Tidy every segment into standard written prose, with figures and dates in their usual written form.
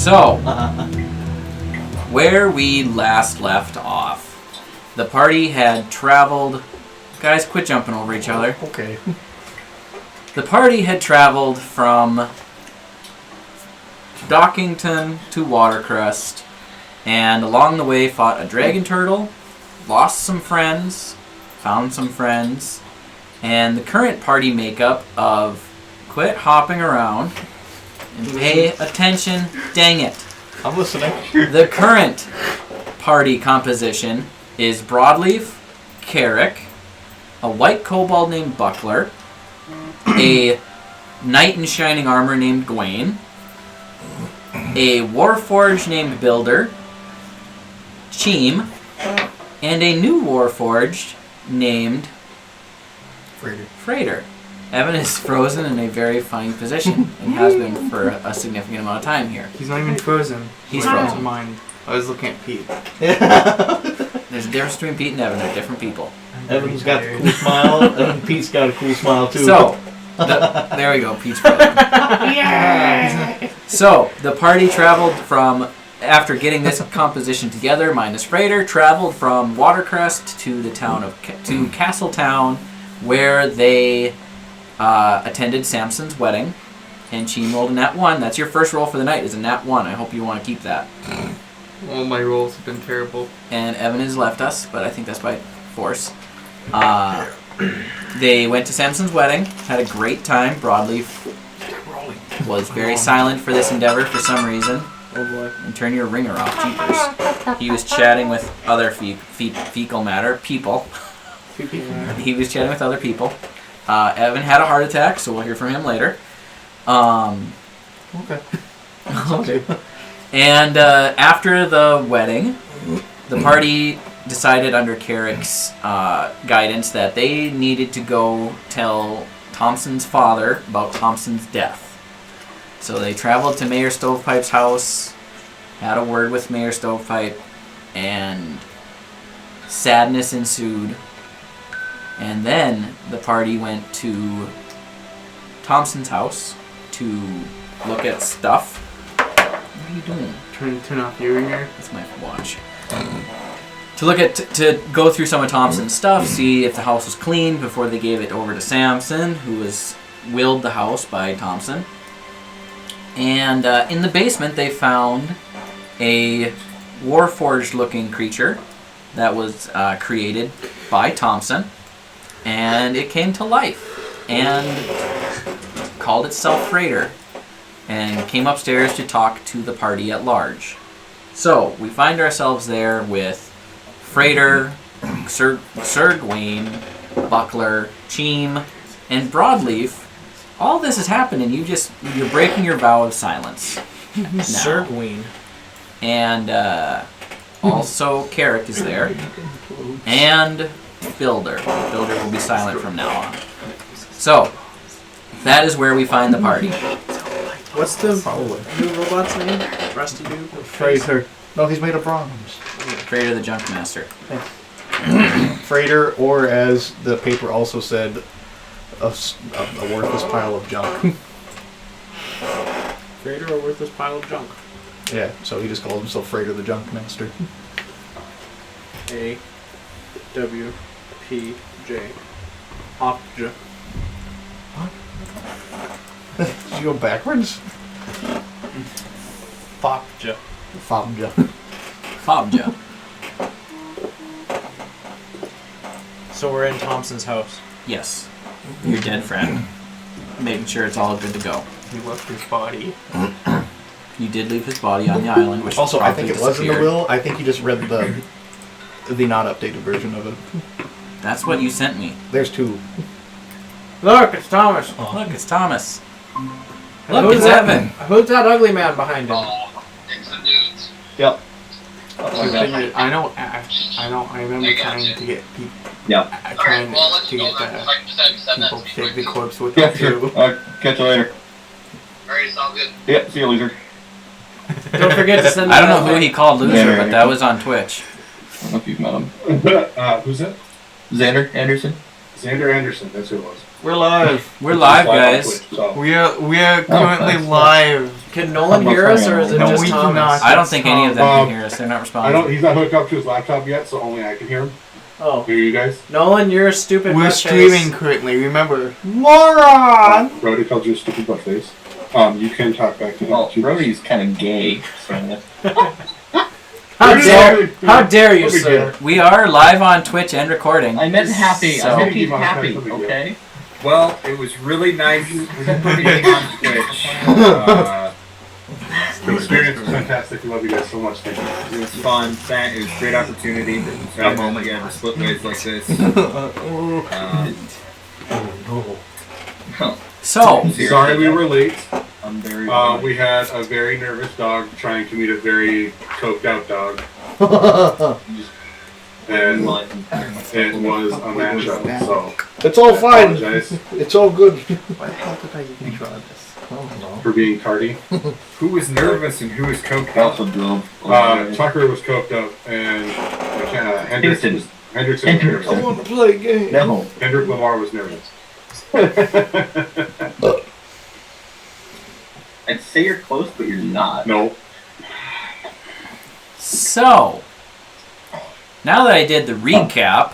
So, where we last left off, the party had traveled... Guys, quit jumping over each other. Okay. The party had traveled from Dockington to Watercrest, and along the way fought a dragon turtle, lost some friends, found some friends, and the current party makeup of quit hopping around and pay attention, dang it. I'm listening. The current party composition is Broadleaf, Carrick, a white kobold named Buckler, a knight in shining armor named Gawain, a warforged named Builder, Cheem, and a new warforged named Freighter. Evan is frozen in a very funny position and has been for a significant amount of time here. He's not even frozen. He's frozen. Mind. I was looking at Pete. There's a difference between Pete and Evan. They're different people. Evan's got the cool smile, and Pete's got a cool smile too. So, there we go. Pete's frozen. So, the party traveled from, after getting this composition together, minus Freighter, traveled from Watercrest to the town of to Castletown, where they attended Samson's wedding, and Cheem rolled a nat 1. That's your first roll for the night, is a nat 1. I hope you want to keep that. All my rolls have been terrible. And Evan has left us, but I think that's by force. They went to Samson's wedding, had a great time. Broadleaf was very silent for this endeavor for some reason. Oh boy. And turn your ringer off, jeepers. He was chatting with other fecal matter, people. He was chatting with other people. Evan had a heart attack, so we'll hear from him later. Okay. Okay. And after the wedding, the party decided under Carrick's guidance that they needed to go tell Thompson's father about Thompson's death. So they traveled to Mayor Stovepipe's house, had a word with Mayor Stovepipe, and sadness ensued. And then the party went to Thompson's house to look at stuff. What are you doing? Turn off your ringer. That's my watch. To look at, to go through some of Thompson's stuff, see if the house was clean before they gave it over to Samson, who was willed the house by Thompson. And in the basement, they found a warforged-looking creature that was created by Thompson, and it came to life and called itself Freighter, and came upstairs to talk to the party at large. So we find ourselves there with Freighter, Sir Gawain, Buckler, Cheem, and Broadleaf. All this has happened, and you're breaking your vow of silence. Sir Gawain. And also Carrick is there, and Builder. Builder will be silent from now on. So that is where we find the party. What's the new robot's name? Rusty dude? Freighter. No, he's made of bronze. Freighter the Junk Master. Freighter, or as the paper also said, a worthless pile of junk. Freighter, a worthless pile of junk. Yeah, so he just called himself Freighter the Junk Master. A-W-P-J. Opja. Did you go backwards? Fopja. Fobja. Fobja. So we're in Thompson's house. Yes. Your dead friend. Making sure it's all good to go. He left his body. You did leave his body on the island, which Also, I think it was in the disappeared. will. I think you just read the not updated version of it. That's what you sent me. There's two. Look, it's Thomas. Oh. Look, it's Thomas. And Look, who's it's that- Evan. Who's that ugly man behind him? It's the dudes. Yep. I remember trying to get people. Yeah. Trying well, let's to go get then. If I can just send that people to to you take the right now. corpse with Yeah, them sure. too. Catch you later. Alright, sounds good. Yeah, see you, loser. Don't forget to send I that don't know who he called loser, Yeah. but that was on Twitch. I don't know if you've met him. Who's that? Xander Anderson. Xander Anderson, that's who it was. We're live. We're live, Live on guys. Twitch, so. We are currently nice. live Can Nolan hear us, or is it No, just we Thomas? cannot. I don't think any of them Um, can hear us. They're not I responding. don't. He's not hooked up to his laptop yet, so only I can hear him. Oh, Hear you guys? Nolan, you're a stupid. We're butt streaming face. currently, remember. Moron! Brody called you a stupid butt face. You can talk back to him. Well, Brody's kind of gay, so How dare, Brody- how dare you, What we sir? We are live on Twitch and recording. I meant happy. So- I meant he's Keep on happy. track, Okay. Well, it was really nice being on Twitch. The experience was fantastic. We love you guys so much. Thank you. It was fun. It was a great opportunity. It's not a moment you ever split ways like this. So, Sorry we were late. I'm very. We had a very nervous dog trying to meet a very coked out dog. And it was a matchup, so It's all fine. apologize It's all good. Why the hell did I even draw this? for being tardy. Who was nervous and who was coked I up? also drove. Tucker was coked up and Hendrickson was nervous. I want to play a game. No. Hendrick Lamar was nervous. I'd say you're close, but you're not. No. so now that I did the recap,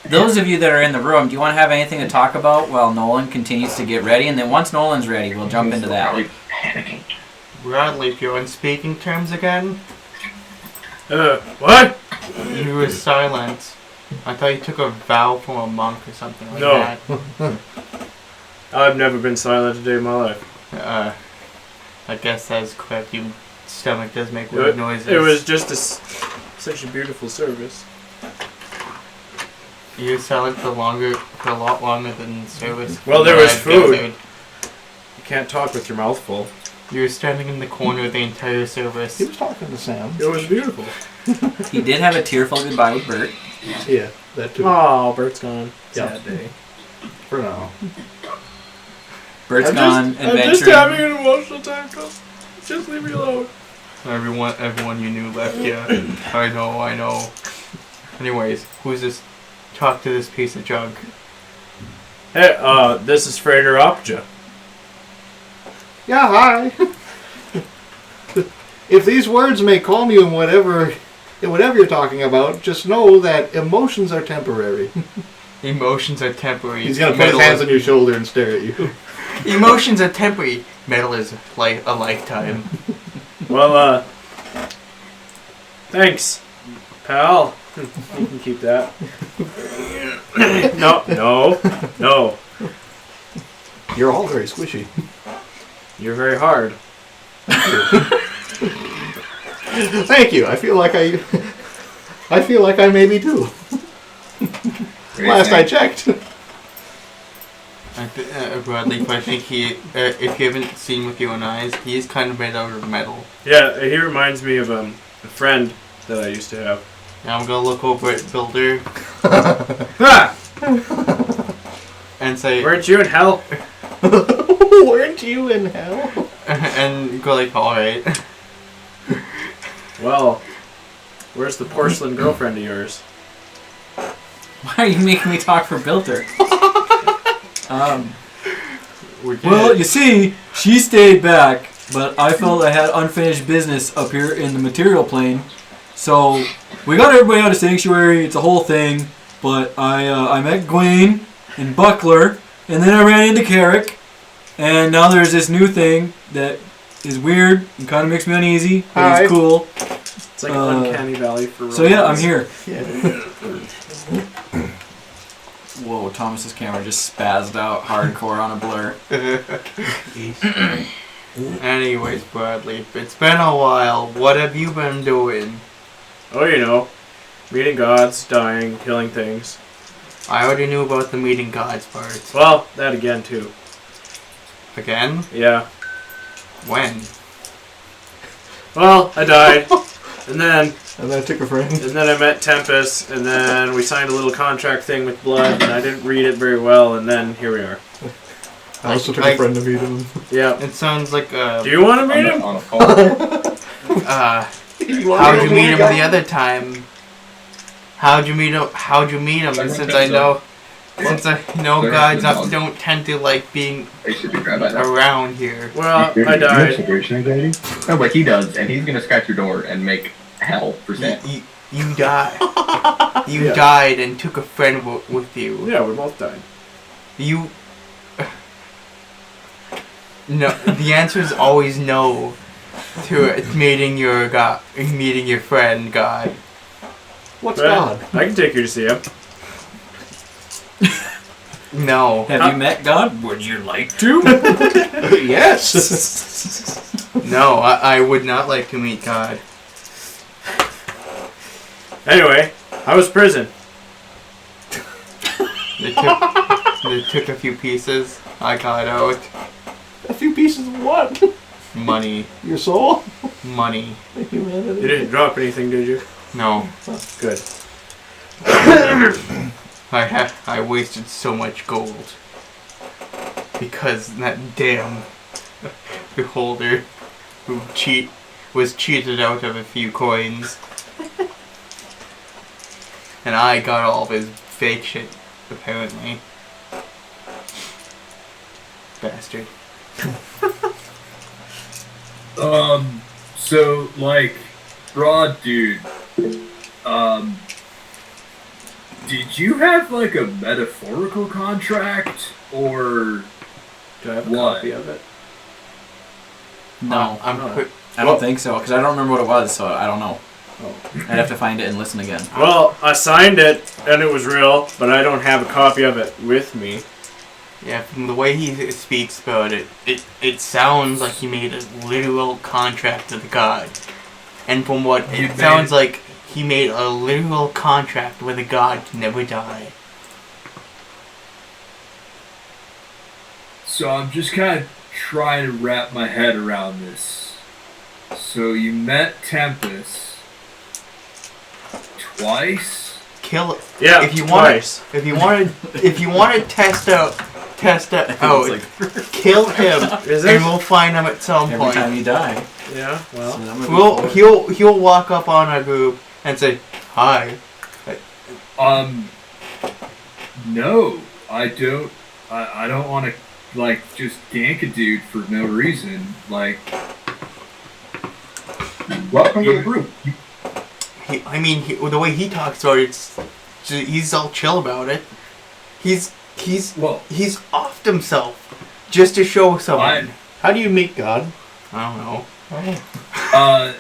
those of you that are in the room, do you want to have anything to talk about while Nolan continues to get ready? And then once Nolan's ready, we'll jump into that. Probably panicking. Bradley, if you're on speaking terms again, What? you were silent. I thought you took a vow from a monk or something like No. that. I've never been silent a day in my life. I guess that's correct. Your stomach does make weird noises. It was just such a beautiful service. You were silent for a lot longer than service. Well, there was I've food. gathered. You can't talk with your mouth full. You were standing in the corner the entire service. He was talking to Sam. It was beautiful. He did have a tearful goodbye with Bert. Yeah, that too. Oh, Bert's gone. Yeah. Sad day. For now. Bert's I'm gone just having adventuring. an emotional time. Just leave me alone. Everyone you knew left you. I know. Anyways, who's this? Talk to this piece of junk. Hey, this is Frater Opja. Yeah, hi. If these words may calm you in whatever you're talking about, just know that emotions are temporary. Emotions are temporary. He's gonna put his hands on your shoulder and stare at you. Emotions are temporary. Metal is like a lifetime. Well, thanks, pal. You can keep that. No. You're all very squishy. You're very hard. Thank you. I feel like I maybe do. Last I checked. Bradley, I think if you haven't seen with your own eyes, he is kind of made out of metal. Yeah, he reminds me of a friend that I used to have. Now I'm gonna look over at Builder Ha! and say, Weren't you in hell? Weren't you in hell? and go like, alright. Well, where's the porcelain girlfriend of yours? Why are you making me talk for Bilter? We did. Well, you see, she stayed back, but I felt I had unfinished business up here in the material plane. So we got everybody out of Sanctuary. It's a whole thing. But I met Gwaine and Buckler, and then I ran into Carrick, and now there's this new thing that is weird and kind of makes me uneasy, but Hi. it's cool. It's like an uncanny valley for romance. So yeah, I'm here. Yeah. Whoa, Thomas's camera just spazzed out hardcore on a blur. Anyways, Bradley, it's been a while. What have you been doing? Oh, you know, meeting gods, dying, killing things. I already knew about the meeting gods part. Well, that again too. Again? Yeah. When? Well, I died, and then And I took a friend. I met Tempest, and then we signed a little contract thing with Blood, and I didn't read it very well, and then here we are. I also took a friend to meet him. Yeah. It sounds like Do you want to meet him? On a phone. how'd you meet him the other time? How'd you meet him? Since I know Since I know gods don't tend to like being They should be grabbed by that. around here. Well, You I have died. separation anxiety? No, but he does, and he's gonna scratch your door and make hell for Sam. You died. You Yeah. died and took a friend with you. Yeah, we both died. You. No, the answer is always no to meeting your friend God. What's But God? I can take you to see him. No, Have you met God? Would you like to? Yes. no, I would not like to meet God. Anyway, how was prison? They took a few pieces. I got out. A few pieces of what? Money. Your soul? Money. Humanity. You didn't drop anything, did you? No. Good. I wasted so much gold. Because that damn beholder who was cheated out of a few coins. And I got all of his fake shit, apparently. Bastard. So, like, broad dude, did you have, like, a metaphorical contract, or Do I have a What? copy of it? No, I'm no. I don't think so, because I don't remember what it was, so I don't know. Oh. I'd have to find it and listen again. Well, I signed it, and it was real, but I don't have a copy of it with me. Yeah, from the way he speaks about it, it sounds like he made a literal contract to the god. And from what He it made- sounds like, he made a literal contract with a god to never die. So I'm just kind of trying to wrap my head around this. So you met Tempest twice? Kill Yeah, if you want twice. if you want to test out It's like, kill him Is and it? we'll find him at some every point. time you die. Yeah, So well. that would be He'll walk up on our group and say hi. No, I don't. I don't want to, like, just gank a dude for no reason. Like, welcome to the group. The way he talks about it, he's all chill about it. He's Well, offed himself just to show someone. How do you meet God? I don't know.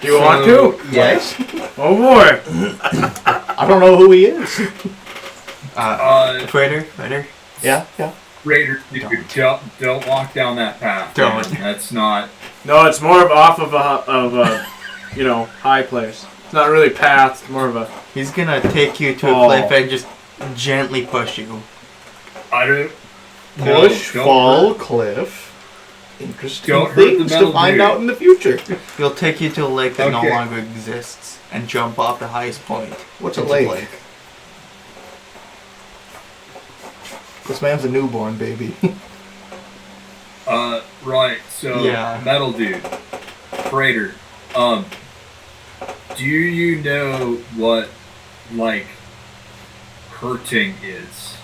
Do you want to? Yes. Oh boy! I don't know who he is. Raider. Yeah. Raider, dude, don't walk down that path. Don't. man. That's not. No, it's more of off of a high place. It's not really path. It's more of a. He's gonna take you to Oh. a cliff and just gently push you. I don't. Push, don't fall, hurt- cliff. Interesting Don't hurt the things to metal find dude. out in the future. He'll take you to a lake that no Okay. longer exists and jump off the highest point. What's a into lake? This man's a newborn baby. Right. So, Yeah. metal dude, Raider. Do you know what, like, hurting is?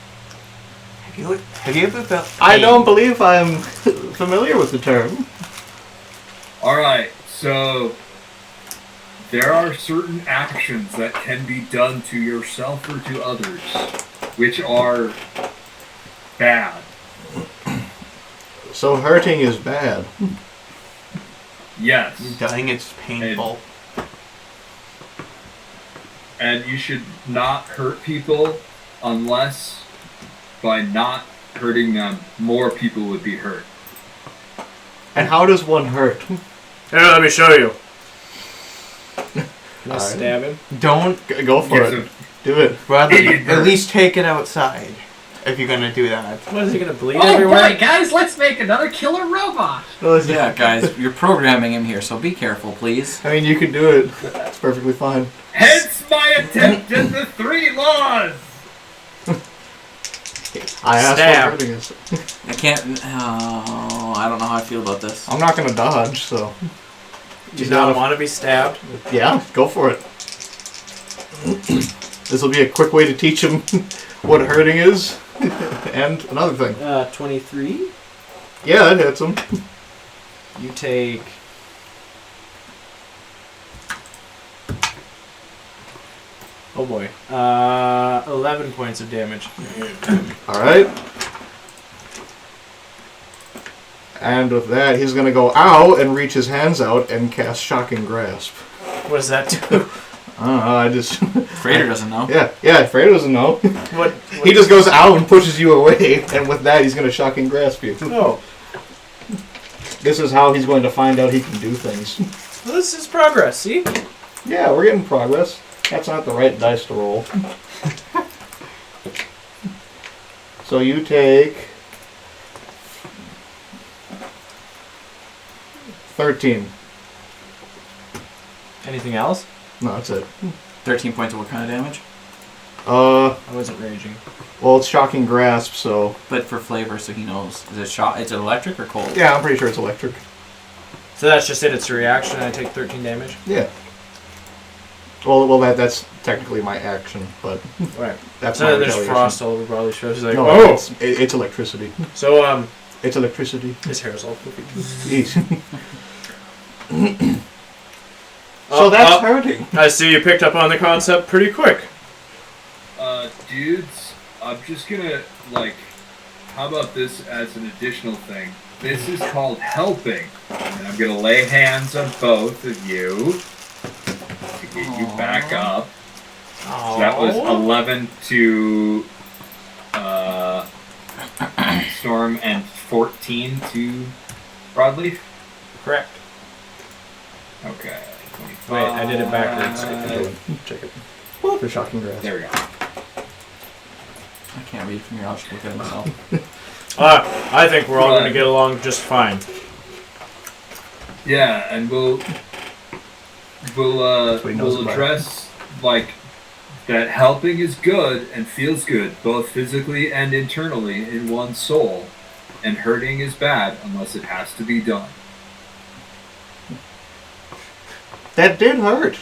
Have you ever felt I pain? don't believe I'm familiar with the term. Alright, so there are certain actions that can be done to yourself or to others which are bad. So hurting is bad. Yes. Dying is painful. And you should not hurt people unless by not hurting them, more people would be hurt. And how does one hurt? Here, let me show you. Can I Alright. stab him? Don't Go for Yes, it. Do it. rather It at hurts. least take it outside if you're gonna do that. What is he gonna bleed Oh everywhere? boy, guys, let's make another killer robot. Yeah, guys, you're programming him here, so be careful, please. I mean, you can do it. It's perfectly fine. Hence my attempt at the 3 laws! I asked Stab. what hurting is. I can't. Oh, I don't know how I feel about this. I'm not gonna dodge, so. Do you not want to be stabbed? Yeah, go for it. This will be a quick way to teach him what hurting is. And another thing. 23. Yeah, that hits him. You take... Oh boy. 11 points of damage. Alright. And with that, he's going to go ow and reach his hands out and cast Shocking Grasp. What does that do? I don't know, I just... Frater doesn't know. Yeah, Fredo doesn't know. What He just goes ow and pushes you away, and with that, he's going to Shocking Grasp you. Oh. This is how he's going to find out he can do things. Well, this is progress, see? Yeah, we're getting progress. That's not the right dice to roll. So you take 13. Anything else? No, that's it. 13 points of what kind of damage? I wasn't raging. Well, it's Shocking Grasp, so... But for flavor, so he knows. Is it shot? It's electric or cold? Yeah, I'm pretty sure it's electric. So that's just it, it's a reaction and I take 13 damage? Yeah. Well, that's technically my action, but Right. that's my So there's retaliation. frost all over Bradley's show. He's like, No, oh! it's electricity. So, It's electricity. his hair's all poofy. Jeez. So that's hurting. I see you picked up on the concept pretty quick. Dudes, I'm just gonna, how about this as an additional thing? This is called helping. And I'm gonna lay hands on both of you to get you back up. So that was 11 to Storm and 14 to Broadleaf? Correct. Okay. 25. Wait, I did it backwards. Check it. For Shocking Grasp. There we go. I can't read from here. I'll just look at it myself. I think we're all going to get along just fine. Yeah, and we'll address that helping is good and feels good both physically and internally in one's soul, and hurting is bad unless it has to be done. That did hurt.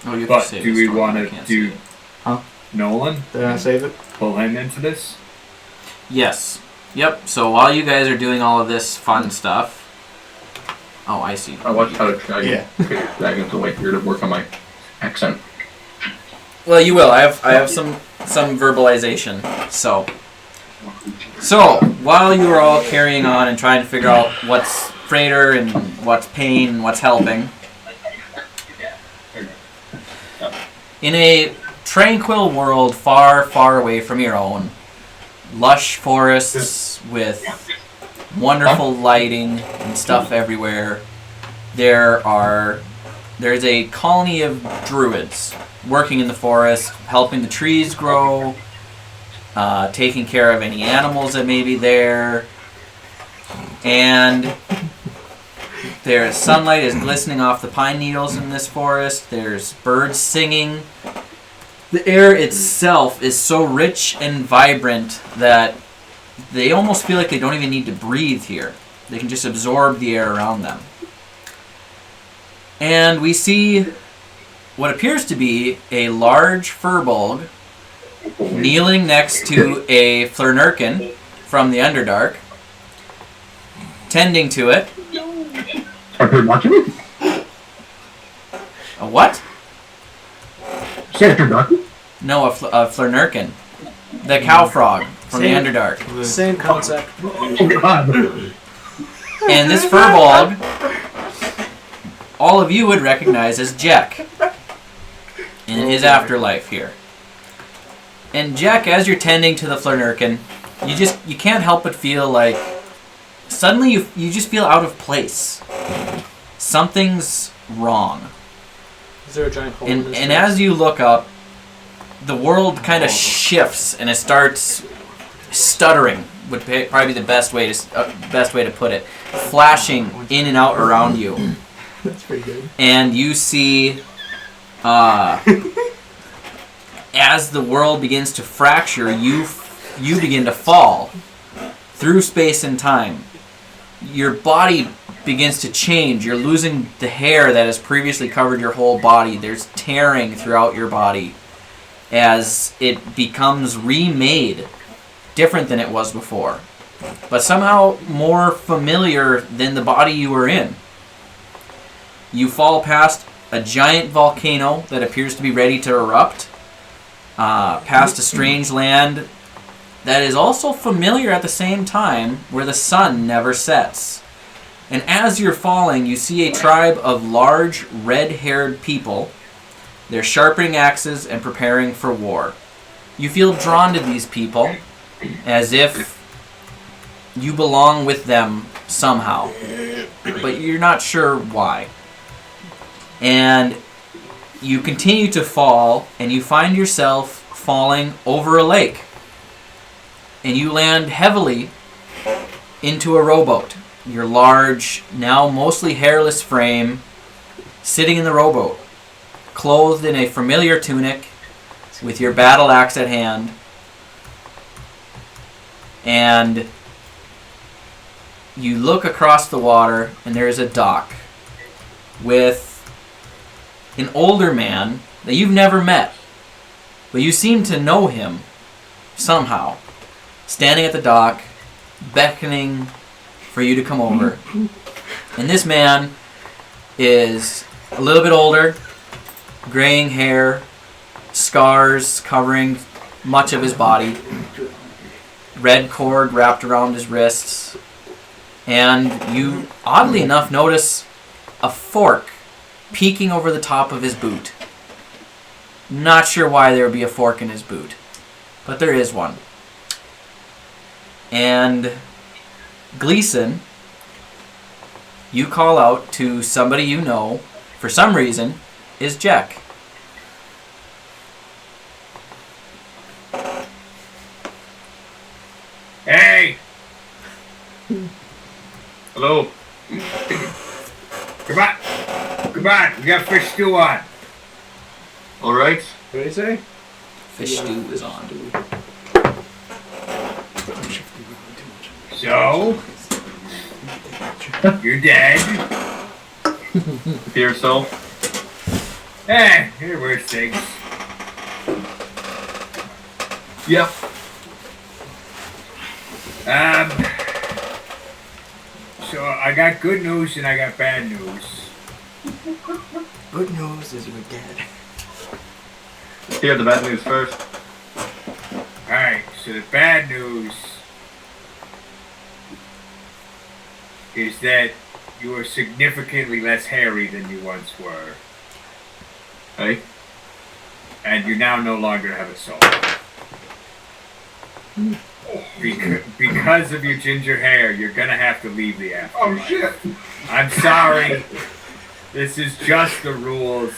Oh, you have But to save do the we storm. want I to can't see do it. Nolan? Did I save it? Pull him into this? Yes. Yep. So while you guys are doing all of this fun stuff. Oh, I see. I watched how to try Yeah. Dragons to wait here to work on my accent. Well, you will. I have some verbalization. So while you are all carrying on and trying to figure out what's Frater and what's pain and what's helping, in a tranquil world far, far away from your own, lush forests with wonderful lighting and stuff everywhere, there's a colony of druids working in the forest, helping the trees grow, taking care of any animals that may be there, and there's sunlight is glistening off the pine needles in this forest. There's birds singing. The air itself is so rich and vibrant that they almost feel like they don't even need to breathe here. They can just absorb the air around them. And we see what appears to be a large furbolg kneeling next to a Flernurkin from the Underdark, tending to it. Are you watching it? A what? Senator Ducky? No, a Flernurkin. The cow frog from the Underdark. Same concept. Oh, God. And this furbolg, all of you would recognize as Jack in his afterlife here. And Jack, as you're tending to the Flernurkin, you can't help but feel like suddenly you just feel out of place. Something's wrong. Is there a giant hole in this And place? as you look up, the world kind of shifts and it starts stuttering. Would probably be the best way to put it. Flashing in and out around you. That's pretty good. And you see, as the world begins to fracture, you begin to fall through space and time. Your body begins to change. You're losing the hair that has previously covered your whole body. There's tearing throughout your body as it becomes remade, different than it was before, but somehow more familiar than the body you were in. You fall past a giant volcano that appears to be ready to erupt, past a strange land that is also familiar at the same time, where the sun never sets. And as you're falling, you see a tribe of large, red-haired people. They're sharpening axes and preparing for war. You feel drawn to these people, as if you belong with them somehow, but you're not sure why. And you continue to fall, and you find yourself falling over a lake. And you land heavily into a rowboat. Your large, now mostly hairless frame, sitting in the rowboat, clothed in a familiar tunic, with your battle axe at hand. And you look across the water, and there is a dock with an older man that you've never met, but you seem to know him somehow, standing at the dock, beckoning for you to come over. And this man is a little bit older, graying hair, scars covering much of his body, red cord wrapped around his wrists, and you, oddly enough, notice a fork peeking over the top of his boot. Not sure why there would be a fork in his boot, but there is one. And Gleason, you call out to somebody you know, for some reason, is Jack. Hey! Hello. Come on! Come on! We got fish stew on! All right. What did he say? Fish stew is on. So? You're dead? Fear so. Here worse things. Yep. So I got good news and I got bad news. Good news is you're dead. Hear the bad news first. Alright, so the bad news is that you are significantly less hairy than you once were. Hey. And you now no longer have a soul. Because of your ginger hair, you're gonna have to leave the afterlife. Oh shit! I'm sorry. This is just the rules.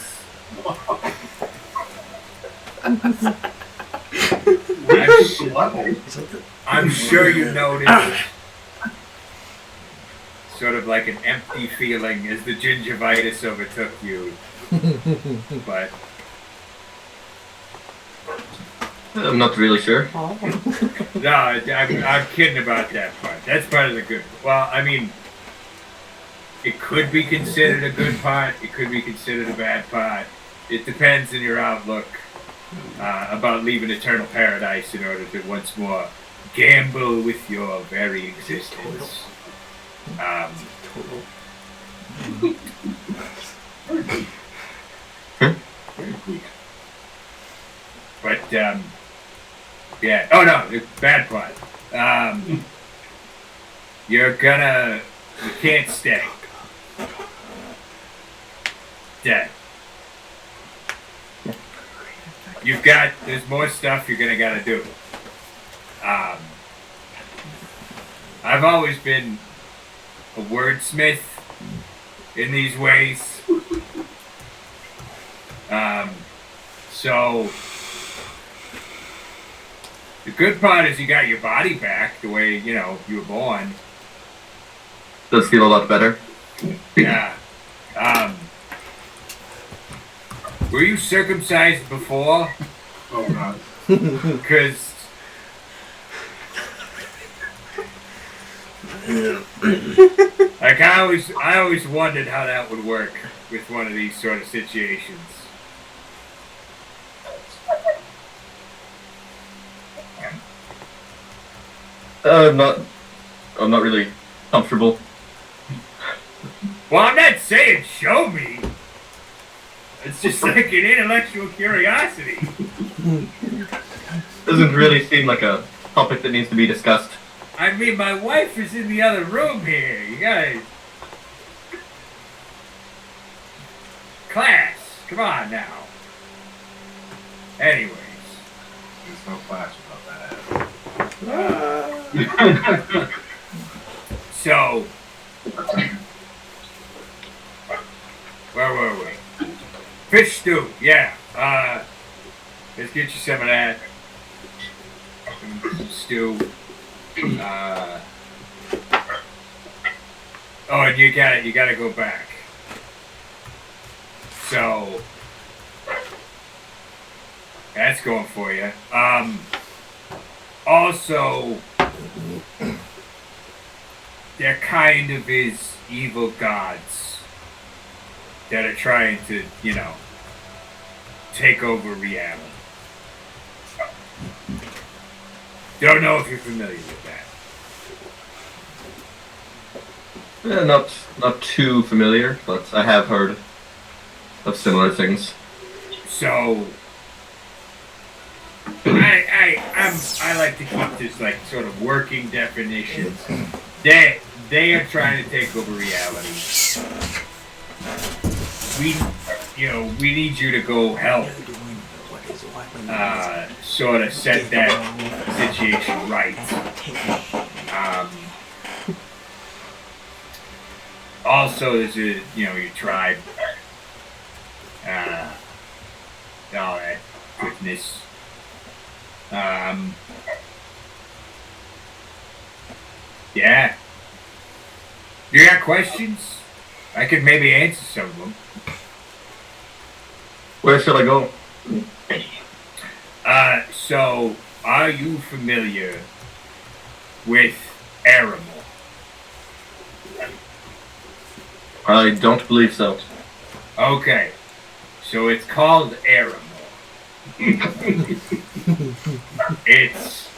I'm sure you noticed sort of like an empty feeling as the gingivitis overtook you. But I'm not really sure. no, I'm kidding about that part. That's part of the good. Well, I mean, it could be considered a good part. It could be considered a bad part. It depends on your outlook about leaving eternal paradise in order to once more gamble with your very existence. But yeah. Oh no, the bad part. You can't stay. Dead. There's more stuff you're gonna gotta do. I've always been a wordsmith in these ways. So the good part is you got your body back the way, you were born. Does feel a lot better. Yeah. Were you circumcised before? Oh god. Because I Like I always wondered how that would work with one of these sort of situations. I'm not really comfortable. Well, I'm not saying show me. It's just like an intellectual curiosity. Doesn't really seem like a topic that needs to be discussed. I mean, my wife is in the other room here. You gotta... Class, come on now. Anyways. There's no clash about that. So... Where were we? Fish stew, yeah. Let's get you some of that. Some stew. Oh, and you gotta go back. So that's going for you. Also, there kind of is evil gods that are trying to, take over reality. Don't know if you're familiar with that. Not too familiar, but I have heard of similar things. So I like to keep this like sort of working definitions. They are trying to take over reality. We need you to go help sort of set that situation right. Also, there's your tribe, all that goodness. Yeah. You got questions? I could maybe answer some of them. Where should I go? So, are you familiar with Aramor? I don't believe so. Okay. So it's called Aramor. It's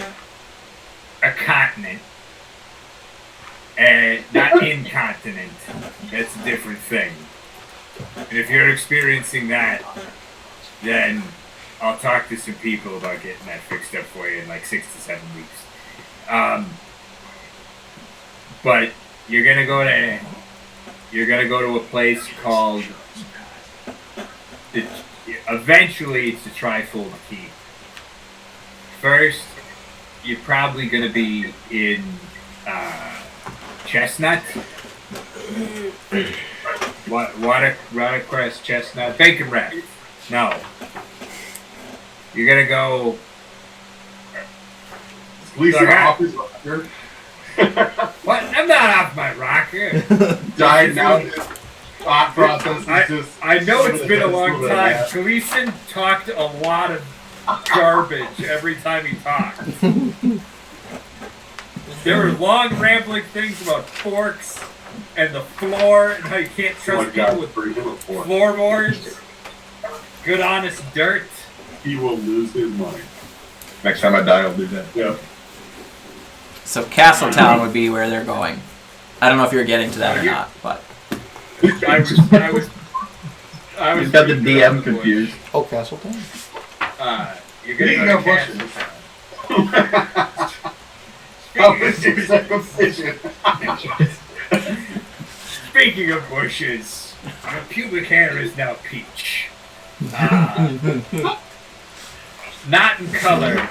a continent. Not incontinent. That's a different thing. And if you're experiencing that, then I'll talk to some people about getting that fixed up for you in like 6 to 7 weeks. But you're gonna go to a place called. Eventually, it's the Trifold Keep. First, you're probably gonna be in Chestnut. Watercress, Chestnut, Bacon Wrap. No. You're gonna go. Lisa off his rocker. What? I'm not off my rocker. Died now. His thought process is just. I know it's been a long time. Gleason talked a lot of garbage every time he talked. There were long rambling things about forks and the floor and how you can't trust people with floorboards. Good honest dirt. He will lose his mind. Next time I die, I'll do that. Yeah. So Castletown would be where they're going. I don't know if you're getting to that or not, but I was He's got the DM confused. Oh, Castletown. You're gonna go to Speaking of bushes, my pubic hair is now peach. Not in color,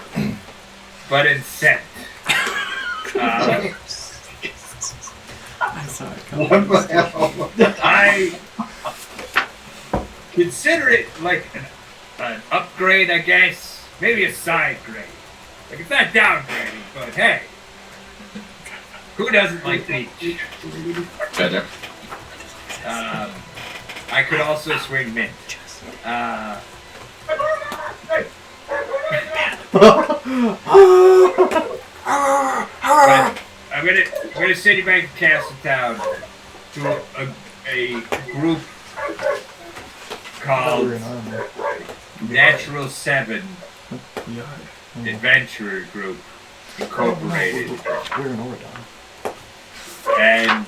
but in scent. I saw it coming. What the hell? I consider it like an upgrade, I guess. Maybe a side grade. Like, it's not downgrading, but hey. Who doesn't like peach? Gotcha. I could also swing mint. But I'm gonna send you back to Castletown. to a group called Natural 7 Adventurer Group Incorporated. We're in overtime. And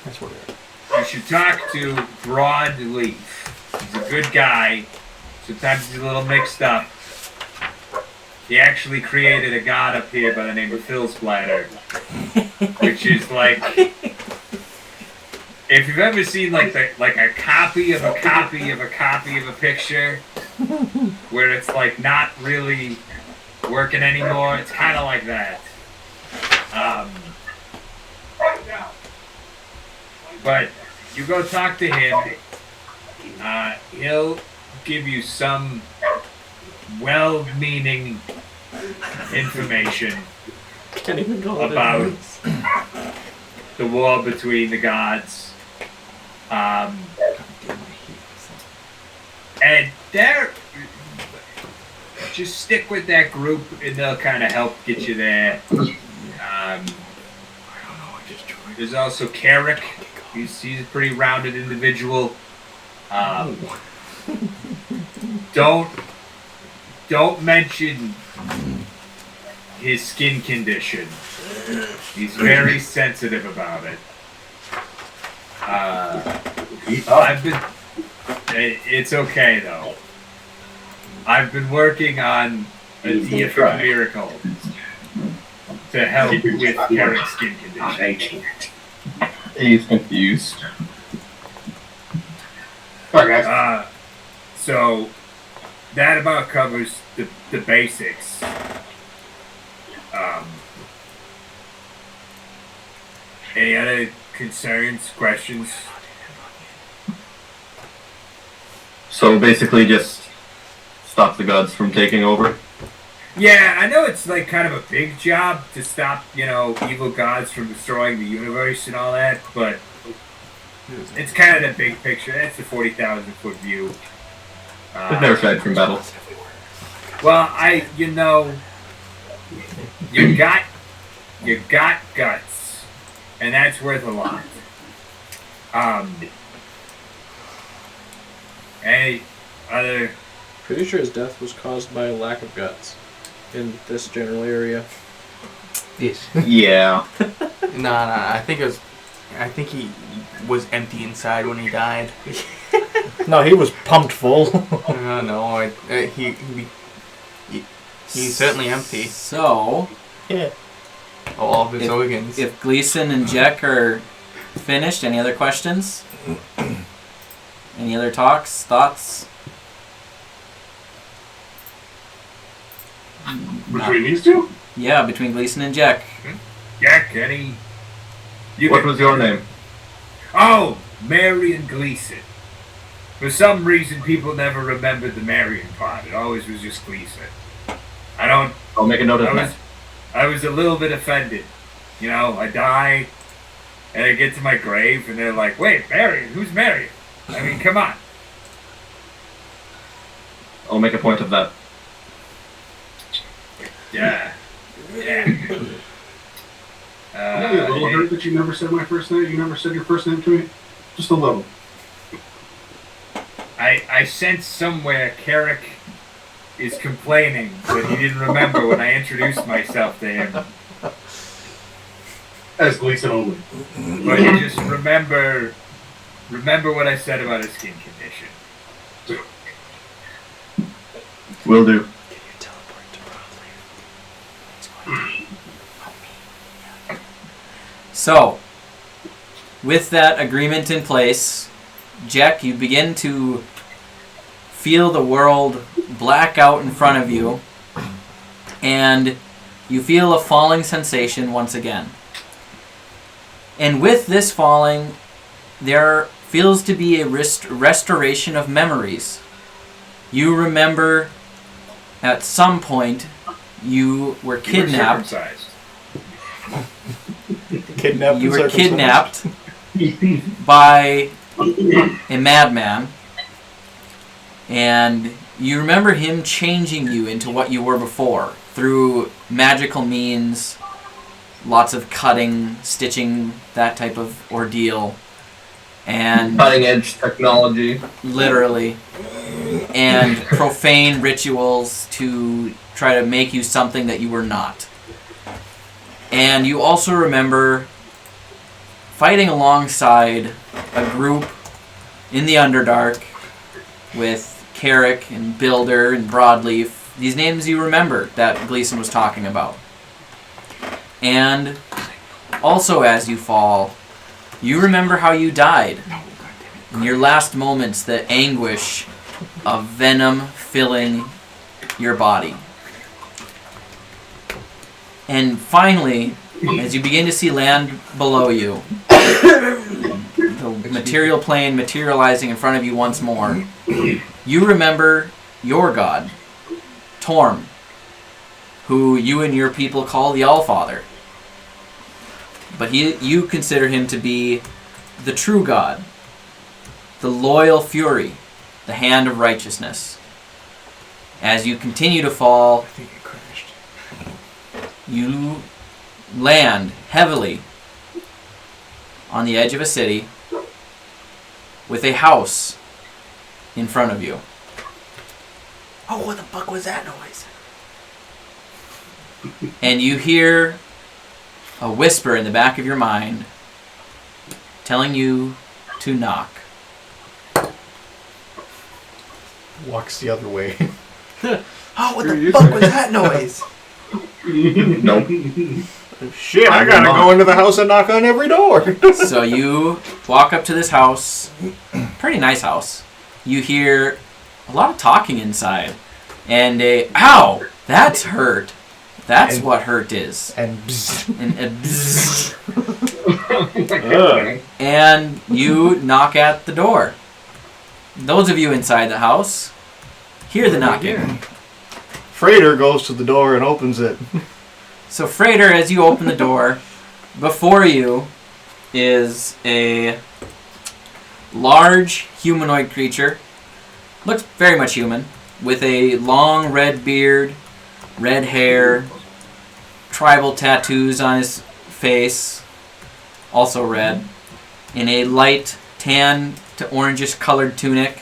That's what it is. you should talk to Broadleaf. He's a good guy. Sometimes he's a little mixed up. He actually created a god up here by the name of Phil Splatter. Which is like, if you've ever seen like a copy of a copy of a copy of a picture where it's like not really working anymore, it's kind of like that. But you go talk to him. He'll give you some well-meaning information Can't even call it about the war between the gods. And there, just stick with that group and they'll kind of help get you there. There's also Carrick. He's a pretty rounded individual. Don't mention his skin condition. He's very sensitive about it. It's okay though. I've been working on a DFM miracle to help with Carrick's skin condition. He's confused. Alright, guys. So that about covers the basics. Any other concerns, questions? So basically just stop the gods from taking over. Yeah, I know it's like kind of a big job to stop, evil gods from destroying the universe and all that, but it's kind of the big picture. That's the 40,000 foot view. I've never tried from battle. Well, you got guts, and that's worth a lot. Any other? Pretty sure his death was caused by a lack of guts in this general area. Yes. Yeah. Nah. I think he was empty inside when he died. No, he was pumped full. No, he's certainly empty. So, Yeah. All of his organs. if Gleason and Jack are finished, any other questions? Any other thoughts? Between these two? Yeah, between Gleason and Jack. Jack, any? What was your name? Oh, Marion Gleason. For some reason, people never remembered the Marion part. It always was just Gleason. I'll make a note of that. I was a little bit offended. I die, and I get to my grave, and they're like, wait, Marion? Who's Marion? I mean, come on. I'll make a point of that. Yeah. I'm a little hurt that you never said my first name. You never said your first name to me. Just a little. I sense somewhere Carrick is complaining that he didn't remember when I introduced myself to him. As Gleason only. But you just remember what I said about his skin condition. Will do. So, with that agreement in place, Jack, you begin to feel the world black out in front of you, and you feel a falling sensation once again. And with this falling, there feels to be a restoration of memories. You remember at some point you were kidnapped. You were kidnapped by a madman, and you remember him changing you into what you were before through magical means, lots of cutting, stitching, that type of ordeal. and Cutting edge technology. literally, and profane rituals to try to make you something that you were not. And you also remember fighting alongside a group in the Underdark with Carrick and Builder and Broadleaf. These names you remember that Gleason was talking about. And also as you fall, you remember how you died. In your last moments, the anguish of venom filling your body. And finally, as you begin to see land below you, the material plane materializing in front of you once more, you remember your god, Torm, who you and your people call the Allfather. But you consider him to be the true god, the loyal fury, the hand of righteousness. As you continue to fall, you land heavily on the edge of a city with a house in front of you. Oh, what the fuck was that noise? And you hear a whisper in the back of your mind telling you to knock. Walks the other way. Oh, what the fuck was that noise? Nope. Shit, I gotta go into the house and knock on every door. So you walk up to this house, pretty nice house. You hear a lot of talking inside, and ow, that's hurt. That's what hurt is. And bzzz. And bzzz. And you knock at the door. Those of you inside the house hear the knocking. Freighter goes to the door and opens it. So Freighter, as you open the door, before you is a large humanoid creature. Looks very much human, with a long red beard, red hair, tribal tattoos on his face, also red, in a light tan to orangish colored tunic,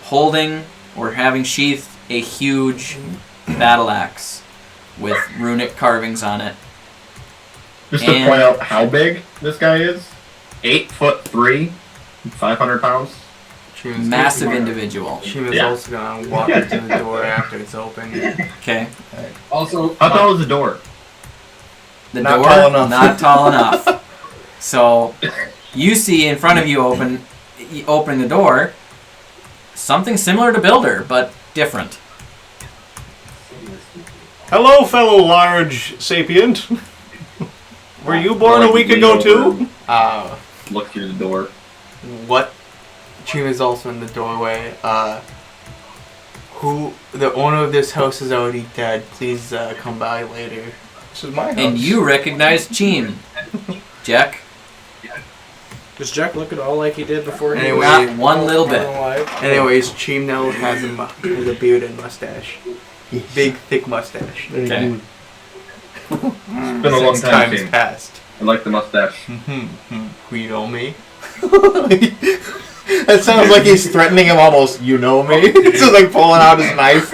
holding or having sheathed a huge battle axe with runic carvings on it. Just to point out how big this guy is. 8'3", 500 pounds. Massive individual. She was also gonna walk up to the door after it's open. Okay. Also, How tall is the door? The Not door, tall enough. not tall enough. So, you see in front of you opening the door, something similar to Builder, but different. Hello, fellow large sapient. Were you born a week ago too? Look through the door. What? She was also in the doorway. Who? The owner of this house is already dead. Please come by later. This is my house. And you recognize Cheem. Jack? Does Jack look at all like he did before he Anyway, was Not one little bit. alive? Anyways, Cheem now has a beard and mustache. Big, thick mustache. Okay. It's been a long Since time time's since. passed. I like the mustache. Who you know me? That sounds like he's threatening him almost. You know me? It's just like pulling out his knife.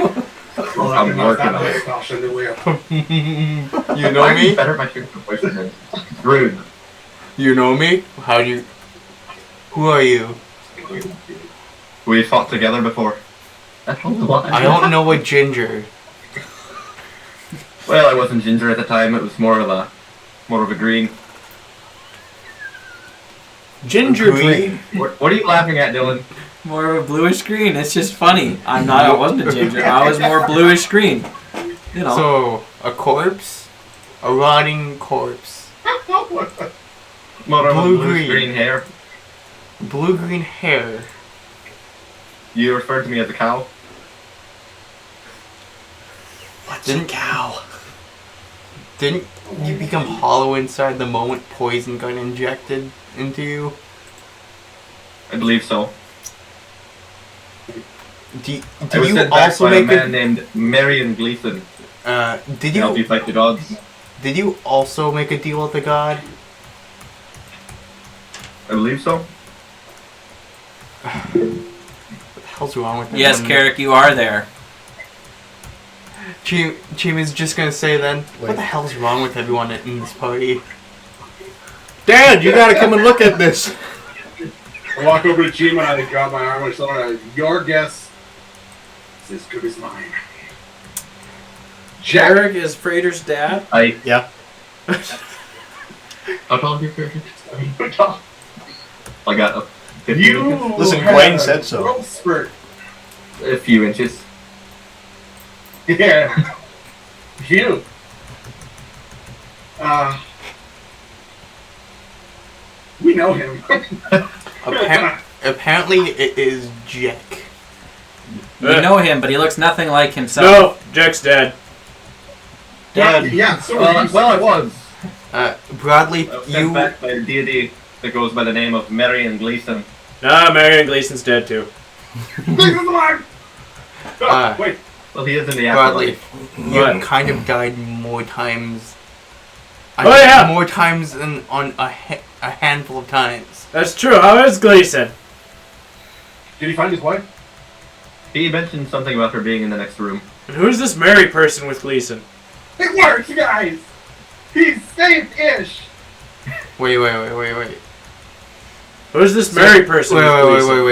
I'm working on it. You know Might be me? better if I shoot the voice in it. Rude. You know me? How do you? Who are you? We fought together before. That's a lot. I don't know a ginger. Well, I wasn't ginger at the time. It was more of a green. Ginger Green? green. What are you laughing at, Dylan? More of a bluish green. It's just funny. I wasn't a ginger. I was more bluish green. You know. So, a corpse? A rotting corpse. More of a Blue-green. green hair. Blue-green hair. You referred to me as a cow? What's a cow? Didn't you become hollow inside the moment poison got injected into you? I believe so. Do I was you sent back also by a make man named Marion Gleason did to help you you fight the gods. also make a deal with the god? I believe so. hell's wrong with Yes, everyone? Carrick, you are there. Chim is just gonna say then, what the hell's wrong with everyone in this party? Dad, you gotta come and look at this. I walk over to Jim and I drop my arm on his shoulder. Your guess is as good as mine. Jack. Jarek is Frater's dad. Yeah. How tall are you, Christian? I got a 50 You inches. Listen, have Gwen said so. growth spurt. A few inches. Yeah. You. We know him. Apparently, it is Jack. You know him, but he looks nothing like himself. No, Jack's dead. Dad. Yeah. So Well, I was. Broadly, I was you. sent back by a deity that goes by the name of Marion Gleason. Nah, Marion Gleason's dead too. This is alive. Wait. Well, he is in the Broadly, afterlife. you What? kind of died more times. Oh, yeah! More times than on a handful of times. That's true. How is Gleason? Did he find his wife? He mentioned something about her being in the next room. And who's this married person with Gleason? It works, guys. He's safe-ish. Wait. Who's this married person with Gleason?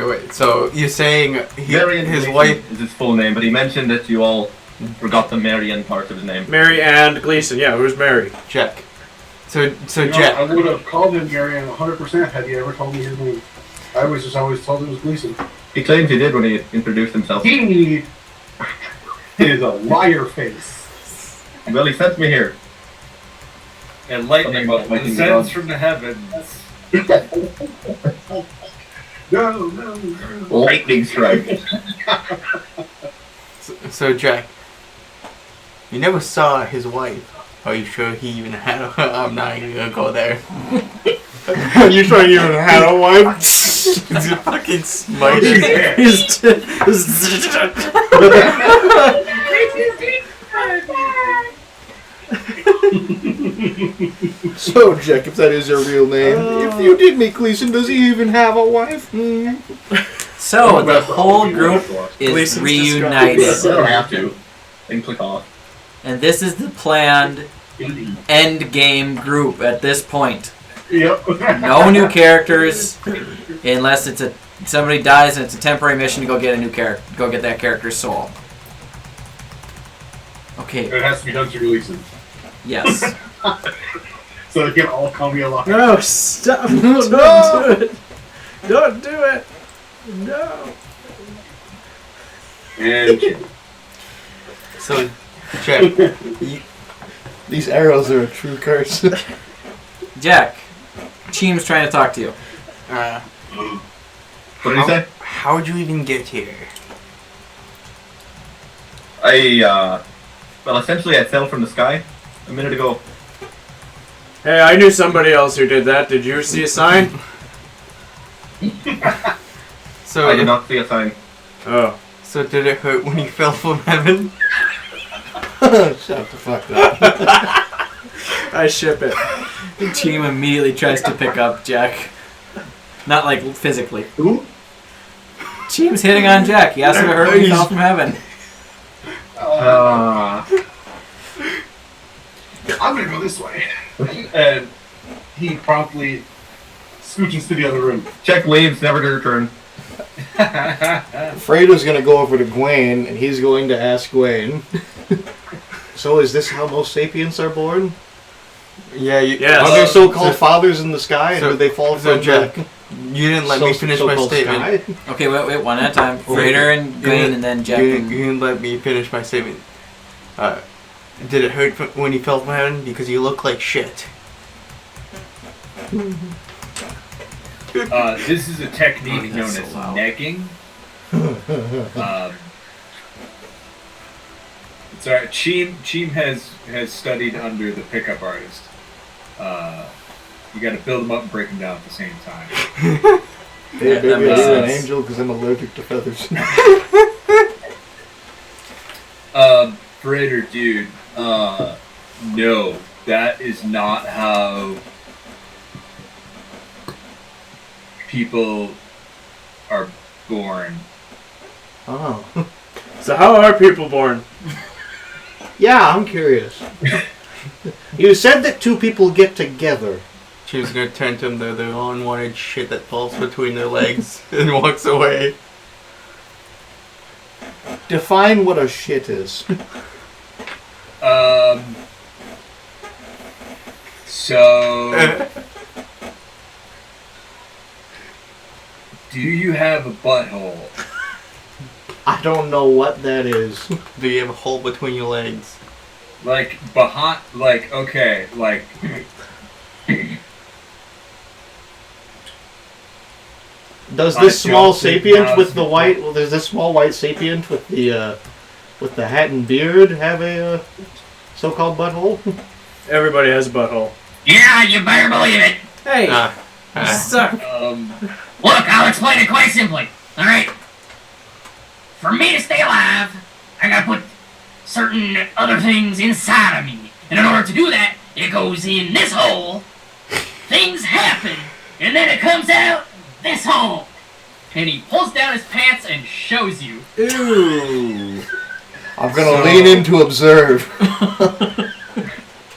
Wait. So you're saying Marion his Gleason wife? is his full name, but he mentioned that you all forgot the Marion part of his name. Mary and Gleason. Yeah, who's Mary? Jack. So You know, Jack. I would have called him Marion 100% had he ever told me his name. I was just always told it was Gleason. He claimed he did when he introduced himself. He is a liar face. Well, he sent me here. And lightning Something about lightning descends rods. from the heavens. No. Lightning strike. So Jack. You never saw his wife. Are you sure he even had a... I'm not even gonna go there. You sure you even had a wife? He's a fucking smiter. So, Jack, if that is your real name, if you did meet Gleason, does he even have a wife? So, the whole group is Gleason's reunited. I don't have to. I can click off. And this is the planned end game group at this point. Yep. No new characters, unless it's somebody dies and it's a temporary mission to go get a new character, go get that character's soul. Okay. It has to be done through Gleason. Yes. So they can all call me alive. No, stop! Don't do it! Don't do it! No! And So Jack. These arrows are a true curse. Jack, Cheem's trying to talk to you. What did he say? How'd you even get here? Well, essentially I fell from the sky a minute ago. Hey, I knew somebody else who did that. Did you see a sign? So I did not see a sign. Oh. So did it hurt when he fell from heaven? Shut the fuck up. I ship it. Cheem immediately tries to pick up Jack. Not like physically. who? Cheem's hitting on Jack. He asked him to hurt when he fell from heaven. I'm gonna go this way. And he promptly scooches to the other room. Check leaves, never to return. Fredo's gonna go over to Gwen, and he's going to ask Gwen. So is this how most sapiens are born? Yeah, Yes. Are there so-called fathers in the sky, so- and do they fall so from Jack, the you didn't let me finish my so-called statement. sky? Okay, wait, one at a time. Raider and Gwen, and then Jack. You And... didn't let me finish my statement. Did it hurt when he fell from heaven? Because you look like shit. This is a technique Oh, known that's as so loud. necking. It's alright. Cheem has studied under the pickup artist. You got to build them up and break them down at the same time. Hey, Yeah, that baby, makes are you an sense. angel? Because I'm allergic to feathers. Freighter, dude. No, that is not how people are born. Oh. So how are people born? Yeah, I'm curious. You said that two people get together. She was gonna turn to them the unwanted shit that falls between their legs and walks away. Define what a shit is. So, do you have a butthole? I don't know what that is. Do you have a hole between your legs? Like, behind, like, okay, like... Does I this small don't think sapient now's with the the white? Well, does this small white sapient with the hat and beard have a so-called butthole? Everybody has a butthole. Yeah, you better believe it. Hey, you Ah. suck. Look, I'll explain it quite simply. Alright? For me to stay alive, I gotta put certain other things inside of me. And in order to do that, it goes in this hole, things happen, and then it comes out this hole. And he pulls down his pants and shows you. Ooh. I'm gonna lean in to observe.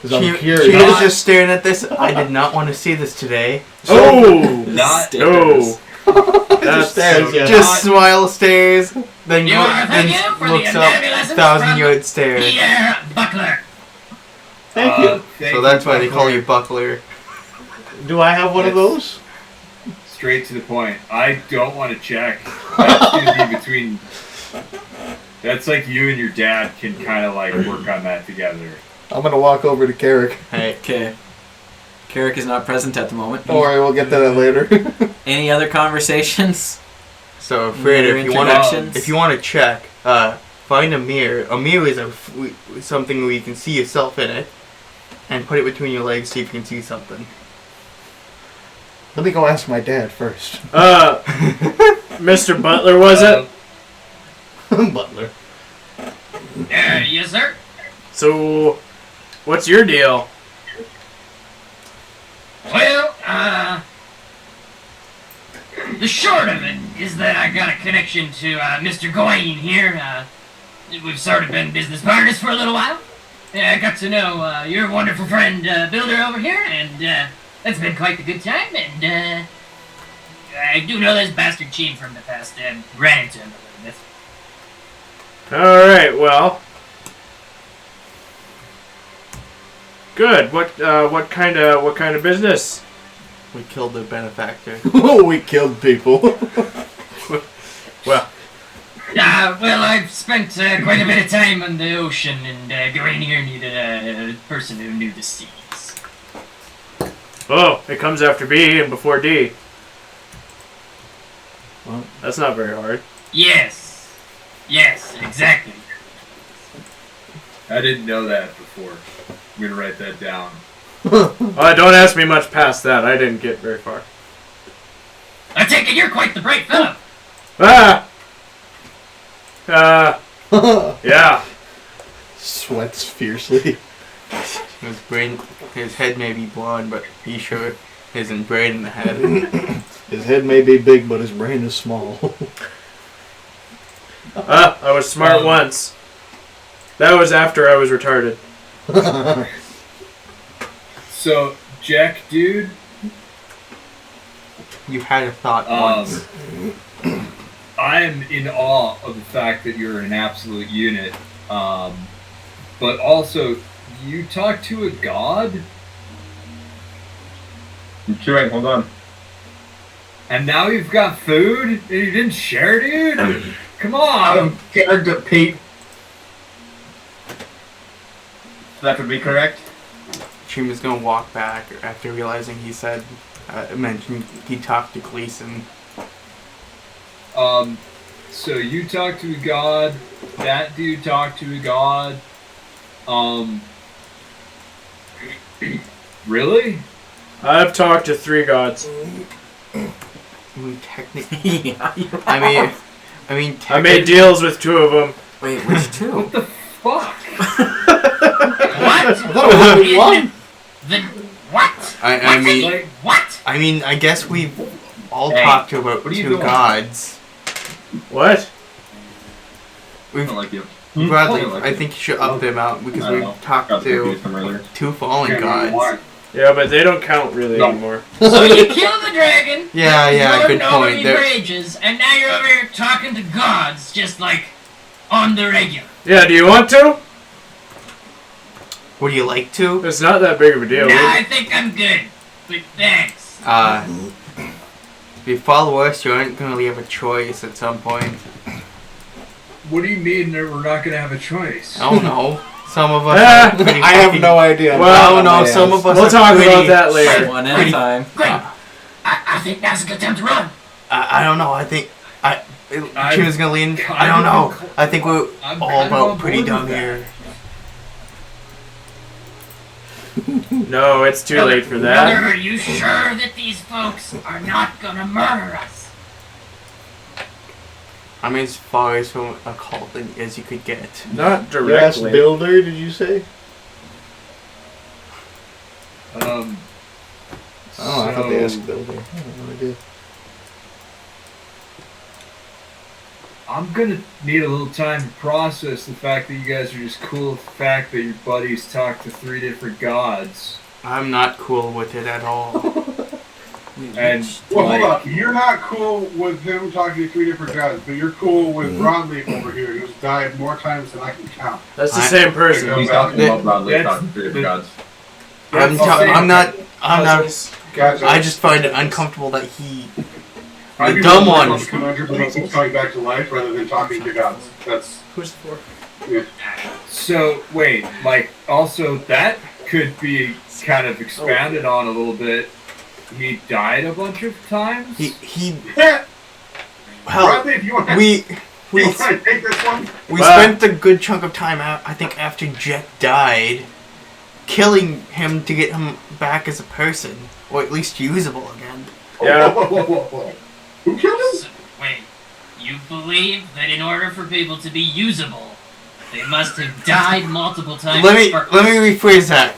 Because I'm curious. She was just staring at this. I did not want to see this today. Oh! Not... No! That's Stares, yeah. Just smile, stares, then You are thank you for the looks up, anatomy lessons 1,000-yard stare. Pierre Buckler. Thank you. So that's why they call you Buckler. Do I have one of those? Straight to the point. I don't want to check. That's gonna be between... That's like you and your dad can kind of like work on that together. I'm gonna walk over to Carrick. Hey, Okay. Carrick is not present at the moment. Don't worry, we'll get to that later. Any other conversations? so Fred, Other if introductions? you want to check, find a mirror. A mirror is something where you can see yourself in it, and put it between your legs so you can see something. Let me go ask my dad first. Mr. Butler, was it? Butler. Yes, sir. So, what's your deal? Well, the short of it is that I got a connection to Mr. Gawain here. We've sort of been business partners for a little while. I got to know your wonderful friend Builder over here, and it's been quite the good time. And I do know this bastard Cheem from the past, and ran into him a little bit. Alright, well. Good. What kind of business? We killed their benefactor. Oh, we killed people. Well, Well, I've spent quite a bit of time on the ocean, and Gawain here needed a person who knew the seas. oh, it comes after B and before D. Well, That's not very hard. Yes, exactly. I didn't know that before. I'm gonna write that down. Don't ask me much past that. I didn't get very far. I take it you're quite the bright fellow. Yeah. Sweats fiercely. His head may be blonde, but he sure isn't brain in the head. His head may be big, but his brain is small. I was smart once. That was after I was retarded. So, Jack, dude, You had a thought once. I'm in awe of the fact that you're an absolute unit. But also, you talk to a god, I'm chewing, hold on. and now you've got food, and you didn't share, dude? Come on! Character Pete. That would be correct. Jim was gonna walk back after realizing he said, mentioned he talked to Gleason. So you talk to a god, that dude talked to a god, really? I've talked to 3 gods. Technically, Yeah. I mean, I made deals with 2 of them. Wait, which 2? What the fuck? What? What? The what? I mean, Like, What? I mean, I guess we've all Hey, talked to about what are you 2 doing? gods. What? I like you. Bradley, I like I you. think you should up the amount because I don't we've know. talked Got to confused from earlier. 2 fallen Can't remember gods. why. Yeah, but they don't count really No. anymore. So you killed the dragon. Yeah, you good over point. me There- for ages, and now you're over here talking to gods, just like on the regular. Yeah, do you want to? Would you like to? It's not that big of a deal. Nah, I think I'm good. But thanks. If you follow us, you aren't going to have a choice at some point. What do you mean that we're not gonna have a choice? I don't know. Some of us Ah, are pretty I have fucking- no idea. Well, I don't know. Some of us We'll are talk pretty, about that later. One at a time. Great. I think now's a good time to run. I don't know. I think I'm she was gonna lean. kind I don't know. of- I think we're I'm all kind of about on pretty board done with that. here. No, it's too late for Brother, that. are you sure that these folks are not gonna murder us? I mean, as far as from a cult as you could get. Not Yes, directly. builder, did you say? Um, Oh, I thought they so asked builder. I have no idea. I'm gonna need a little time to process the fact that you guys are just cool with the fact that your buddies talk to 3 different gods. I'm not cool with it at all. And Well, like, hold up. You're not cool with him talking to 3 different guys, but you're cool with Broadleaf over here, who's died more times than I can count. That's the I- same person. He's talking about Broadleaf, That's- talking to 3 different gods. I'm not. Gotcha. I just find it uncomfortable that he. I'd The be dumb more one. worried about Conundrum when he's coming back to life rather than talking to gods. That's Who's the four? so wait, like also that could be kind of expanded on a little bit. He died a bunch of times. He. yeah. Hell, Broadleaf, you want we to take this one? we spent a good chunk of time out. I think after Jet died, killing him to get him back as a person, or at least usable again. Yeah. Whoa. Who killed him? So, wait, you believe that in order for people to be usable, they must have died multiple times Let me first? rephrase that.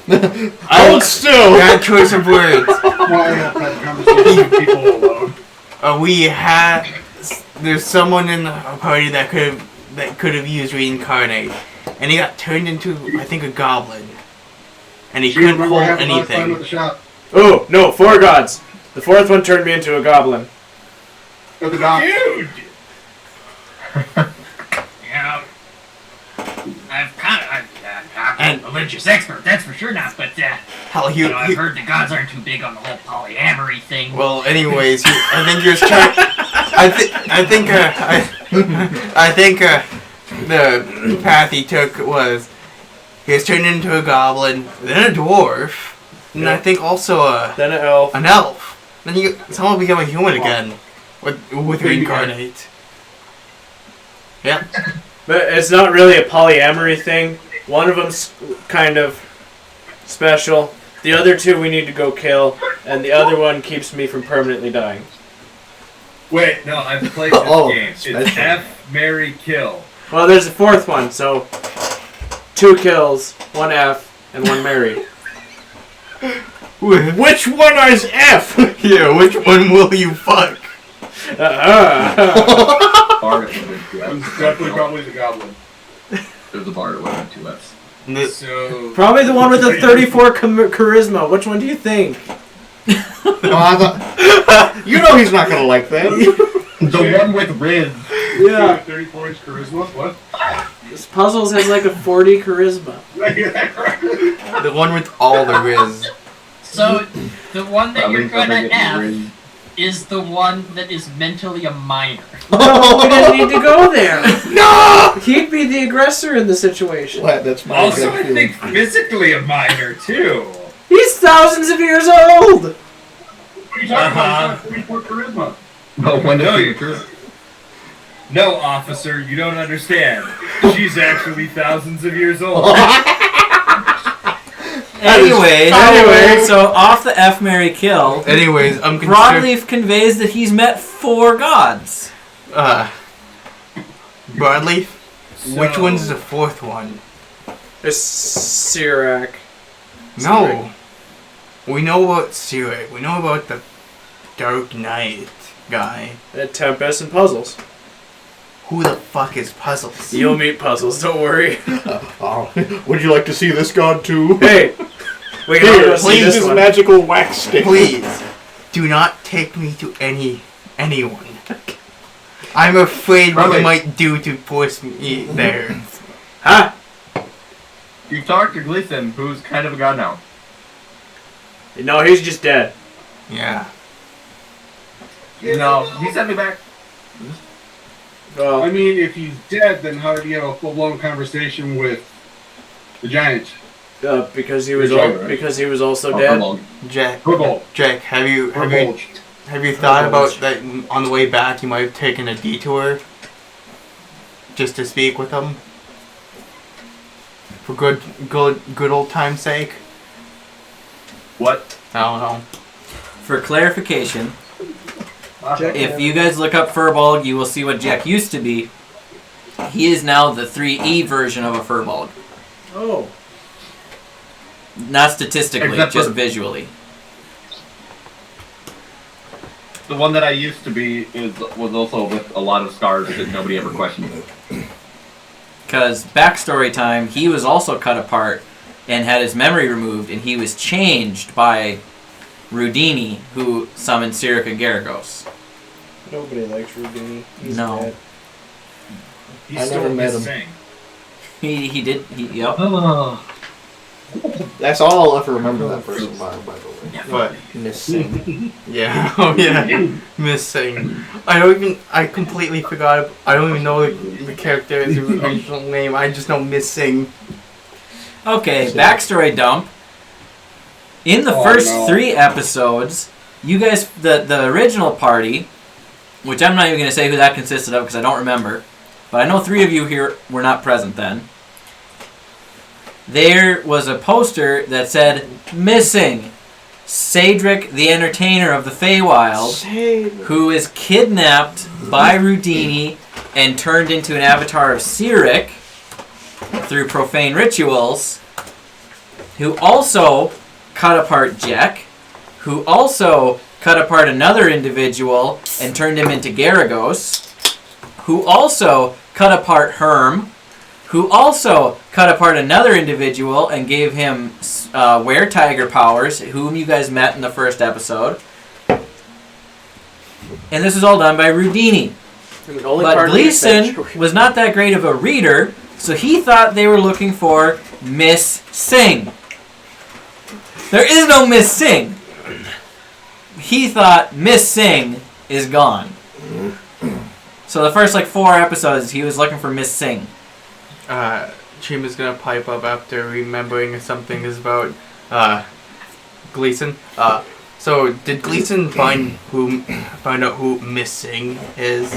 Hold still! Bad choice of words. Why have that conversation with people alone? We had. There's someone in our party that could have used reincarnate, and he got turned into I think a goblin, and he Do you couldn't remember what hold happened last time anything. at the shop? Oh, no, 4 gods. The 4th one turned me into a goblin. At the dock? Dude! Yeah. I'm a religious expert, that's for sure not, but, Hell, I've heard the gods aren't too big on the whole polyamory thing. well, anyways, I think he was trying. I think the path he took was he was turned into a goblin, then a dwarf, and I think also Then an elf. an elf. Then he somehow became a human again with reincarnate. Yeah. But it's not really a polyamory thing. One of them's kind of special. The other 2 we need to go kill, and the other one keeps me from permanently dying. Wait, no, I've played this Oh, game. It's special. F, Marry, Kill. Well, there's a 4th one, so 2 kills, 1 F, and 1 Mary. Which one is F? Yeah, which one will you fuck? Bard would have been 2 It was Fs. definitely probably the goblin. There's a bard would have been 2 Fs. So Probably the one with the 34 charisma. Which one do you think? Oh, I thought, you know he's not gonna like that. The one with Riz. Yeah. 34-inch charisma? What? This Puzzles has like a 40 charisma. Did I hear that correctly? The one with all the riz. So, the one that you're Probably something gonna with F Riz. is the one that is mentally a minor. No, we didn't need to go there. No! He'd be the aggressor in the situation. What? That's my also, gut I feeling. think physically a minor too. He's thousands of years old. What are you talking about? He's got 34 charisma. But when No, the you- future. No, officer, you don't understand. She's actually thousands of years old. Anyway, so off the F, Mary, kill. Anyways, I'm concerned. Broadleaf conveys that he's met 4 gods. Broadleaf? Which So- one's the 4th one? It's Sirac. No. We know about Sirak. We know about the Dark Knight guy. Tempest and Puzzles. who the fuck is Puzzles? You'll meet Puzzles, don't worry. Would you like to see this god too? Hey! We can all Here, go see please this this one. magical wax stick. Please, do not take me to anyone. I'm afraid what you might do to force me there. Huh? You talked to Gleason, who's kind of a god now. No, he's just dead. Yeah. No, he sent me back. Well, I mean, if he's dead, then how did he have a full-blown conversation with the giant? because he was Right. because he was also Oh, dead. Furbolg. Jack, Furbolg. have you Furbolg. thought about that on the way back? You might have taken a detour just to speak with him for good old time's sake. What? I don't know. For clarification, if you guys look up Furbolg, you will see what Jack used to be. He is now the 3E version of a Furbolg. Oh. Not statistically, Except just for- visually. The one that I used to be was also with a lot of scars that nobody ever questioned. Because backstory time, he was also cut apart and had his memory removed, and he was changed by Rudini, who summoned Sirica Garagos. Nobody likes Rubini. He's No. dead. He's I still never met him. missing. He did, yep. Oh. That's all I'll ever remember that person by the way. But Missing. yeah, oh yeah, missing. I completely forgot. I don't even know the character's original name. I just know missing. Okay, backstory dump. In the first 3 episodes, you guys, the original party, which I'm not even going to say who that consisted of because I don't remember, but I know 3 of you here were not present then. There was a poster that said, "Missing Cedric the Entertainer of the Feywild, who is kidnapped by Rudini and turned into an avatar of Cyric through profane rituals, who also cut apart Jack, who also cut apart another individual and turned him into Garagos, who also cut apart Herm, who also cut apart another individual and gave him were-tiger powers, whom you guys met in the first episode. And this was all done by Rudini. But Gleason was not that great of a reader, so he thought they were looking for Miss Singh. There is no Miss Singh. He thought Miss Singh is gone. So the first 4 episodes, he was looking for Miss Singh. Chima's gonna pipe up after remembering something is about Gleason. So did Gleason find out who missing is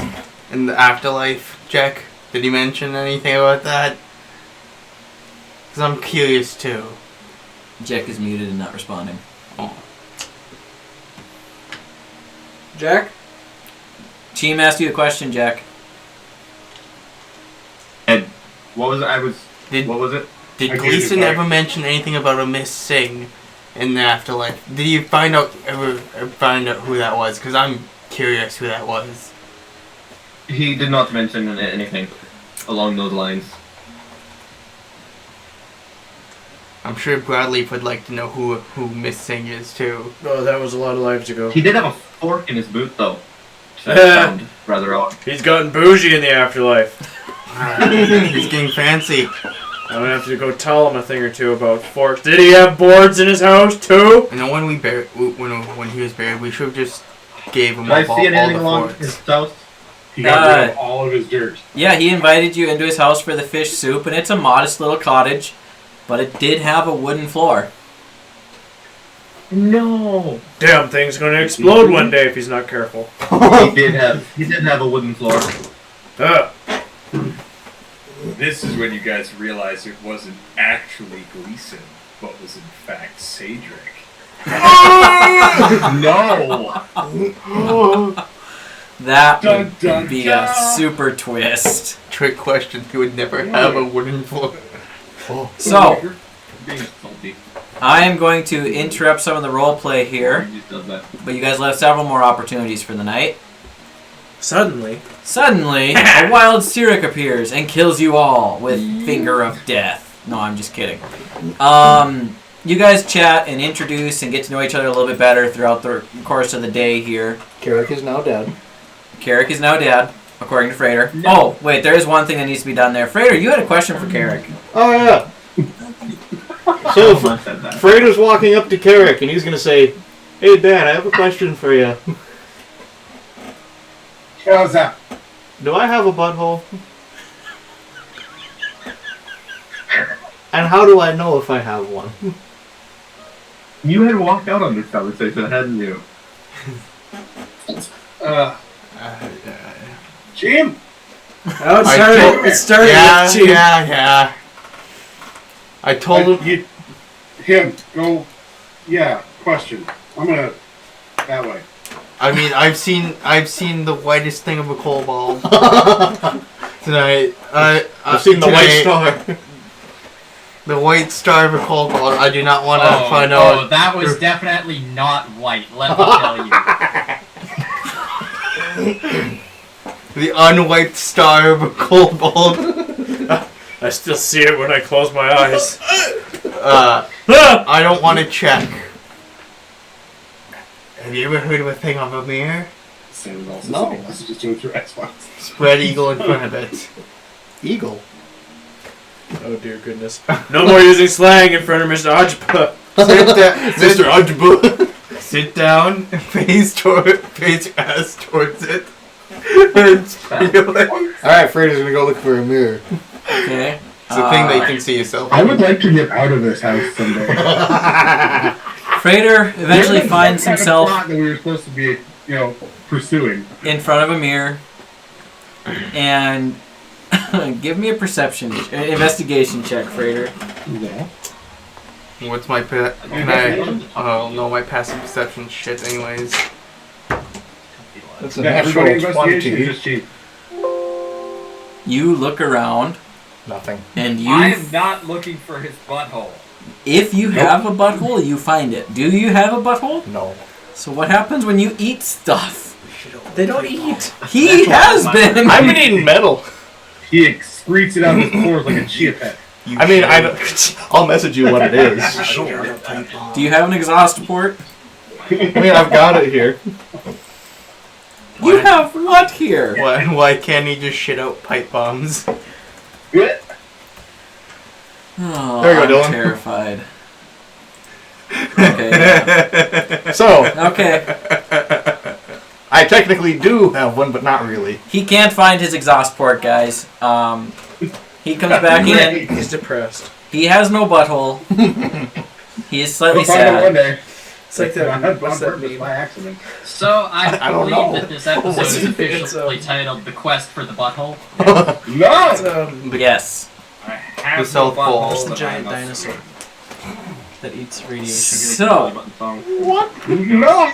in the afterlife, Jack? Did he mention anything about that? Because I'm curious too. Jack is muted and not responding. Oh. Jack? Team asked you a question, Jack. And what was it? Did What was it? Did I gave you Gleason back. ever mention anything about a Miss Singh in the afterlife? Did you ever find out who that was? Because I'm curious who that was. He did not mention anything along those lines. I'm sure Bradley would like to know who Miss Singh is too. Oh, that was a lot of lives ago. He did have a fork in his boot, though. That sounded rather odd. He's gotten bougie in the afterlife. He's getting fancy. I'm gonna have to go tell him a thing or two about forks. Did he have boards in his house too? You know, when when he was buried, we should have just gave him Did I all see the anything along forks. his house? He got rid of all of his dirt. Yeah, he invited you into his house for the fish soup, and it's a modest little cottage, but it did have a wooden floor. No. Damn thing's gonna explode one day if he's not careful. He did have a wooden floor. This is when you guys realize it wasn't actually Gleason, but was in fact Cedric. No. That Dun, would dun, be dun. a super twist. Trick question. He would never have a wooden floor. So, Being salty. I am going to interrupt some of the role play here, He just does that. but you guys will have several more opportunities for the night. Suddenly, a wild Sirik appears and kills you all with Finger of Death. No, I'm just kidding. You guys chat and introduce and get to know each other a little bit better throughout the course of the day here. Carrick is now dead. Carrick is now dead, according to Frater. No. Oh, wait, there is one thing that needs to be done there. Frater, you had a question for Carrick. Oh, yeah. So, Frater's walking up to Carrick, and he's going to say, "Hey, Dad, I have a question for you. How's that? Do I have a butthole? And how do I know if I have one?" You had walked out on this conversation, hadn't you? Jim? oh, it started with Chief. Yeah. I told him. Go. Yeah, question. I'm gonna. That way. I mean, I've seen the whitest thing of a coal ball tonight. I've seen the white star. The white star of a coal ball. I do not want to find out. Oh, that was definitely not white, let me tell you. The unwiped star of a coal ball. I still see it when I close my eyes. I don't want to check. Have you ever heard of a thing of a mirror? Sam also No. sending messages to him through Xbox. Spread eagle in front of it. Eagle. Oh dear goodness. No more using slang in front of Mr. Hodgepah. Mr. Ujbu. Sit down, face your ass towards it. And feel it. Alright, Frater's going to go look for a mirror. Okay. It's a thing that you can see yourself. I would like to get out of this house someday. Frater eventually finds himself That we were supposed to be, pursuing. in front of a mirror and give me a investigation check, Frater. Yeah. What's my I don't know my passive perception shit anyways. That's a Yeah, natural everybody investigation 20. is just cheap. You look around Nothing. and I am not looking for his butthole. if you have a butthole, you find it. Do you have a butthole? No. So what happens when you eat stuff? They don't eat. He has been. I've been eating metal. He excretes it out of his pores like a chia pet. I mean, I'll message you what it is. Do you have an exhaust port? I mean, I've got it here. You have what here? Why can't he just shit out pipe bombs? Oh, There you go, I'm Dylan. terrified. Okay. Yeah. So, Okay. I technically do have one, but not really. He can't find his exhaust port, guys. He comes back in. He's depressed. He has no butthole. He is slightly We'll find out one sad. day. It's like On that. What's that purpose meme? by accident. So I don't believe know. that this episode What's is it? officially titled "The Quest for the Butthole." No! Yes. I have The South no Pole. butthole It's the that giant I must- dinosaur that eats radiation. So, What? No!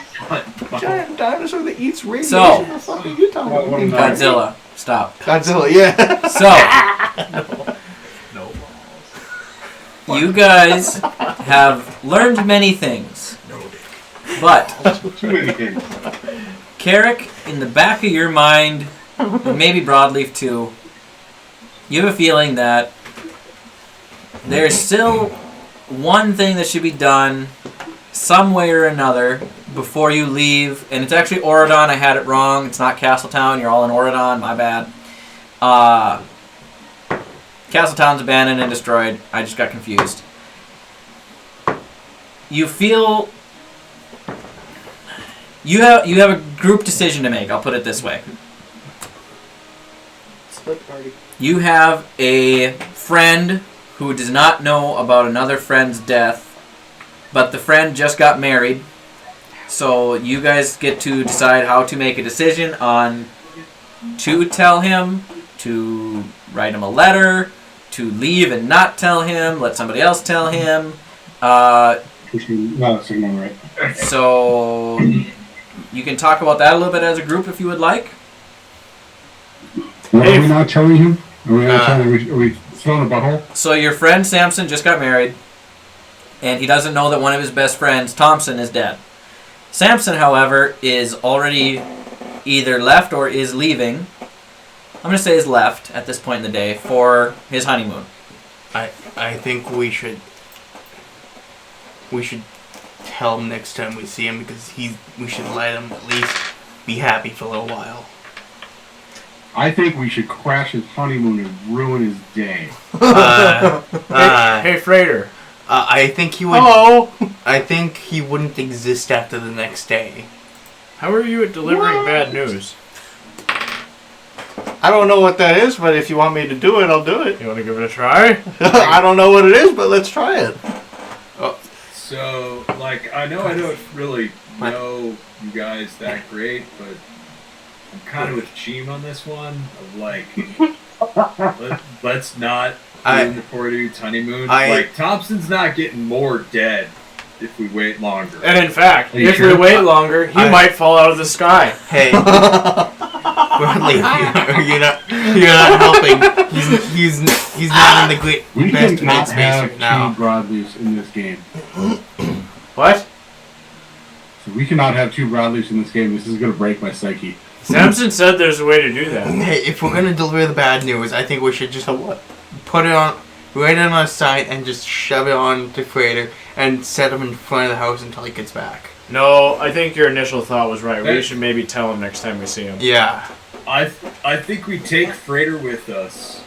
Giant dinosaur that eats radiation? So- What the fuck are you talking about? Godzilla, stop. Godzilla, yeah. So, you guys have learned many things. But, Too many things. Carrick, in the back of your mind, and maybe Broadleaf too, you have a feeling that there's still one thing that should be done some way or another before you leave. And it's actually Oridon. I had it wrong. It's not Castletown. You're all in Oridon. My bad. Castletown's abandoned and destroyed. I just got confused. You feel... You have a group decision to make. I'll put it this way. Split party. You have a friend who does not know about another friend's death, but the friend just got married. So you guys get to decide how to make a decision on to tell him, to write him a letter, to leave and not tell him, let somebody else tell him. No, that's the one, right? So you can talk about that a little bit as a group if you would like. What are we not telling him? Are we not telling him? Are we throwing a butthole? So your friend Samson just got married, and he doesn't know that one of his best friends, Thompson, is dead. Samson, however, is already either left or is leaving. I'm gonna say is left at this point in the day for his honeymoon. I think we should tell him next time we see him because we should let him at least be happy for a little while. I think we should crash his honeymoon and ruin his day. Hey, Freighter. I think he would. Hello. I think he wouldn't exist after the next day. How are you at delivering bad news? I don't know what that is, but if you want me to do it, I'll do it. You want to give it a try? I don't know what it is, but let's try it. So, like, I know I don't really know you guys that great, but I'm kind of with Cheem on this one. Of like, let's not ruin the poor dude's honeymoon. Like, Thompson's not getting more dead if we wait longer. And in fact, Are you if sure? we wait longer, he might fall out of the sky. Hey, Bradley, you're not helping. He's not in the We best cannot headspace have right now. two broadleafs in this game. What? So we cannot have two broadleafs in this game. This is going to break my psyche. Samson said there's a way to do that. Hey, if we're gonna deliver the bad news, I think we should just put it on, write it on our side, and just shove it on to Freighter and set him in front of the house until he gets back. No, I think your initial thought was right. We should maybe tell him next time we see him. Yeah. I think we take Freighter with us,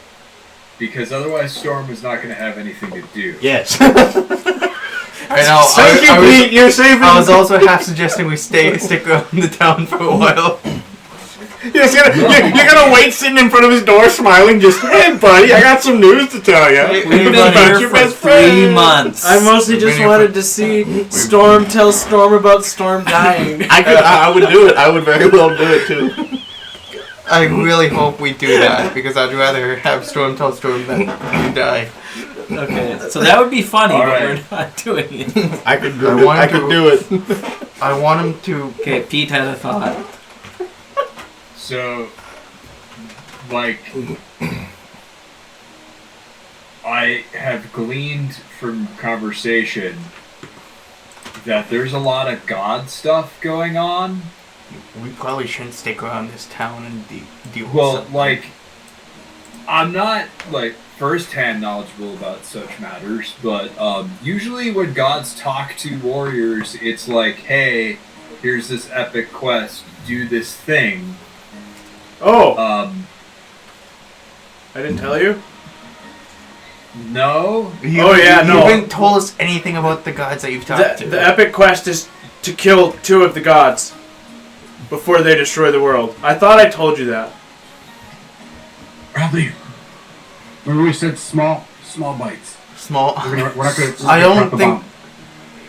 because otherwise Storm is not going to have anything to do. Yes. I know. Thank you, Pete. You're saving. I was also half suggesting we stick around the town for a while. You're gonna wait sitting in front of his door smiling, just, hey, buddy, I got some news to tell you. We've been here for 3 months. I mostly just wanted to see Storm tell Storm about Storm dying. I would do it. I would very well do it too. I really hope we do that because I'd rather have Storm tell Storm that you die. Okay, so that would be funny, but Alright. we're not doing it. I could do it. I could do it. I want him to. Okay, Pete had a thought. So, like, I have gleaned from conversation that there's a lot of God stuff going on. We probably shouldn't stick around this town and deal with Well, something. like, I'm not, like, first-hand knowledgeable about such matters, but usually when gods talk to warriors, it's like, hey, here's this epic quest, do this thing. Oh, I I didn't tell you? No? You no. haven't told us anything about the gods that you've talked to. The epic quest is to kill 2 of the gods before they destroy the world. I thought I told you that. Bradley, remember we said small bites. Small. We're not going to. I don't think.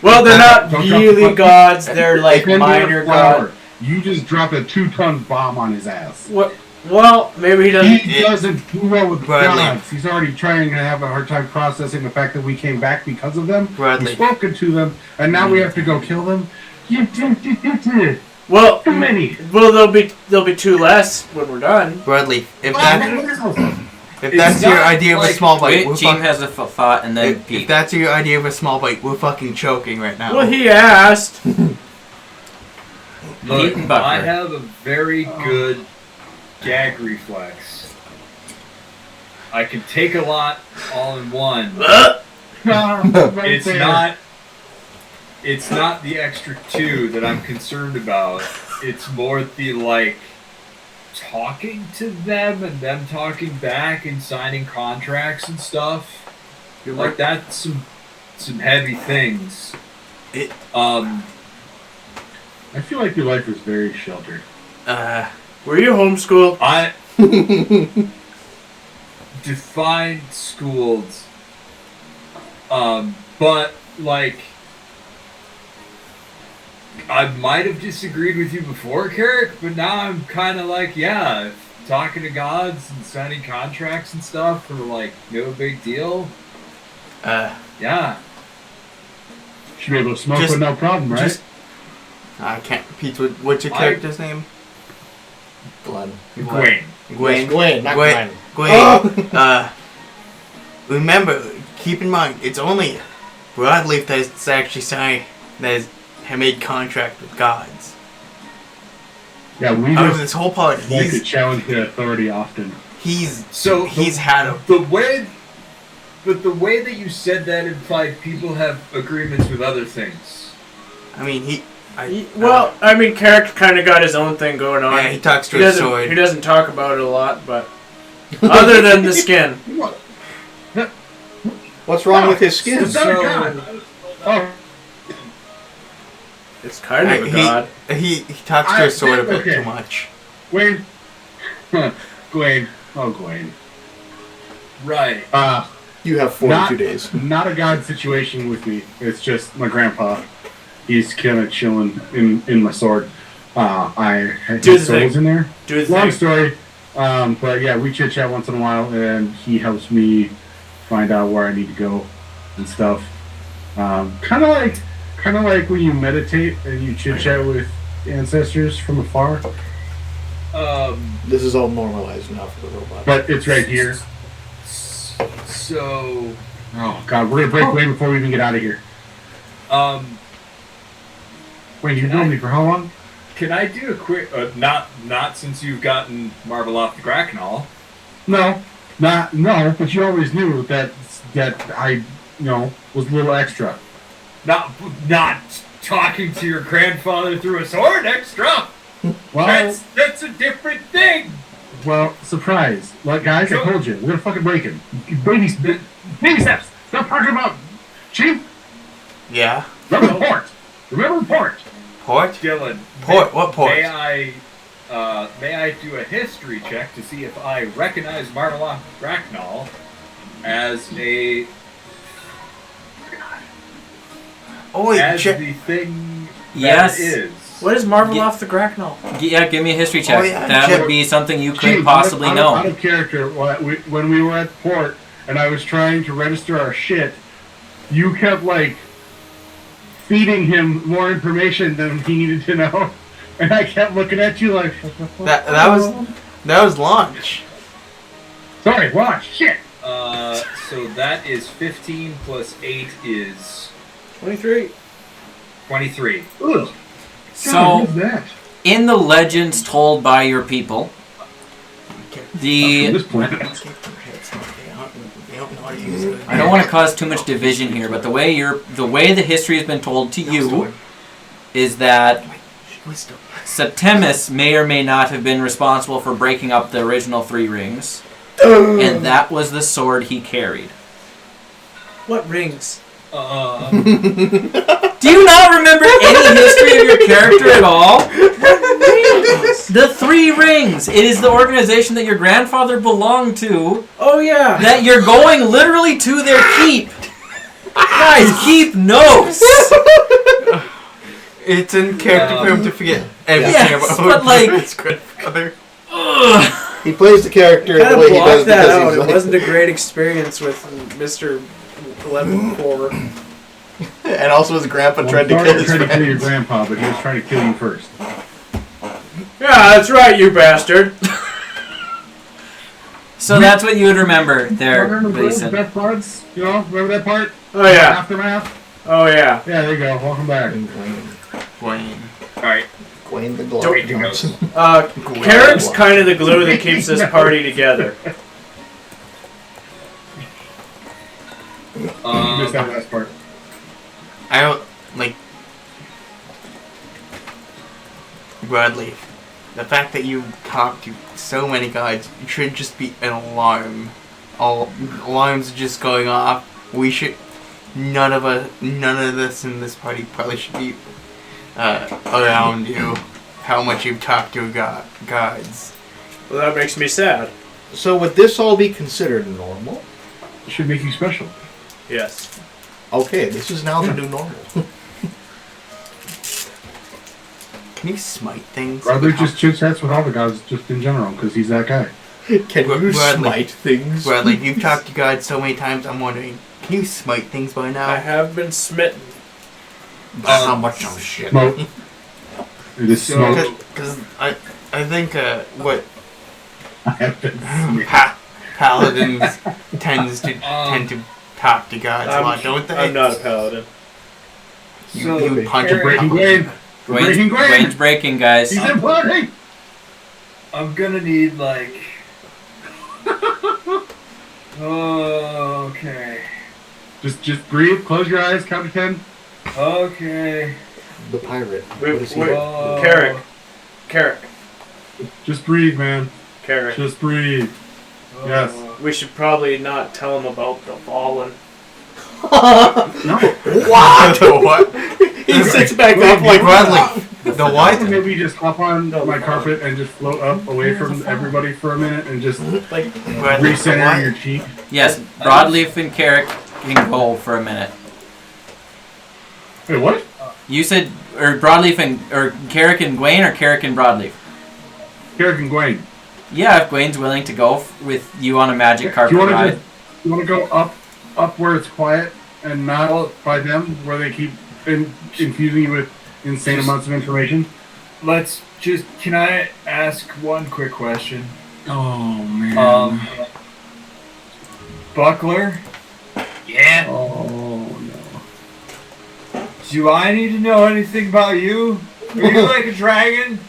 Well, they're not Don't drop the really bomb. gods. They're like minor gods. You just dropped a 2-ton bomb on his ass. What? Well, maybe he doesn't. He doesn't do well with Bradley. gods. He's already trying to have a hard time processing the fact that we came back because of them. Bradley. We've spoken to them, and now we have to go kill them. Well, Too many. well, there'll be 2 less when we're done. Bradley, if It's that's your not idea of a like- small bite, Wait, we're Team fuck- has a thought, and then if Pete. that's your idea of a small bite, we're fucking choking right now. Well, he asked. Look, Pete and Bucker. I have a very good gag reflex. I can take a lot all in one. It's not the extra 2 that I'm concerned about. It's more the, like, talking to them and them talking back and signing contracts and stuff. Like, that's some heavy things. I feel like your life is very sheltered. Were you homeschooled? I define schooled, but like I might have disagreed with you before, Carrick, but now I'm kind of like, yeah, talking to gods and signing contracts and stuff are like no big deal. Yeah. Should be able to smoke Just- with no problem, right? just- I can't. Pete, what's your character's name? Glenn. Gwen. Gwen. Gwen, not Gwen. Gwen. Gwen. Remember, keep in mind, it's only Broadleaf that's actually signed, that has made contract with gods. Yeah, we Out of just this whole party, like to challenge the authority often. he's had him. The way that you said that implied people have agreements with other things. I mean, Well, I mean, Carrick kind of got his own thing going on. yeah, he talks to He his doesn't. sword. He doesn't talk about it a lot, but other than the skin. What's wrong with his skin? So, Oh, It's kind of a god. He talks to his sword a bit too much. Gwen. Gwen. Oh, Gwen. right. You have 42 days. Not a god situation with me. It's just my grandpa. He's kind of chilling in my sword. I Do the his soul's thing. in there. Do the Long thing. story. But yeah, we chit chat once in a while, and he helps me find out where I need to go and stuff. Kind of like when you meditate and you chit chat with ancestors from afar. This is all normalized now for the robot. But it's right here. So, Oh God, we're gonna break way before we even get out of here. Wait, you know me for how long? can I do a quick? Not since you've gotten Marvel off the Bracknell. No, but you always knew that I, was a little extra. Not talking to your grandfather through a sword extra. Well, That's a different thing. well, surprise. Like, guys, I told you, we're gonna fucking break him. Baby steps. Stop talking about Chief. Yeah. Remember the port. Remember the port. Port? Dylan. Port? What port? May I do a history check to see if I recognize Marvelock Bracknell as a Oh wait, as check. the thing Yes. that it is. What is Marvel off the Bracknell? Yeah, give me a history check. Oh, yeah, That check. would be something you could Chief, possibly out know. of character, when we were at the port and I was trying to register our shit, you kept, feeding him more information than he needed to know. And I kept looking at you like... That was lunch. Sorry, watch, shit! So that is 15 plus 8 is 23. 23. Ugh. So, God, who's that? in the legends told by your people, From the this planet. I don't want to cause too much division here, but the way the history has been told to you is that Septimus may or may not have been responsible for breaking up the original 3 rings, and that was the sword he carried. What rings? Do you not remember any history of your character at all? The 3 rings. It is the organization that your grandfather belonged to. Oh yeah. That you're going literally to their keep. Guys, keep notes. It's in character for him to forget everything Yes, about but, his grandfather. He plays the character Kind the of way he blocked does that because out. he's It like, wasn't a great experience with Mr. 11-4. and also his grandpa tried to Sorry kill his to kill your friends. grandpa, but he was trying to kill you first. Yeah, that's right, you bastard. So that's what you would remember there, Remember the Mason. best parts? Remember that part? Oh yeah. Aftermath? Oh yeah. Yeah, there you go. Welcome back. Wayne. Alright. Gwen the Glow Don't- Johnson. Carrick's kind of the glue that keeps this party together. You missed that last part. I don't Bradley. The fact that you talk to so many gods should just be an alarm. All alarms are just going off. We should. None of us in this party probably should be around you. How much you've talked to gods. Well, that makes me sad. So would this all be considered normal? It should make you special. Yes. Okay, this is now the new normal. Can you smite things? Brother just chit chats with all the gods just in general, because he's that guy. Can you Bradley. smite things? Bradley, you've talked to gods so many times. I'm wondering, can you smite things by now? I have been smitten. How much of shit? Smoke. It is So- smoke. Because I think what I have been smoke. paladins tend to talk to gods a lot, don't they? I'm not a paladin. You punch a Breaking paladin. Gwen. We're breaking Gwen. Gwen's breaking, guys. He's imploding. I'm gonna need like. Okay. Just breathe. Close your eyes. Count to 10. Okay. The pirate. Wait, What is he? wait. Oh. Carrick. Just breathe, man. Carrick. Just breathe. Yes. We should probably not tell him about the fallen. No. What? What? He sits back up like Bradley. The what? Maybe just hop on my carpet and just float up away from everybody for a minute and just Like, Bradley, the recenter what? your cheek. Yes, Broadleaf and Carrick can go for a minute. Wait, what? You said, or Broadleaf and, or Carrick and Gwaine, or Carrick and Broadleaf? Carrick and Gwaine. Yeah, if Gwaine's willing to go with you on a magic Do carpet you want ride. to you want to go up where it's quiet and not by them where they keep infusing you with insane amounts of information? Let's just. Can I ask one quick question? Oh man. Buckler, Yeah. Oh no. do I need to know anything about you? Are you like a dragon?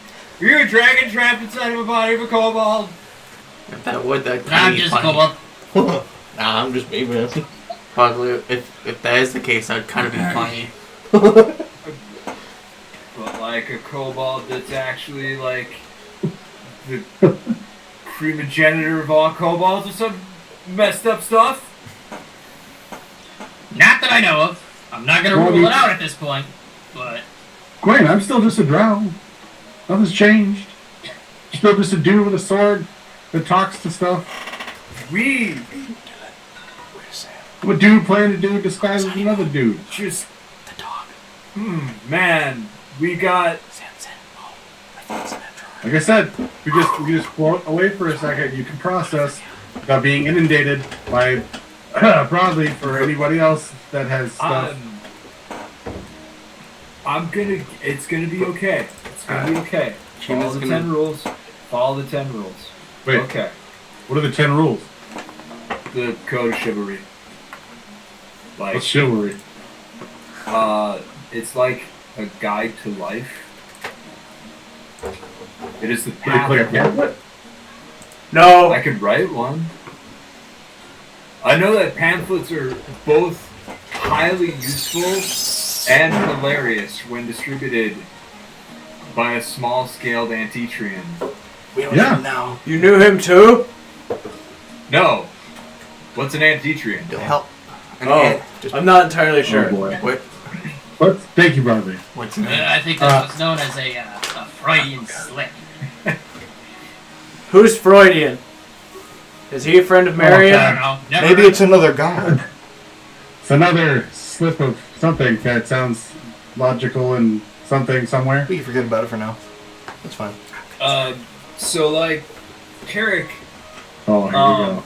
Are you a dragon trapped inside of a body of a kobold? If that would, that could I'm be just funny. Cobalt. Nah, I'm just babying him. Probably, if that is the case, that'd kind of be funny. But like a kobold that's actually like the primogenitor of all kobolds or some messed up stuff? Not that I know of. I'm not gonna rule it out at this point, but Gwaine, I'm still just a drow. Nothing's changed. Still just a dude with a sword that talks to stuff. We I'm a dude playing a dude disguised as another dude. just man, we got Like I said, we just float away for a second. You can process without being inundated by broadly for anybody else that has stuff. it's gonna be okay. It's gonna be okay. Follow the 10 rules. Follow the 10 rules. Wait, Okay. what are the 10 rules? The code of chivalry. Like What's chivalry? it's like a guide to life. It is the Pretty path. clear. Yeah. no. I could write one. I know that pamphlets are both highly useful and hilarious when distributed by a small-scaled Antitrian. We don't Yeah. even know. You knew him too? No. What's an Antitrian? You'll help. Oh, I'm not entirely sure. Oh boy. What? But thank you, Bradley. What's in it? I think that's what's known as a Freudian slip. Who's Freudian? Is he a friend of I Marion? don't know. Never Maybe heard it's another god. It's another slip of something that sounds logical and something somewhere. We can forget about it for now. That's fine. So, like, Carrick, Oh, here we go.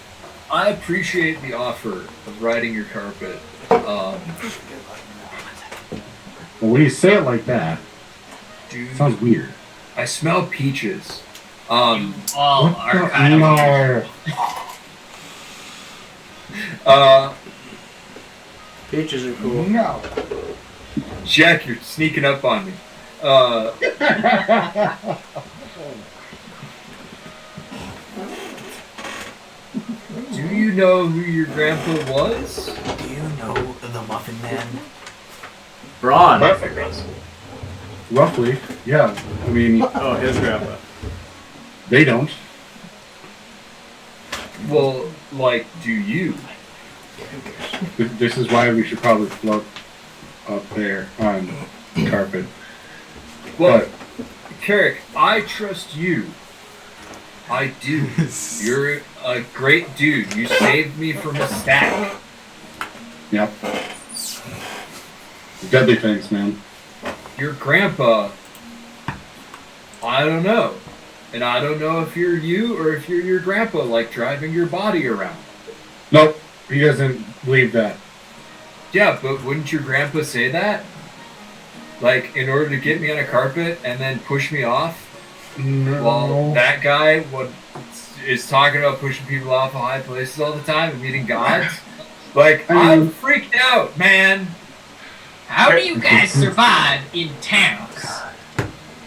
I appreciate the offer of riding your carpet. Well, when you say it like that, Dude, it sounds weird. I smell peaches. You all What are the- kind of No. Peaches are cool. No. Jack, you're sneaking up on me. Do you know who your grandpa was? Do you know the Muffin Man? Braun. Roughly, yeah. I mean, Oh, his grandpa. they don't. Well, like, do you? This is why we should probably float up there on the carpet. Well, Carrick, I trust you. I do. You're a great dude. You saved me from a stack. Yep. Deadly things, man. Your grandpa, I don't know. And I don't know if you're you or if you're your grandpa, like driving your body around. Nope, he doesn't believe that. Yeah, but wouldn't your grandpa say that? Like, in order to get me on a carpet and then push me off? No. Well, that guy is talking about pushing people off of high places all the time and meeting gods. Like, I'm freaked out, man. How do you guys survive in towns?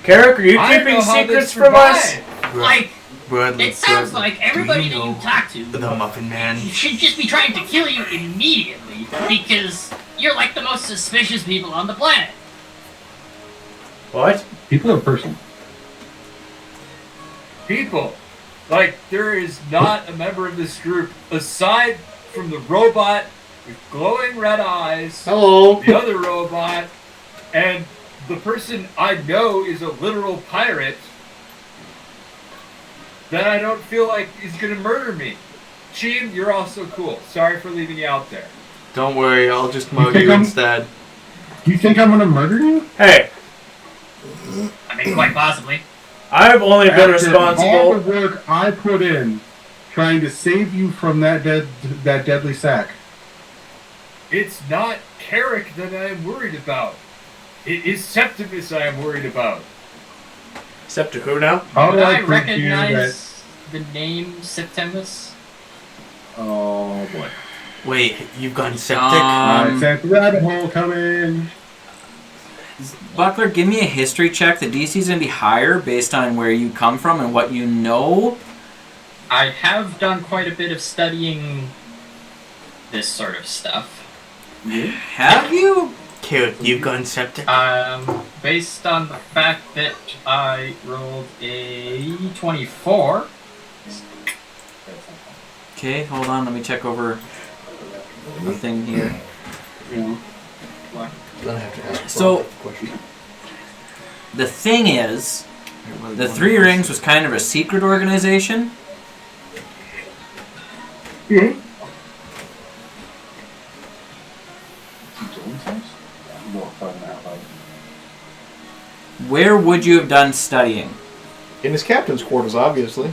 Carrick, are you I don't keeping know how they secrets from us? survive. Like, Bradley, It sounds Bradley, like everybody do that you you know talk to the Muffin Man? should just be trying to kill you immediately because you're like the most suspicious people on the planet. What? People are personal. People. Like, there is not a member of this group, aside from the robot with glowing red eyes, Hello. the other robot, and the person I know is a literal pirate, that I don't feel like is gonna murder me. Cheem, you're also cool. Sorry for leaving you out there. Don't worry, I'll just mow think you I'm- instead. You think I'm gonna murder you? Hey, I mean, quite possibly. I've only been After all responsible. the work I put in trying to save you from that deadly sack. It's not Carrick that I am worried about. It is Septimus I am worried about. Except to who now? How Would do I prove to you that? recognize the name Septimus? Oh boy! Wait, you've gone septic? It's a rabbit hole coming. Buckler, give me a history check. The DC is going to be higher based on where you come from and what you know. I have done quite a bit of studying this sort of stuff. Have you? Kid, you've gone septic? Based on the fact that I rolled a 24. Okay, hold on. Let me check over the thing here. Gonna have to ask So- a question. The thing is, the Three Rings was kind of a secret organization. Where would you have done studying? In his captain's quarters, obviously.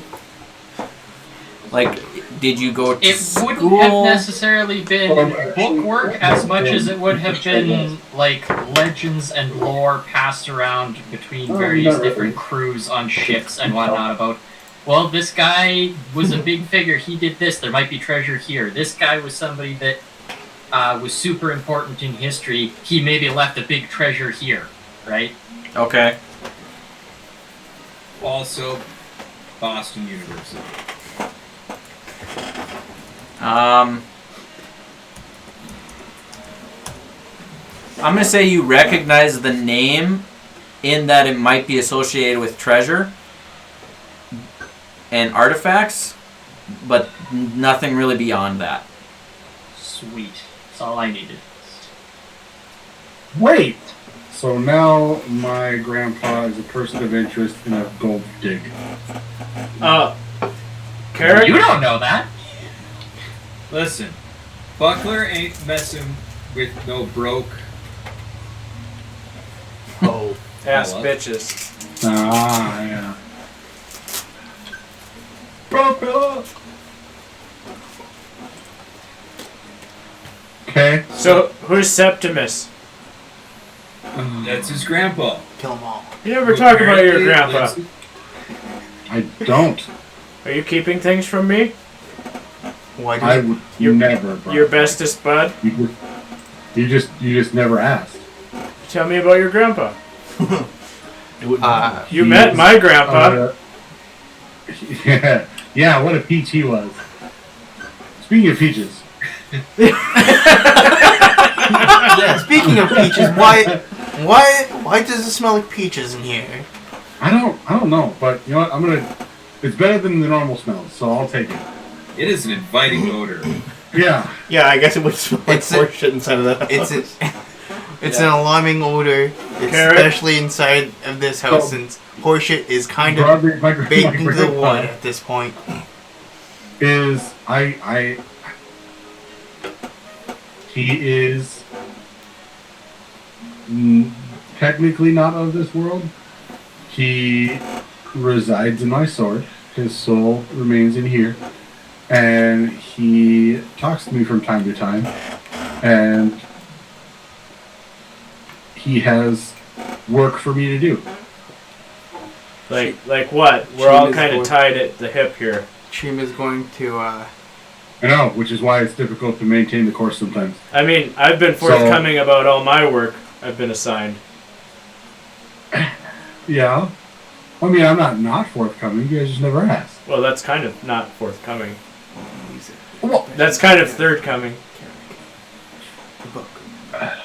Like, did you go to It school? wouldn't have necessarily been book work as much as it would have been like legends and lore passed around between various different crews on ships and whatnot about, well, this guy was a big figure, he did this, there might be treasure here. This guy was somebody that was super important in history, he maybe left a big treasure here, right? Okay. Also, Boston University. I'm gonna say you recognize the name in that it might be associated with treasure and artifacts, but nothing really beyond that. Sweet. That's all I needed. Wait. So now my grandpa is a person of interest in a gold dig. Carrick? You don't know that. Listen, Buckler ain't messing with no broke. Oh. Ass Hello? bitches. Ah, yeah. Okay. So, who's Septimus? That's his grandpa. Kill them all. You never talk about your Apparently grandpa. lives- I don't. Are you keeping things from me? Why do I you... would Your- never. Bro. Your bestest bud? You just never asked. Tell me about your grandpa. You He met is, my grandpa. Yeah, yeah. What a peach he was. Speaking of peaches, Yeah, speaking of peaches, why does it smell like peaches in here? I don't know, but you know what? It's better than the normal smells, so I'll take it. It is an inviting odor. Yeah. Yeah, I guess it would smell like It's a- horse shit inside of that It's house. it's an alarming odor, Carrot? especially inside of this house, since horseshit is kind of Broadly, my baked into the grandpa wood at this point. is he is technically not of this world. He resides in my sword. His soul remains in here. And he talks to me from time to time. And he has work for me to do. Like what? We're all kind of tied at the hip here. Chim is going to, I know, which is why it's difficult to maintain the course sometimes. I mean, I've been forthcoming about all my work I've been assigned. Yeah. I mean, I'm not forthcoming. You guys just never asked. Well, that's kind of not forthcoming. Well, That's kind of third coming. The book.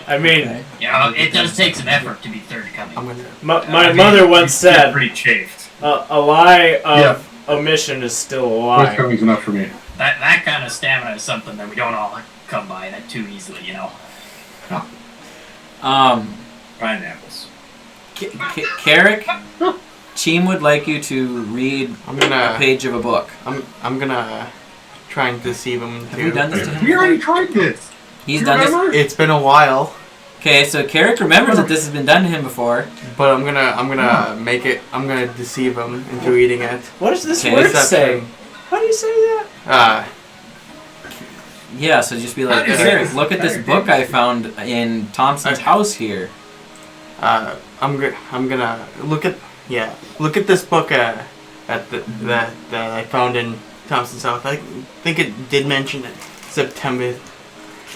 I mean, Okay. Yeah, it does take some effort to be third coming. I'm gonna. my mother once you get said, pretty chafed. a lie of omission is still a lie. Forthcoming's enough for me. That kind of stamina is something that we don't all come by that too easily, you know. Pineapples. Carrick, Cheem would like you to read I'm a gonna. page of a book. I'm gonna try and deceive him Have too. we done this to him? We already tried this. He's You done this. remember? It's been a while, Okay, so Carrick remembers that this has been done to him before. but I'm gonna make it. I'm gonna deceive him into eating it. What does this Okay, word Deception. say? How do you say that? Yeah, so just be like, How do you Carrick, say look at this book I found in Thompson's house here. I'm gonna look at this book that I found in Thompson's house. I think it did mention it September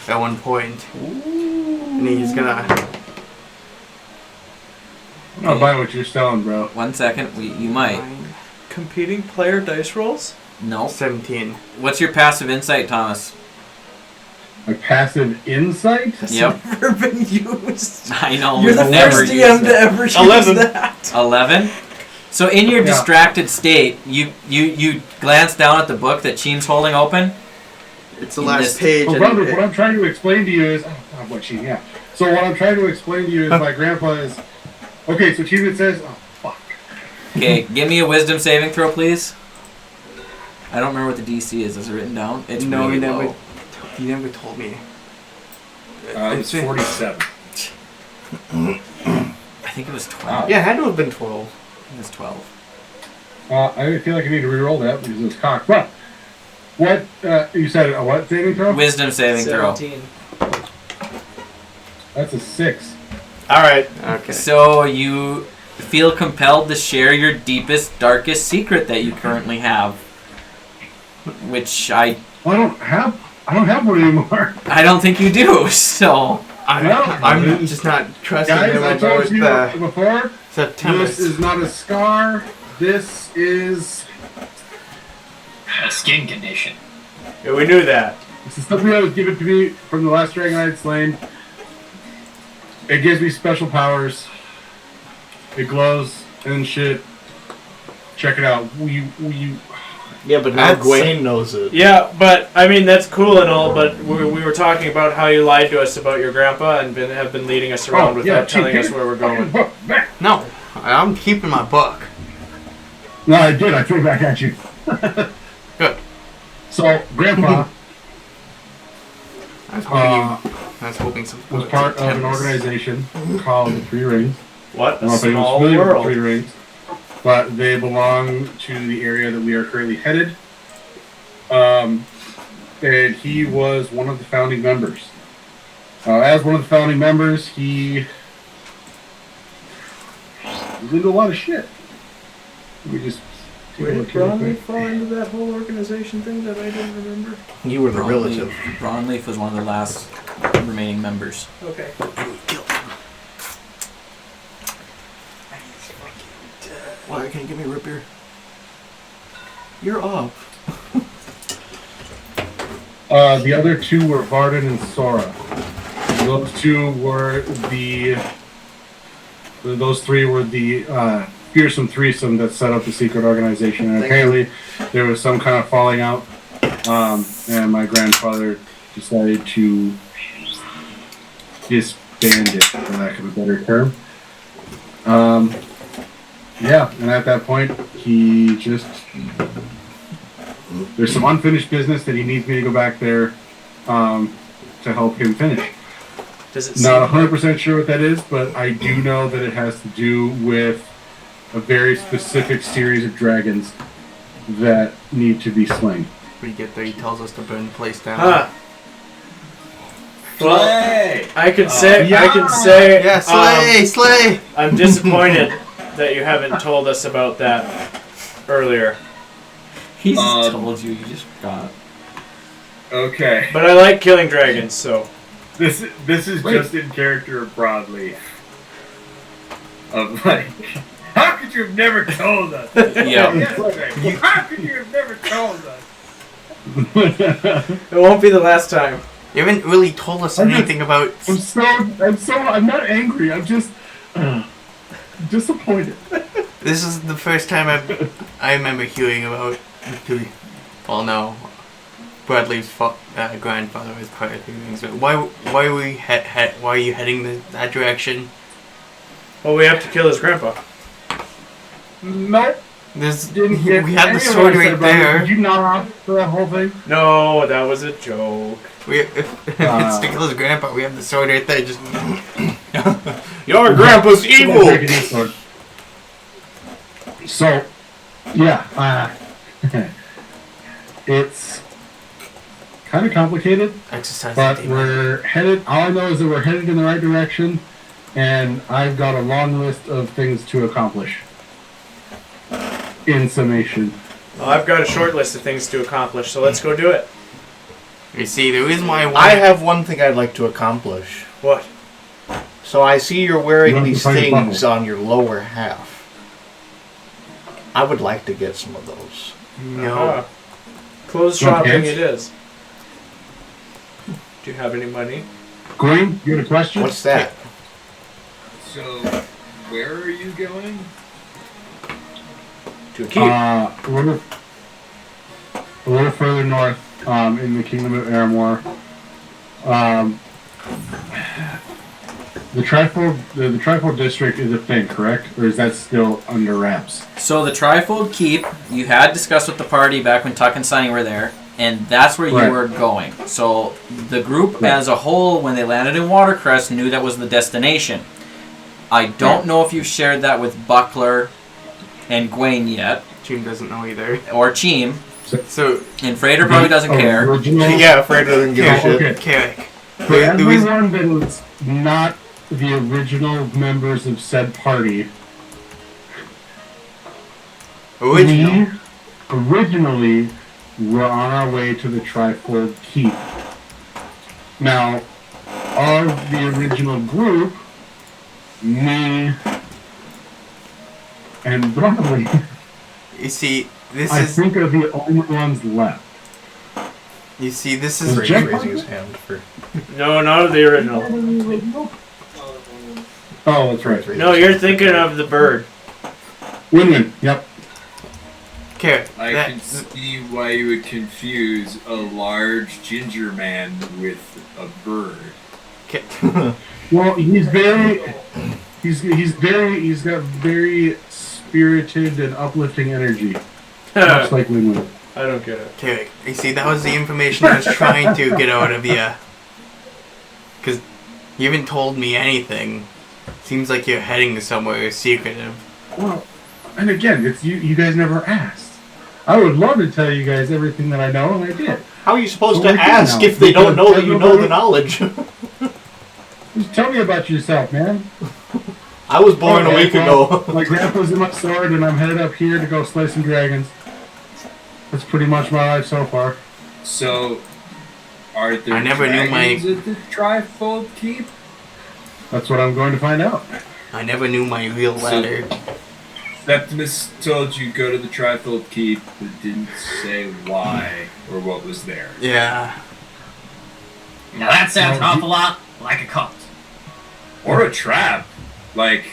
at one point. And he's gonna. I'm not buying what you're selling, bro. 1 second, you might. Competing player dice rolls? No. 17. What's your passive insight, Thomas? A passive insight? Yep. Never been used. I know. You're the we've never first used DM to it. ever use 11. that. 11. So in your Yeah. distracted state, you glance down at the book that Cheem's holding open. It's the You last missed. page. So, and brother, it- what I'm trying to explain to you is... Oh, God, what she, yeah. So what I'm trying to explain to you is my grandpa is... Okay, so Achievement says... Oh, fuck. Okay, give me a wisdom saving throw, please. I don't remember what the DC is. Is it written down? It's No, really he never. low. He never told me. It's 47. I think it was 12. Yeah, it had to have been 12. I think it was 12. I feel like I need to re-roll that because it was cocked. But... What... you said a what saving throw? Wisdom saving throw. 17. That's a 6. Alright. Okay. So you feel compelled to share your deepest, darkest secret that you currently have, which Well, I don't have one anymore. I don't think you do. So I'm just not trusting Guys, him I about told you the before, September. this is not a scar. This is... A skin condition. Yeah, we knew that. This is something that was given to me from the last dragon I had slain. It gives me special powers. It glows and shit. Check it out. Yeah, but now That's- Gwaine knows it. Yeah, but I mean that's cool and all. But we were talking about how you lied to us about your grandpa and have been leading us around without telling us where we're going. No, I'm keeping my book. No, I did. I threw it back at you. Good. So, Grandpa I was hoping some. was part of an organization called the Three Rings. What I don't a know if anyone's small familiar with the world. Three Rings, but they belong to the area that we are currently headed. And he was one of the founding members. As one of the founding members, he was into a lot of shit. We just Where did Bromley fall into that whole organization thing that I didn't remember? You were the relative. Brownleaf was one of the last remaining members. Okay. Why can't you give me a root beer? You're up. The other two were Varden and Sora. Those two were those three were the fearsome threesome that set up the secret organization. And apparently there was some kind of falling out. And my grandfather decided to disband it, for lack of a better term. Yeah, and at that point, he just... There's some unfinished business that he needs me to go back there to help him finish. Does it Not seem 100% sure what that is, but I do know that it has to do with a very specific series of dragons that need to be slain. We get there, he tells us to burn the place down. Huh. Well, Slay! I can say, Yeah, slay! I'm disappointed that you haven't told us about that earlier. He just told you. You just forgot. Okay. But I like killing dragons, so. This is just in character of Broadleaf. Of like, how could you have never told us? Yeah. Yesterday. How could you have never told us? It won't be the last time. You haven't really told us anything about. I'm not angry. I'm just disappointed. This is the first time I remember hearing about. Well, no, Bradley's grandfather was part of things. But why are you heading that direction? Well, we have to kill his grandpa. Nope. We have the sword right there. Did you not off for that whole thing? No, that was a joke. If it's to kill his grandpa, we have the sword right there. Just Your grandpa's evil! So, yeah, it's kind of complicated, exercise. but we're headed, all I know is that we're headed in the right direction, and I've got a long list of things to accomplish. In summation. Well, I've got a short list of things to accomplish, so let's go do it. You see, the reason why I have one thing I'd like to accomplish. What? So I see you're wearing You want to these fight a things bubble. on your lower half. I would like to get some of those. no. Clothes No shopping pants? it is. Do you have any money? Gwen, you got a question? What's that? So, where are you going? To a keep. A little further north, in the Kingdom of Aramor. The Trifold District is a thing, correct? Or is that still under wraps? So the Trifold Keep, you had discussed with the party back when Tuck and Sunny were there, and that's where Right. you were going. So the group Right. as a whole, when they landed in Watercrest, knew that was the destination. I don't know if you've shared that with Buckler and Gwaine yet, Jim doesn't know either. or Cheem, So, and Frater probably doesn't care. Original, Yeah, afraid doesn't give a shit. okay. Carrick. For everyone that was not the original members of said party, Original. we originally were on our way to the Trifold Keep. Now, of the original group, me and Bradley, You see, this I is. think are the only ones left. You see, this Was is. Ray's Jeff raising his hand for. No, not of the original. Oh, that's right. No, you're thinking of the bird. Win-win. Yep. Carrick. I that- can see why you would confuse a large ginger man with a bird. Well, he's got very spirited and uplifting energy, much like Win-win. I don't get it. Carrick, you see, that was the information I was trying to get out of you. Because you haven't told me anything. Seems like you're heading somewhere secretive. Well, and again, it's you guys never asked. I would love to tell you guys everything that I know, and I did. How are you supposed So to we can ask now. if they don't know that you know the Everybody- knowledge? Just tell me about yourself, man. I was born a week ago. My grandpa's in my sword, and I'm headed up here to go slay some dragons. That's pretty much my life so far. So, are there I never knew dragons at the Trifold Keep? That's what I'm going to find out. I never knew my real ladder. Septimus told you go to the Trifold Keep, but didn't say why or what was there. Yeah. Now that sounds an awful lot like a cult. Or a trap. Like,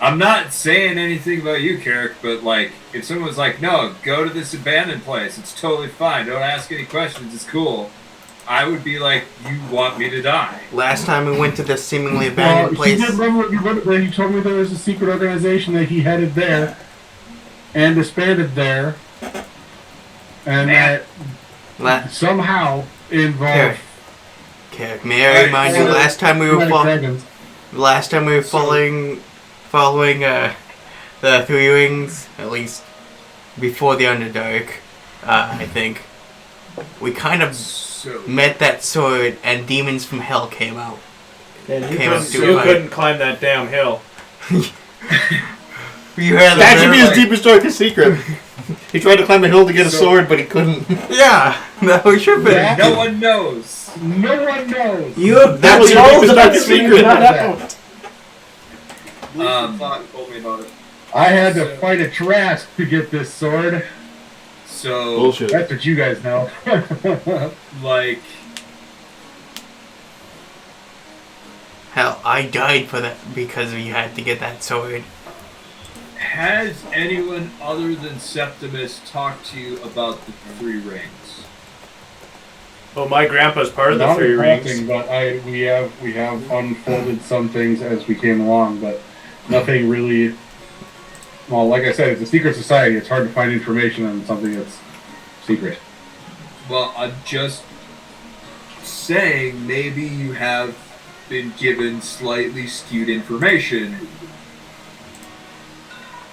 I'm not saying anything about you, Carrick, but like, if someone was like, no, go to this abandoned place, it's totally fine, don't ask any questions, it's cool, I would be like, you want me to die. Last time we went to this seemingly Well, abandoned he place. did remember when he told me there was a secret organization that he headed there and disbanded there, and that somehow involved. Carrick, may I remind you, last time we were dragons. following the Three Rings, at least before the Underdark, I think, we kind of So, met that sword and demons from hell came out. And you, Came up couldn't, to you a couldn't climb that damn hill. You heard That should be his like- deepest, darkest secret. He tried to climb a hill to get a sword, but he couldn't. Yeah, that we should be. Yeah. no one knows. No one knows. You have That was been your told deepest, about darkest the secret. not out. told me about it. I had to fight a Trask to get this sword. So Bullshit. That's what you guys know. like, Hell, I died for that because we had to get that sword. has anyone other than Septimus talked to you about the three rings? Well, my grandpa's part of the Not three rings. talking, but we have unfolded some things as we came along, but nothing really. Well, like I said, it's a secret society. It's hard to find information on something that's secret. Well, I'm just saying maybe you have been given slightly skewed information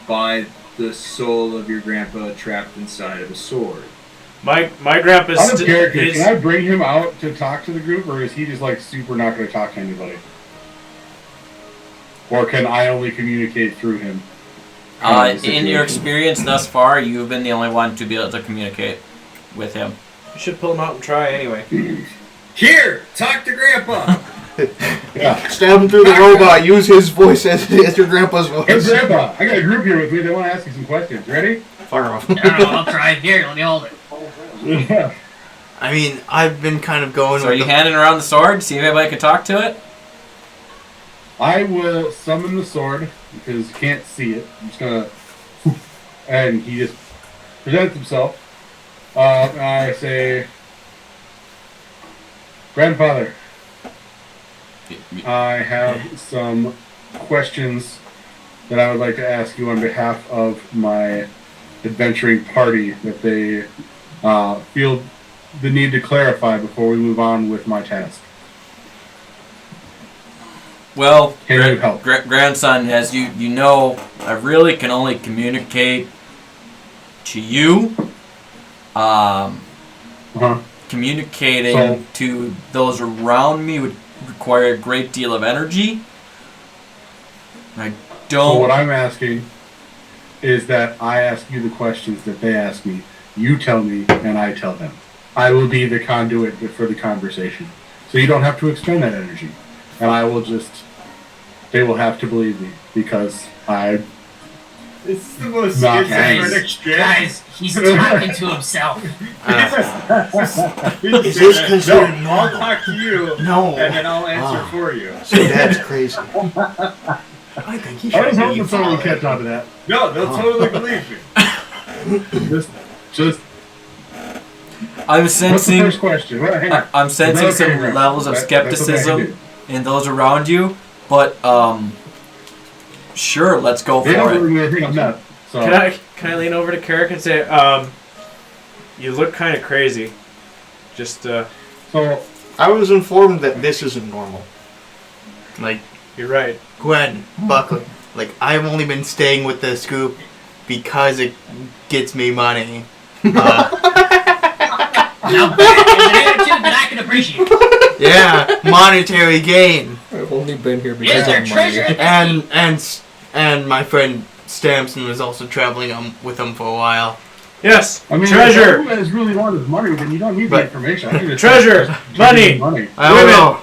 by the soul of your grandpa trapped inside of a sword. My grandpa's Out of character, his- can I bring him out to talk to the group, or is he just like super not going to talk to anybody? Or can I only communicate through him? In your experience thus far, you've been the only one to be able to communicate with him. You should pull him out and try anyway. Here, talk to Grandpa. Stab him through the robot. Use his voice as your grandpa's Hey, voice. Grandpa, I got a group here with me. They want to ask you some questions. Ready? Fire off. I don't know, I'll try it. Here, let me hold it. Yeah. I mean, I've been kind of going So are with you the... handing around the sword? See if anybody can talk to it? I will summon the sword because you can't see it. I'm just gonna, and he just presents himself. I say, Grandfather, I have some questions that I would like to ask you on behalf of my adventuring party that they feel the need to clarify before we move on with my task. Well, Can you help? grandson, as you know, I really can only communicate to you. Uh-huh. Communicating So- to those around me would require a great deal of energy. I So what don't. I'm asking is that I ask you the questions that they ask me. You tell me, and I tell them. I will be the conduit for the conversation. So you don't have to expend that energy. And I will just... They will have to believe me, because I... It's the most Not schizophrenic shit. Guys, he's talking to himself. Is this considered I'll normal? talk to you, No. and then I'll answer Oh. for you. So that's crazy. I think he I was should hoping be someone would followed. catch on to that. No, they'll totally believe me. Just I'm what's the sensing. first question? Well, hang on. I'm sensing Okay, some right. levels of That's okay, I can skepticism do. in those around you, but sure, let's go They for don't it. really think I'm nuts. So Can I lean over to Carrick and say, you look kind of crazy. Just so I was informed that this isn't normal. Like, you're right. Gwen, Buckley, like, I've only been staying with this group because it gets me money. Now, that is an attitude that I can appreciate. Yeah, monetary gain. I've only been here Is there treasure in the And my friend Stamson was also traveling with them for a while. Yes, I mean, treasure, if you guys really want his money, then you don't need the But- information. I can just treasure, just money. give you money. I don't Women. know.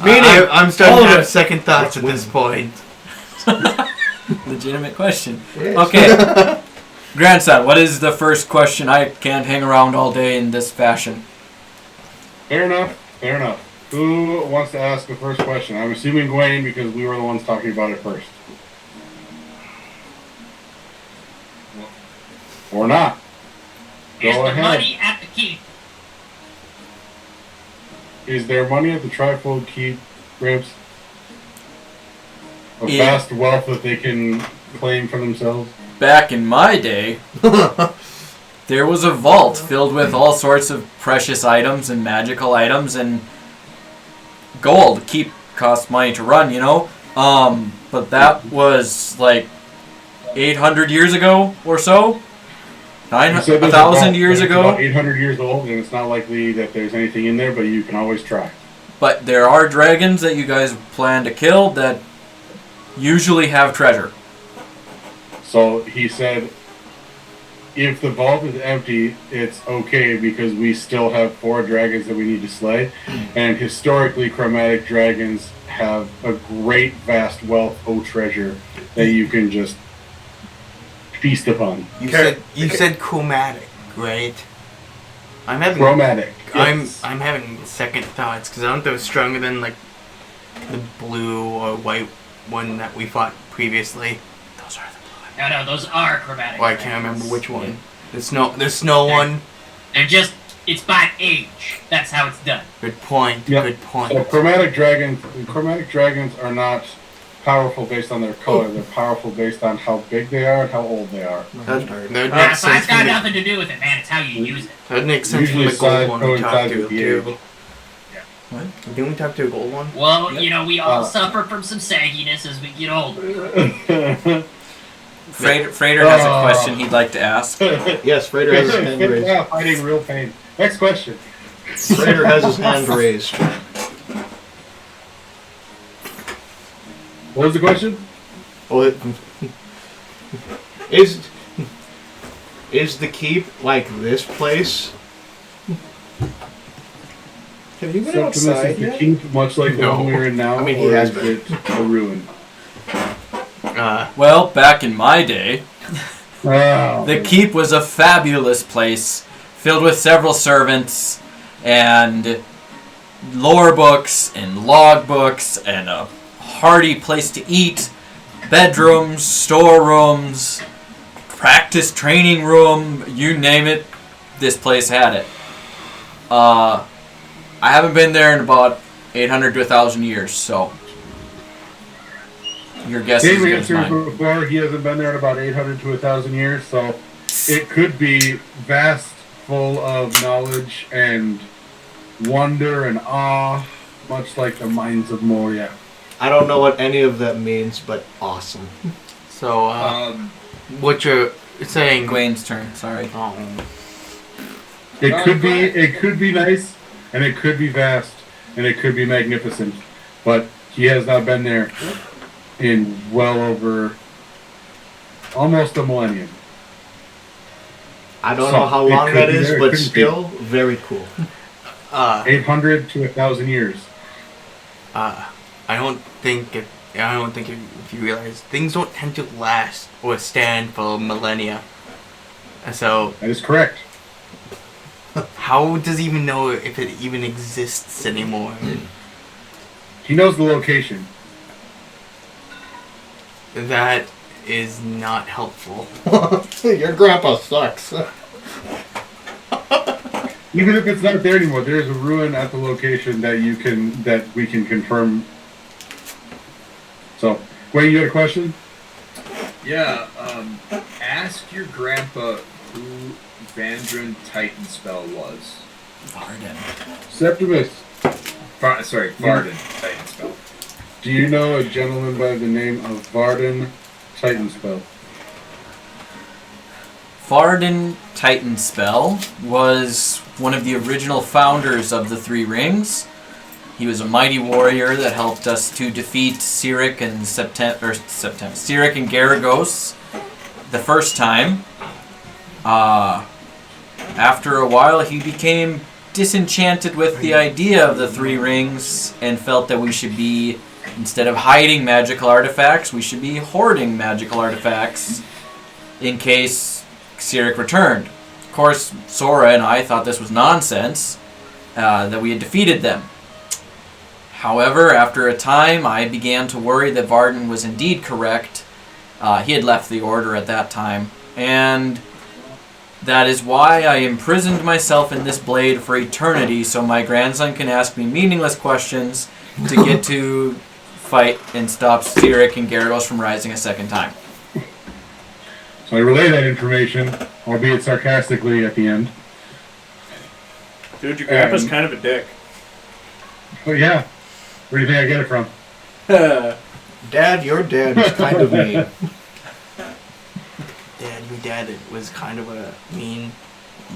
Meaning, I'm starting all to of have it. second thoughts at this point. Legitimate question. Okay. Grandson, what is the first question? I can't hang around all day in this fashion. Fair enough. Fair enough. Who wants to ask the first question? I'm assuming Gwen because we were the ones talking about it first. Or not. Is Go the ahead. money at the keep? Is there money at the Trifold Keep, Gramps? A Yeah. vast wealth that they can claim for themselves? Back in my day, there was a vault filled with all sorts of precious items and magical items and gold. Keep costs money to run, you know. But that was like 800 years ago or so. You said there's 1,000 vault years that's ago. about 800 years old, and it's not likely that there's anything in there, but you can always try. But there are dragons that you guys plan to kill that usually have treasure. So he said, if the vault is empty, it's okay because we still have 4 dragons that we need to slay. And historically, chromatic dragons have a great, vast wealth of treasure that you can just feast upon. You said chromatic, right? I'm having Chromatic. I'm Yes. I'm having second thoughts because I don't think it's stronger than like the blue or white one that we fought previously. Those are the blue. No, those are chromatic. Well, I can't remember which one. The snow one. They're just, it's by age. That's how it's done. Good point. Yep. Good point. So chromatic dragons are not powerful based on their color. They're powerful based on how big they are and how old they are. That makes Size sense. got From the, nothing to do with it, man. It's how you use it. that makes sense from Usually the gold size one we talked coincides to. with the Too. age. What? Didn't we talk to a gold one? Well, you know, we all Uh, suffer from some sagginess as we get older. Frater has a question he'd like to ask. Yes, Frater has his hand raised. Yeah, fighting real pain. Next question. Frater has his hand raised. What was the question? Well, is the keep like this place? Have you been Septimus outside is the yet? keep, much like the No. one we're in now, I mean, he or has is been. it a ruin? Well, back in my day, Wow. the keep was a fabulous place, filled with several servants and lore books and log books and a hearty place to eat, bedrooms, storerooms, practice training room, you name it, this place had it. I haven't been there in about 800 to 1,000 years, so your guess is as Dave good as answered mine. before, he hasn't been there in about 800 to 1,000 years, so it could be vast, full of knowledge and wonder and awe, much like the mines of Moria. I don't know what any of that means, but awesome. So, what you're saying? Gwen's turn, sorry. Oh, It could be nice, and it could be vast, and it could be magnificent, but he has not been there in well over almost a millennium. I don't So, know how it long could that be is, there, it but couldn't still very cool. 800 to 1,000 years. I don't think if you realize things don't tend to last or stand for millennia. And so, That is correct. how does he even know if it even exists anymore? He knows the location. That is not helpful. Your grandpa sucks. Even if it's not there anymore, there is a ruin at the location that we can confirm. So, Wayne, you had a question? Yeah, ask your grandpa who Vandrin Titan spell was. Varden. Septimus, Varden Titan spell. do you know a gentleman by the name of Varden Titanspell? Varden Titanspell was one of the original founders of the Three Rings. He was a mighty warrior that helped us to defeat Cyric and Cyric and Garagos the first time. After a while, he became disenchanted with the idea of the Three Rings and felt that we should be, instead of hiding magical artifacts, we should be hoarding magical artifacts in case Cyric returned. Of course, Sora and I thought this was nonsense, that we had defeated them. However, after a time, I began to worry that Varden was indeed correct. He had left the Order at that time, and that is why I imprisoned myself in this blade for eternity, so my grandson can ask me meaningless questions to get to fight and stop Cyric and Gyarados from rising a second time. So I relay that information, albeit sarcastically at the end. Dude, your grandpa's kind of a dick. But yeah, where do you think I get it from? Dad, your dad is kind of mean. Your dad was kind of a mean,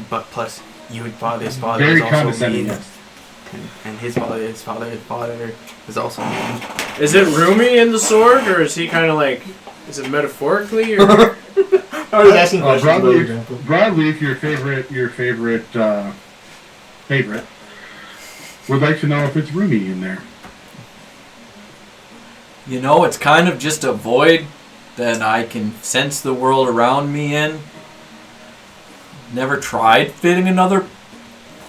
but plus your father's father Very was also condescending. mean, Yes. and his father was also mean. Is it Rumi in the sword, or is he kind of like, is it metaphorically, or? I was asking questions about your grandpa. Broadly, if your favorite would like to know if it's Rumi in there. You know, it's kind of just a void that I can sense the world around me in. Never tried fitting another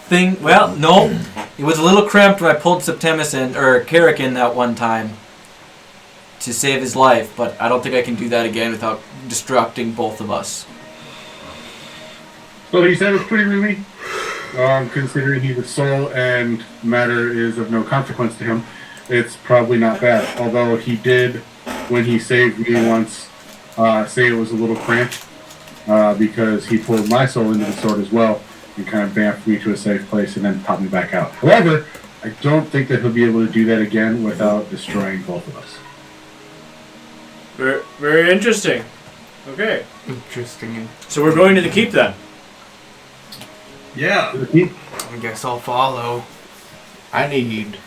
thing. Well, no. It was a little cramped when I pulled Carrick in that one time to save his life, but I don't think I can do that again without destructing both of us. So he said it's pretty roomy. Considering he's a soul and matter is of no consequence to him, it's probably not bad. Although he did, when he saved me once, say it was a little cramped because he pulled my soul into the sword as well and kind of bamfed me to a safe place and then popped me back out. However, I don't think that he'll be able to do that again without destroying both of us. Very, very interesting. Okay. Interesting. So we're going to the keep then. Yeah. I guess I'll follow. I need.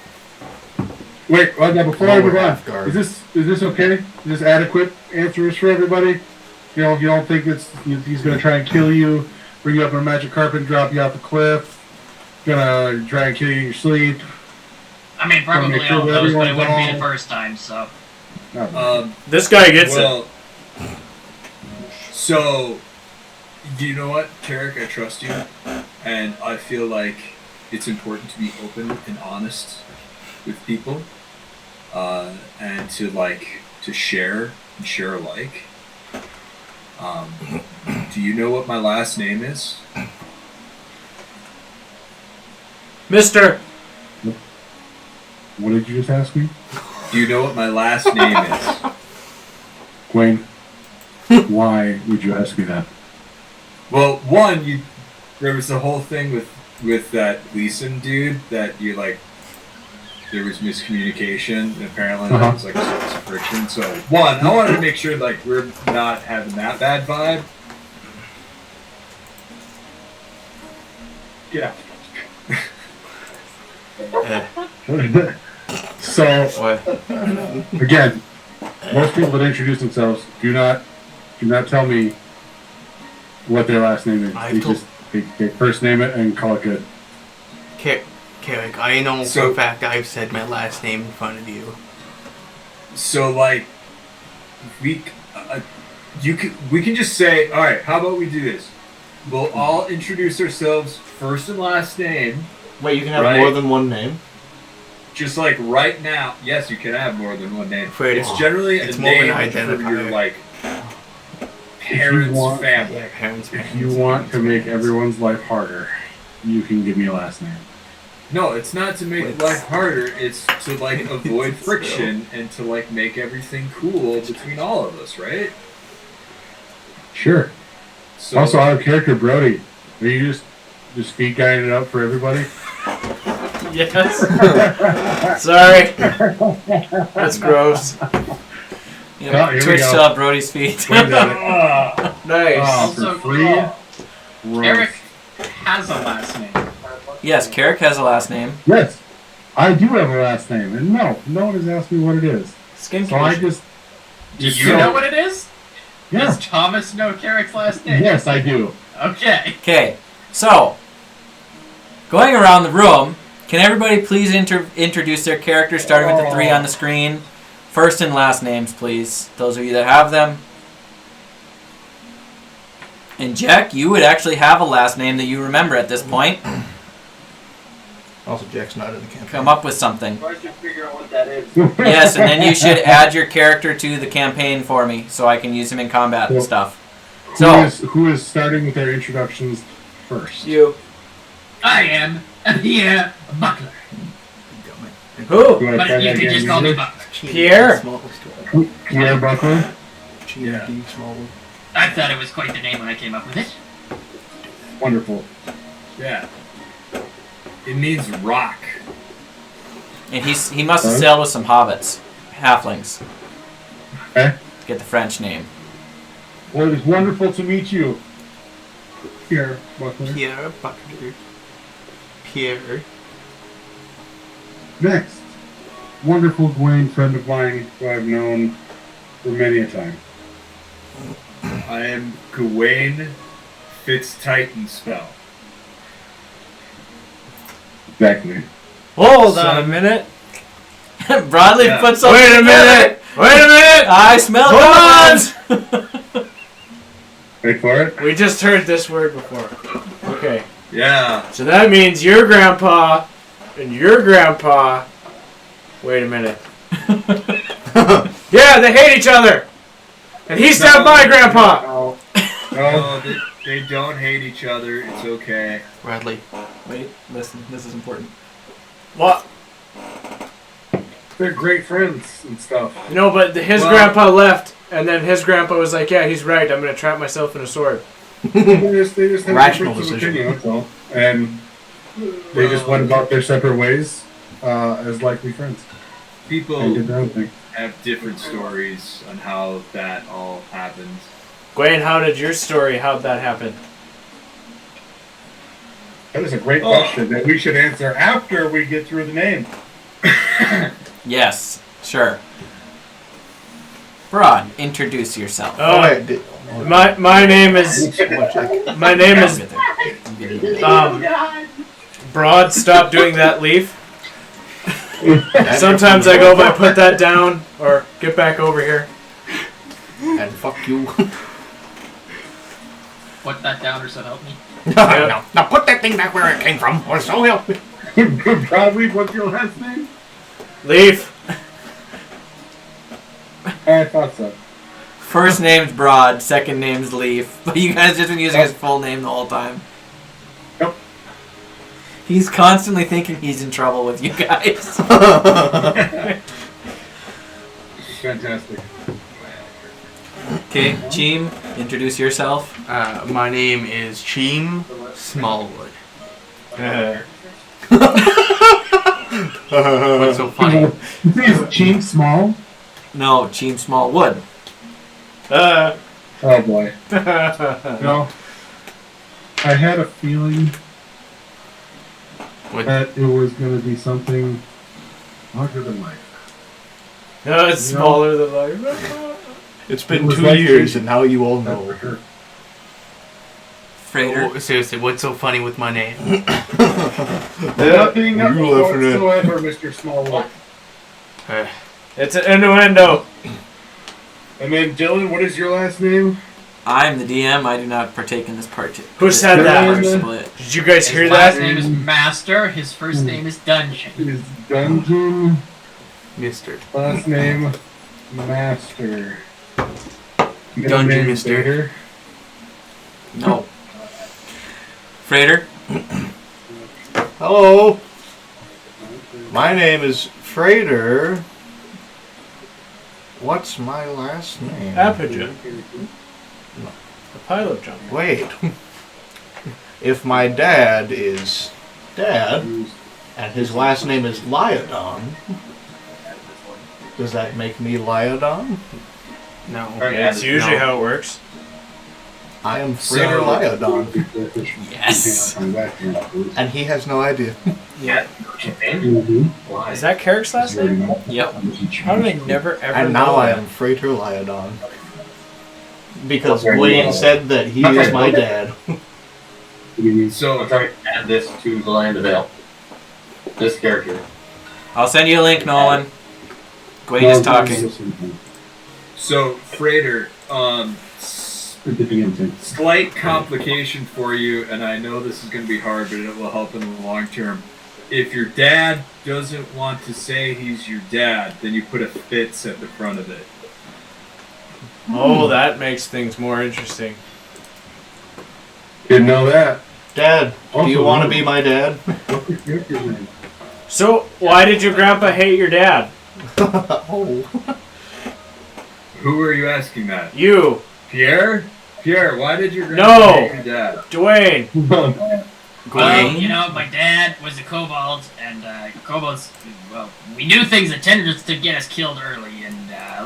Wait, now before I move on, Halfguard. is this okay? Is this adequate answers for everybody? You know, you don't think he's going to try and kill you, bring you up on a magic carpet, and drop you off the cliff, gonna try and kill you in your sleep? I mean, probably Make sure all that those, but it everyone's wouldn't be all- the first time, so. This guy gets it. Well, so, you know what, Carrick, I trust you, and I feel like it's important to be open and honest with people, and to share and share alike. Do you know what my last name is? Mister. What did you just ask me? Do you know what my last name is? Gwen, why would you ask me that? Well, there was the whole thing with that Gleason dude that you like. There was miscommunication, and apparently that was like a source of friction. So, I wanted to make sure like we're not having that bad vibe. Yeah. Eh, So, what? again, most people that introduce themselves do not tell me what their last name is. They first name it and call it good. Carrick, I know So- for a fact I've said my last name in front of you. So like, we can just say, all right. How about we do this? We'll all introduce ourselves first and last name. Wait, you can have Right. more than one name? Just like right now, yes, you can have more than one name. Afraid It's generally it's a more of an name for identifier. your like parents' want- family. Yeah, parents. If you want to make everyone's life harder, you can give me a last name. No, it's not to make It's- life harder. It's to like avoid friction and to like make everything cool between all of us, right? Sure. So, Also, out of character, Brody, are you just feed guiding it up for everybody? Yes. Sorry. That's gross. Yeah, Oh, here we Twitch go. saw Brody's feet. Wait a minute. Nice. For Also, free? Gross. Eric has a last name. Yes, Carrick has a last name. Yes, I do have a last name, and no one has asked me what it is. Skin So I condition. Do you know what it is? Yeah. Does Thomas know Carrick's last name? Yes, I do. Okay. Okay, so going around the room, can everybody please introduce their character, starting with the three on the screen? First and last names, please. Those of you that have them. And Jack, you would actually have a last name that you remember at this point. Also, Jack's not in the campaign. Come up with something. I should figure out what that is. Yes, and then you should add your character to the campaign for me, so I can use him in combat and Cool. stuff. Who So, who is starting with their introductions first? You. I am Pierre Buckler. Who? You wanna try But you that can again, just call me user? Buckler. Pierre. Pierre Buckler. Yeah. I thought it was quite the name when I came up with it. Wonderful. Yeah. It means rock. and he must have sailed with some hobbits, halflings, Okay. to get the French name. Well, it is wonderful to meet you, Pierre Buckler. Pierre Buckler. Pierre. Next, wonderful Gwen, friend of mine who I've known for many a time. I am Gawain Fitz-Titanspell. Exactly. Hold on a minute. Broadly Yeah. put something Wait a together. minute. Wait a minute! I smell Hold goblins! Wait for it. We just heard this word before. Okay. Yeah. So that means your grandpa and your grandpa. Wait a minute. Yeah, they hate each other! And he stabbed my grandpa! No. No, they don't hate each other. It's okay. Bradley. Wait, listen, this is important. What? They're great friends and stuff. No, but his grandpa left, and then his grandpa was like, yeah, he's right, I'm gonna trap myself in a sword. They just have Rational differences of decision. opinion, that's all. And they just went about their separate ways as likely friends. And did People their own thing. have different stories on how that all happened. Gwen, how'd that happen? That is a great question that we should answer after we get through the name. Yes, sure. Broad, introduce yourself. Oh, wait. my name is Broad. Stop doing that, Leaf. Sometimes I go by put that down or get back over here. And fuck you. Put that down or so help me. Now put that thing back where it came from, or so help me. Probably, what's your last name? Leaf. I thought so. First name's Broad, second name's Leaf. But you guys just been using his full name the whole time. Yep. He's constantly thinking he's in trouble with you guys. Fantastic. Okay, Cheem, introduce yourself. My name is Cheem Smallwood. What's so funny? Is Cheem small? No, Cheem Smallwood. Oh boy. No. I had a feeling What? that it was going to be something larger than life. No, it's smaller than life. It's It been was 2 like years, and now you all That's know. for sure. Freighter. Oh, seriously, what's so funny with my name? Nothing whatsoever, Mr. Smallwood. It's an innuendo. And then, Dylan, what is your last name? I'm the DM. I do not partake in this part. Who said that? Part split. Did you guys hear His last that? name is Master. His first name is Dungeon. Is Dungeon. Mister. Last name, Master. Middle Dungeon name, Mister. Vader. No. Freighter. Hello. My name is Freighter. What's my last name? Apogee. The pilot jump. Wait. If my dad is Dad, and his last name is Lyodon, does that make me Lyodon? No. That's usually how it works. I am Freighter Lyodon, Yes. and he has no idea. Is that Carrick's last name? Yep. How did I never ever And know now I that? am Freighter Lyodon. Because Wayne said that he is my dad. So, trying to add this to the Land of Ale. This character. I'll send you a link, Nolan. Gwen is talking. so Freighter, slight complication for you, and I know this is going to be hard, but it will help in the long term. If your dad doesn't want to say he's your dad, then you put a Fitz at the front of it. Oh, that makes things more interesting. Didn't know that. Dad, do you Also, want to be my dad? What's your character's name? So, why did your grandpa hate your dad? Oh. Who are you asking that? You, Pierre? Pierre, why did your No. grandpa hate your dad? Dwayne. Well, you know, my dad was a kobold, and kobolds, well, we do things that tended to get us killed early, and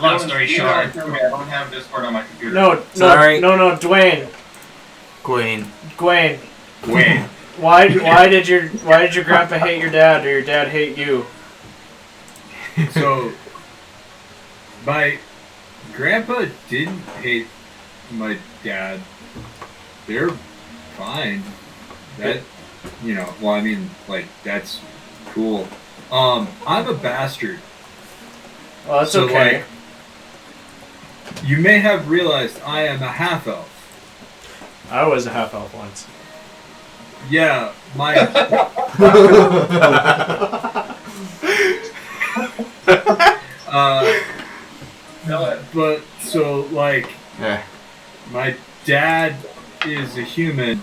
long story short. I don't have Discord on my computer. No, Sorry. no, Dwayne. Gwen. Gwen. Wayne. Why did your grandpa hate your dad, or your dad hate you? So, my grandpa didn't hate my dad. They're fine. That, you know, well, I mean, like, that's cool. I'm a bastard. Well, that's So, okay. like, You may have realized I am a half-elf. I was a half elf once. Yeah, my... but, so, like, Yeah. my dad is a human,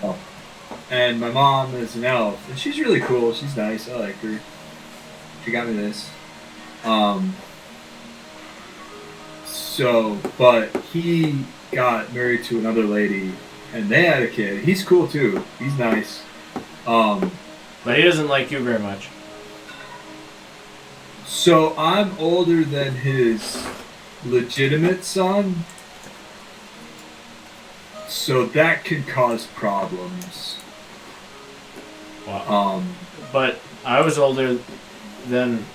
and my mom is an elf. And she's really cool. She's nice. I like her. She got me this. So, but he got married to another lady, and they had a kid. He's cool, too. He's nice. But he doesn't like you very much. So I'm older than his legitimate son, so that could cause problems. Wow. But I was older than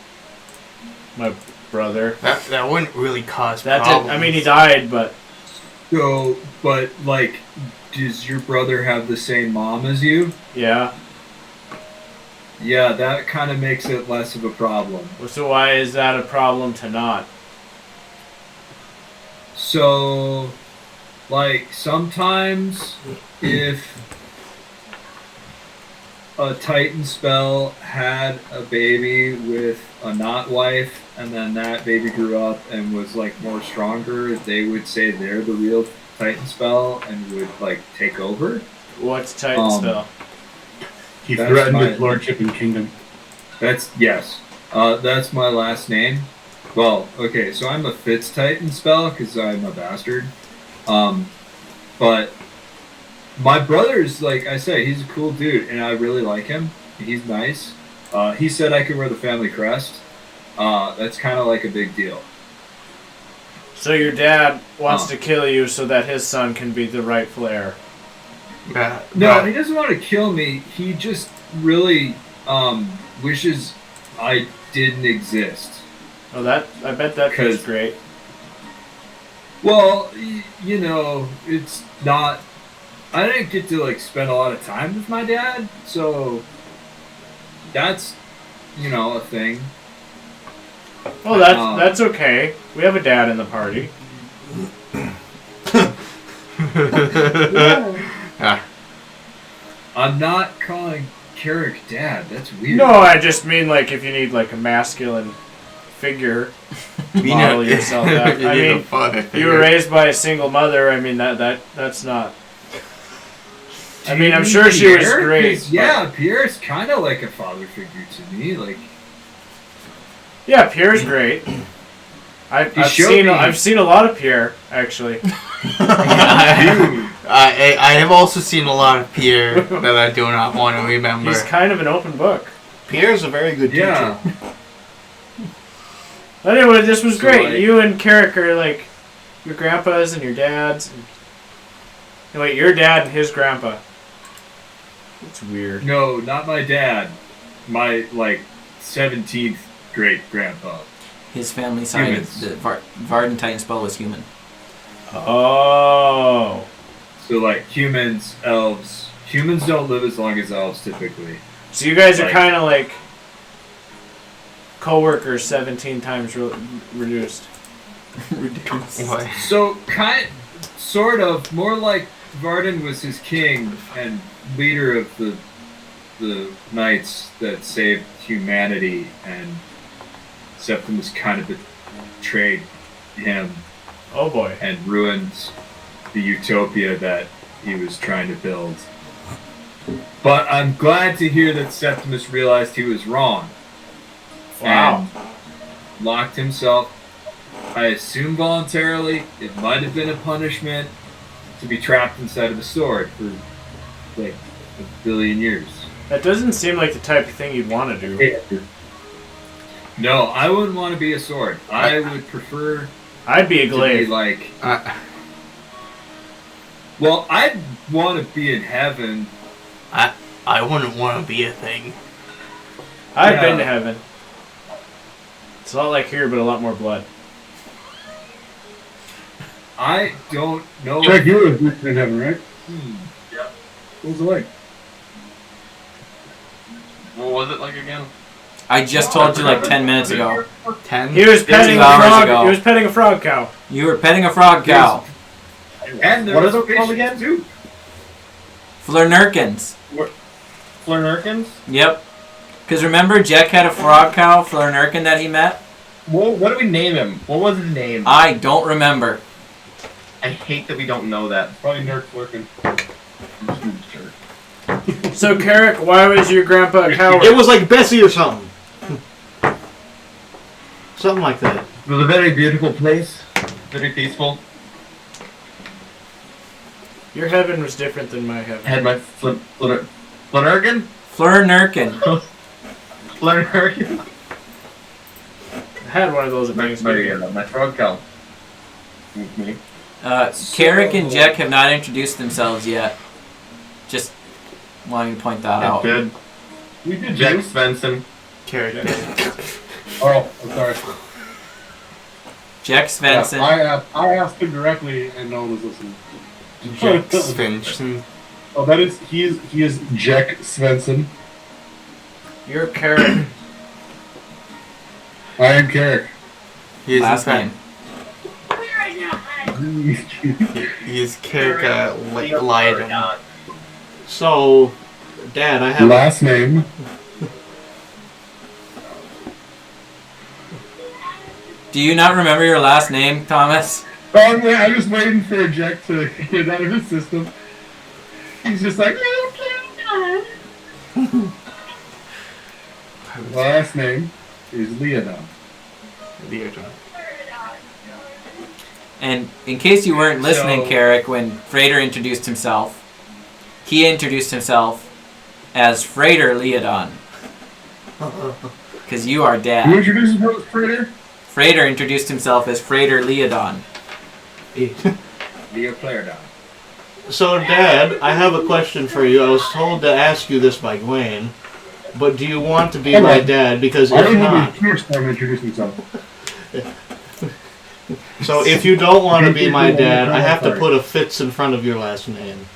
my brother. That wouldn't really cause That problems. did. I mean, he died, but So, but like, does your brother have the same mom as you? yeah. Yeah, that kind of makes it less of a problem. So why is that a problem to not? So, like, sometimes if a Titan spell had a baby with a not wife, and then that baby grew up and was, like, more stronger, they would say they're the real Titan spell and would, like, take over. What's Titan spell? He That's threatened my- with lordship and kingdom. Yes. That's my last name. Well, okay, so I'm a Fitz Titan spell because I'm a bastard. But my brother's, like I say, he's a cool dude, and I really like him. He's nice. He said I could wear the family crest. That's kind of like a big deal. So your dad wants to kill you so that his son can be the rightful heir. Yeah, No, but- he doesn't want to kill me. He just really wishes I didn't exist. Oh, I bet that feels 'Cause- great. Well, you know, it's not. I didn't get to like spend a lot of time with my dad, so that's, you know, a thing. Well, that's okay. We have a dad in the party. I'm not calling Carrick dad. That's weird. No, I just mean like if you need like a masculine figure, model yourself. That. I mean, you were raised by a single mother. I mean that's not. I mean, I'm sure she was Pierre? great. 'Cause, yeah, Pierre's kind of like a father figure to me. Like, Yeah, Pierre's great. I've seen a lot of Pierre actually. I have also seen a lot of Pierre that I do not want to remember. He's kind of an open book. Pierre's a very good yeah. teacher. Anyway, this was So, great. like- You and Carrick are like your grandpas and your dads. No, wait, your dad and his grandpa. It's weird. No, not my dad. My like 17th great grandpa. His family side, Humans. the Varden Titan spell was human. Oh. So like humans, elves. Humans don't live as long as elves typically. So you guys are Like- kind of like co-workers 17 times reduced. What? So sort of, more like Varden was his king and leader of the knights that saved humanity, and Septimus kind of betrayed him Oh boy. and ruined the utopia that he was trying to build. But I'm glad to hear that Septimus realized he was wrong. Wow. And locked himself, I assume voluntarily. It might have been a punishment to be trapped inside of a sword for like a billion years. That doesn't seem like the type of thing you'd want to do. No, I wouldn't want to be a sword. I would prefer I'd be a to be glaive. like. Well, I'd want to be in heaven. I wouldn't want to be a thing. I've Yeah. been to heaven. It's a lot like here, but a lot more blood. I don't know. Jack, you were in heaven, right? Yep. What was it like? What was it like again? I just told you like 10 minutes ago. 10? He was petting a 2 hours frog. ago. He was petting a frog cow. You were petting a frog cow. What And are there's those fish called again? too. Flurnurkins. Flurnurkins? Yep. Because remember, Jack had a frog cow, Flurnurkin, that he met? What do we name him? What was his name? I don't remember. I hate that we don't know that. Probably Nerd Flurkin. So, Carrick, why was your grandpa a coward? It was like Bessie or something. Something like that. It was a very beautiful place. Very peaceful. Your heaven was different than my heaven. I had my Flurnurkin? Flurnurkin. Flurnurkin? I had one of those at Thanksgiving. My frog cow. Me. Carrick and Jack have not introduced themselves yet. Just wanting to point that out. Good. We did Jack do. Svensson. Character. Oh, I'm sorry. Jack Svensson. Yeah, I asked him directly, and no one was listening. Jack Svensson. Oh, he is Jack Svensson. You're Carrick. I am Carrick. He is Last name. He is Carrick Lydon. So, Dad, I have Last name. Do you not remember your last name, Thomas? Oh yeah, I'm just waiting for Jack to get out of his system. He's just like, last name is Leodon. And in case you weren't listening, So- Carrick, when Frater introduced himself, he introduced himself as Frater Leodon. Because you are Who Dad. introduces himself as Prater? Frater introduced himself as Frater Leodon. Leo Claredon. So, Dad, I have a question for you. I was told to ask you this by Gwen, but do you want to be Hold my on. dad? Because I if don't know not, the first time introduce himself. so if you don't want to be my dad, I have to put a Fitz in front of your last name.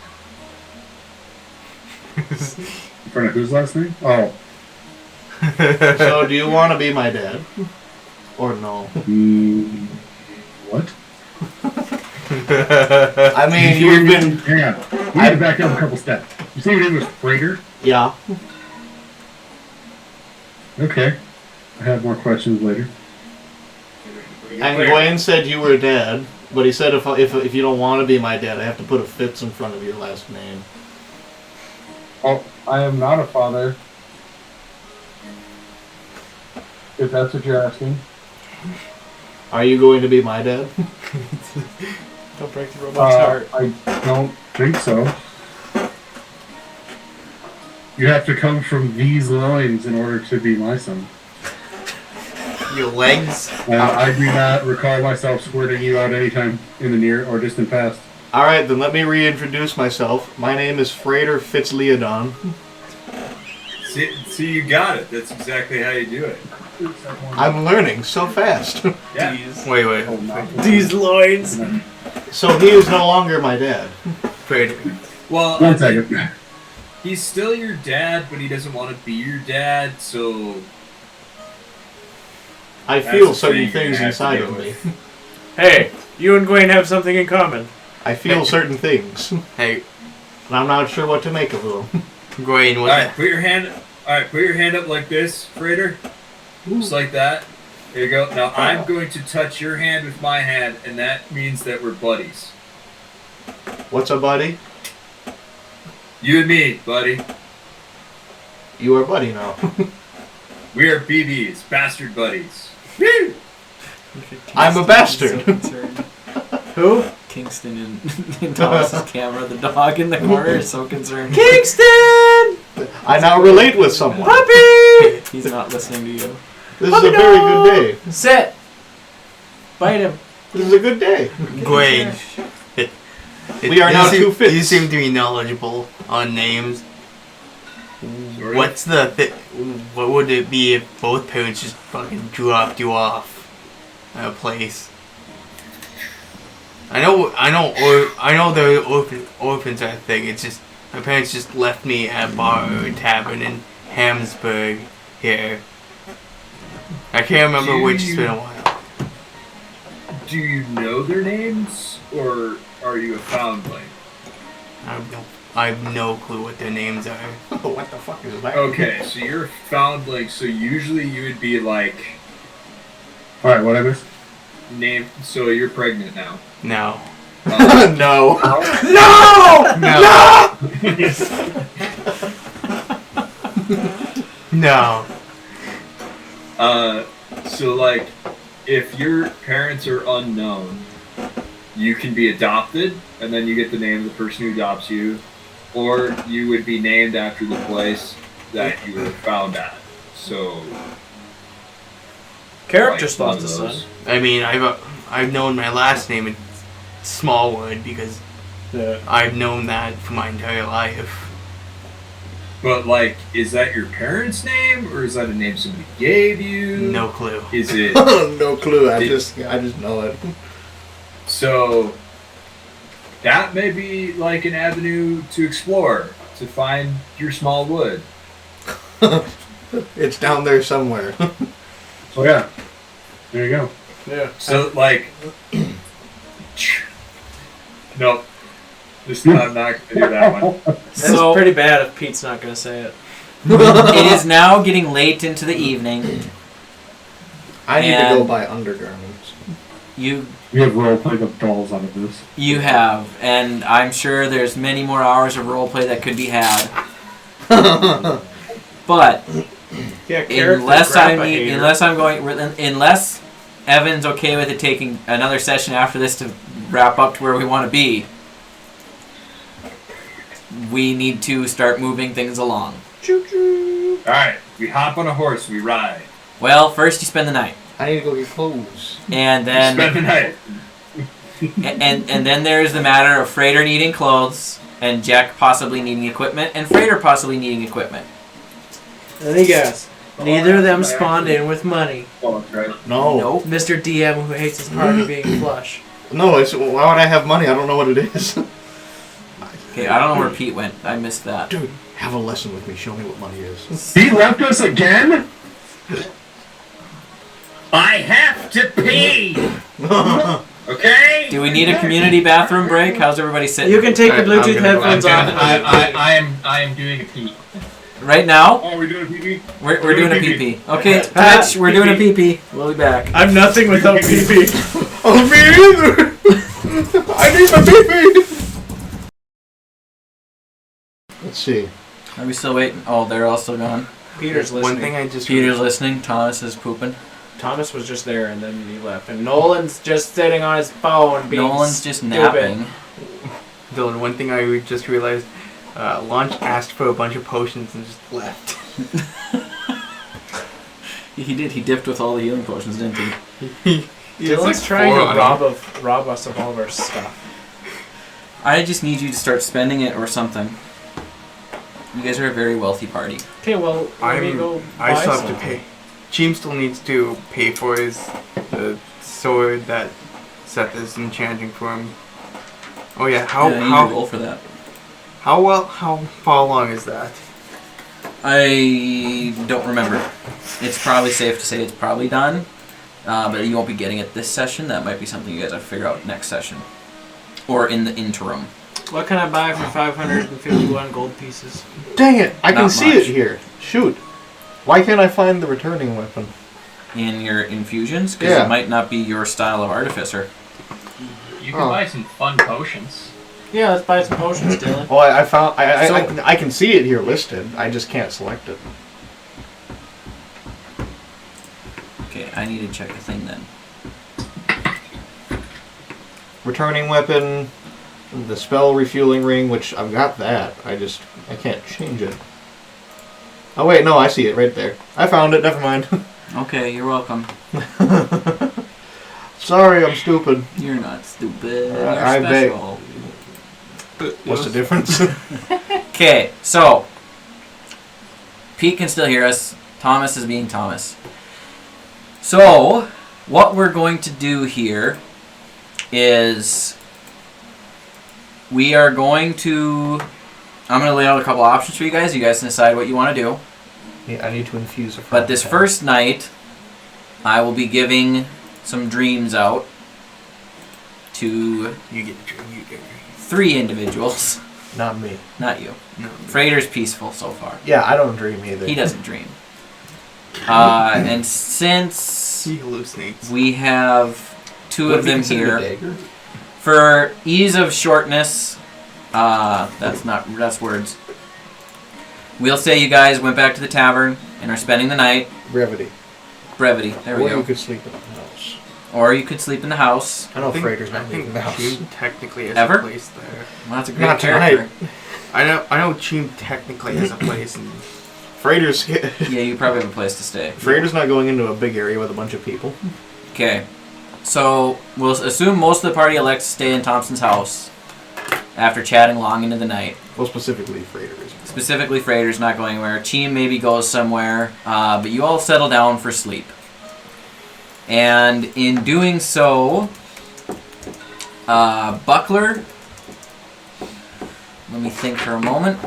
In front of whose last name? Oh. So, do you want to be my dad? Or no? What? I mean, you've been... Hang on. We need to back up a couple steps. You say your name was Prater? Yeah. Okay. I have more questions later. And Gwen said you were dad, but he said if you don't want to be my dad, I have to put a Fitz in front of your last name. Oh, I am not a father. If that's what you're asking. Are you going to be my dad? Don't break the robot's heart. I don't think so. You have to come from these loins in order to be my son. Your legs? I do not recall myself squirting you out anytime in the near or distant past. Alright, then let me reintroduce myself. My name is Frater Fitzleodon. See, you got it. That's exactly how you do it. I'm learning so fast. Yeah. Wait. These loins. So he is no longer my dad. Frater. Well, 1 second. he's still your dad, but he doesn't want to be your dad, so... I feel That's the certain thing things you have to inside deal of me. with. Hey, you and Gwen have something in common. I feel certain things. And Hey, I'm not sure what to make of them. Gwen, what Alright, put your hand up like this, Frater. Just like that. There you go. Now I'm going to touch your hand with my hand, and that means that we're buddies. What's a buddy? You and me, buddy. You are buddy now. We are BBs, bastard buddies. Woo! I'm a bastard. Who? Kingston in Thomas's camera, the dog in the corner is so concerned. Kingston! I now relate with someone. Puppy! He's not listening to you. This is a very good day. Sit! Bite him. This is a good day. Gwen. We are now two Fitz. You seem to be knowledgeable on names. Sort of. What's what would it be if both parents just fucking dropped you off at a place? I know the orphans are a thing. It's just my parents just left me at a bar or a tavern in Hamsburg here I can't remember which. It's been a while. Do you know their names, or are you a foundling? I have no clue what their names are. What the fuck is that? Okay, so you're a foundling, so usually you would be like... Alright, what I missed? So you're pregnant now. No. No. No. So like, if your parents are unknown, you can be adopted, and then you get the name of the person who adopts you, or you would be named after the place that you were found at. So, Carrot just lost a son. I mean, I've known my last name in Smallwood because I've known that for my entire life. But like, is that your parents' name, or is that a name somebody gave you? No clue. Is it? No clue. I just know it. So that may be like an avenue to explore, to find your small wood. It's down there somewhere. Oh yeah. There you go. Yeah. So like, nope. I'm not gonna do that one. That's pretty bad if Pete's not gonna say it. It is now getting late into the evening. I need to go buy undergarments. We have roleplay the balls out of this. You have, and I'm sure there's many more hours of roleplay that could be had. But unless Evan's okay with it taking another session after this to wrap up to where we want to be, we need to start moving things along. Alright, we hop on a horse, we ride. Well, first you spend the night. I need to go get clothes. And then Spend the night. and then there's the matter of Freighter needing clothes, and Jack possibly needing equipment, and Freighter possibly needing equipment. Any guess? Neither of them spawned in with money. Oh, right. No. Nope. Mr. DM who hates his party being flush. No, it's why would I have money? I don't know what it is. Okay, I don't know where Pete went. I missed that. Dude, have a lesson with me. Show me what money is. He left us again? I have to pee! Okay? Do we need a community bathroom break? How's everybody sitting? You can take your I'm Bluetooth gonna go. headphones off. I am doing a pee. Right now? Oh, we're doing a PP? We're doing a PP. Okay, Patch, we're doing a PP. We'll be back. I'm nothing without PP. Oh, me either. I need my baby. Let's see. Are we still waiting? Oh, they're all still gone. Peter's listening. One thing I just Peter's listening. Thomas is pooping. Thomas was just there and then he left. And Nolan's just sitting on his phone being Nolan's just stupid. napping. Dylan, one thing I just realized, Launch asked for a bunch of potions and just left. He did. He dipped with all the healing potions, didn't he? Dylan's trying to rob us of all of our stuff. I just need you to start spending it or something. You guys are a very wealthy party. Okay, well, let me go I buy still have to something. pay. Cheem still needs to pay for the sword that Seth is enchanting for him. Oh yeah, Yeah, you need to roll for that. how far along is that? I don't remember. It's probably safe to say it's probably done, but you won't be getting it this session. That might be something you guys have to figure out next session, or in the interim. What can I buy for 551 gold pieces? Dang it! I can Not see much. it here. Shoot. Why can't I find the returning weapon? In your infusions, because Yeah. it might not be your style of artificer. You can buy some fun potions. Yeah, let's buy some potions, Dylan. Well, I found. So- I can see it here listed. I just can't select it. Okay, I need to check a thing then. Returning weapon, the spell refueling ring, which I've got that. I can't change it. Oh wait, no, I see it right there. I found it. Never mind. Okay, you're welcome. Sorry, I'm stupid. You're not stupid. You're I beg. special. What's the difference? Okay, so Pete can still hear us. Thomas is being Thomas. So, what we're going to do here is we are going to... I'm going to lay out a couple options for you guys. You guys can decide what you want to do. Yeah, I need to infuse a But this first night, I will be giving some dreams out to You get a dream. You get a dream. 3 individuals. Not me. Not you. No. Freighter's peaceful so far. Yeah, I don't dream either. He doesn't dream. And since He hallucinates. we have 2 Would of it be them considered a here, dagger? for ease of shortness, that's words. We'll say you guys went back to the tavern and are spending the night. Brevity. Brevity. There we Or go. you could sleep in the house. Or you could sleep in the house. I know Freighter's I not leaving think the house. Cheem technically has Ever? a place there. Well, that's a great Not character. tonight. I know Cheem technically has a place and Freighter's Yeah, you probably have a place to stay. Freighter's not going into a big area with a bunch of people. Okay. So we'll assume most of the party elects to stay in Thompson's house after chatting long into the night. Well, specifically Freighter's. Specifically, Freighter's not going anywhere. Cheem maybe goes somewhere, but you all settle down for sleep. And in doing so, Buckler, let me think for a moment.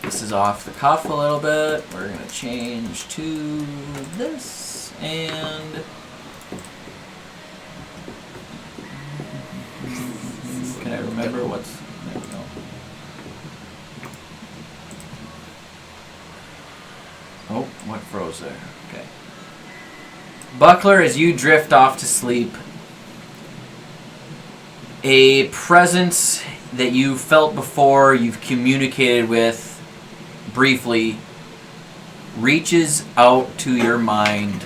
This is off the cuff a little bit. We're going to change to this, and can I remember what's... There we go. Oh, what froze there? Okay. Buckler, as you drift off to sleep, a presence that you felt before, you've communicated with briefly, reaches out to your mind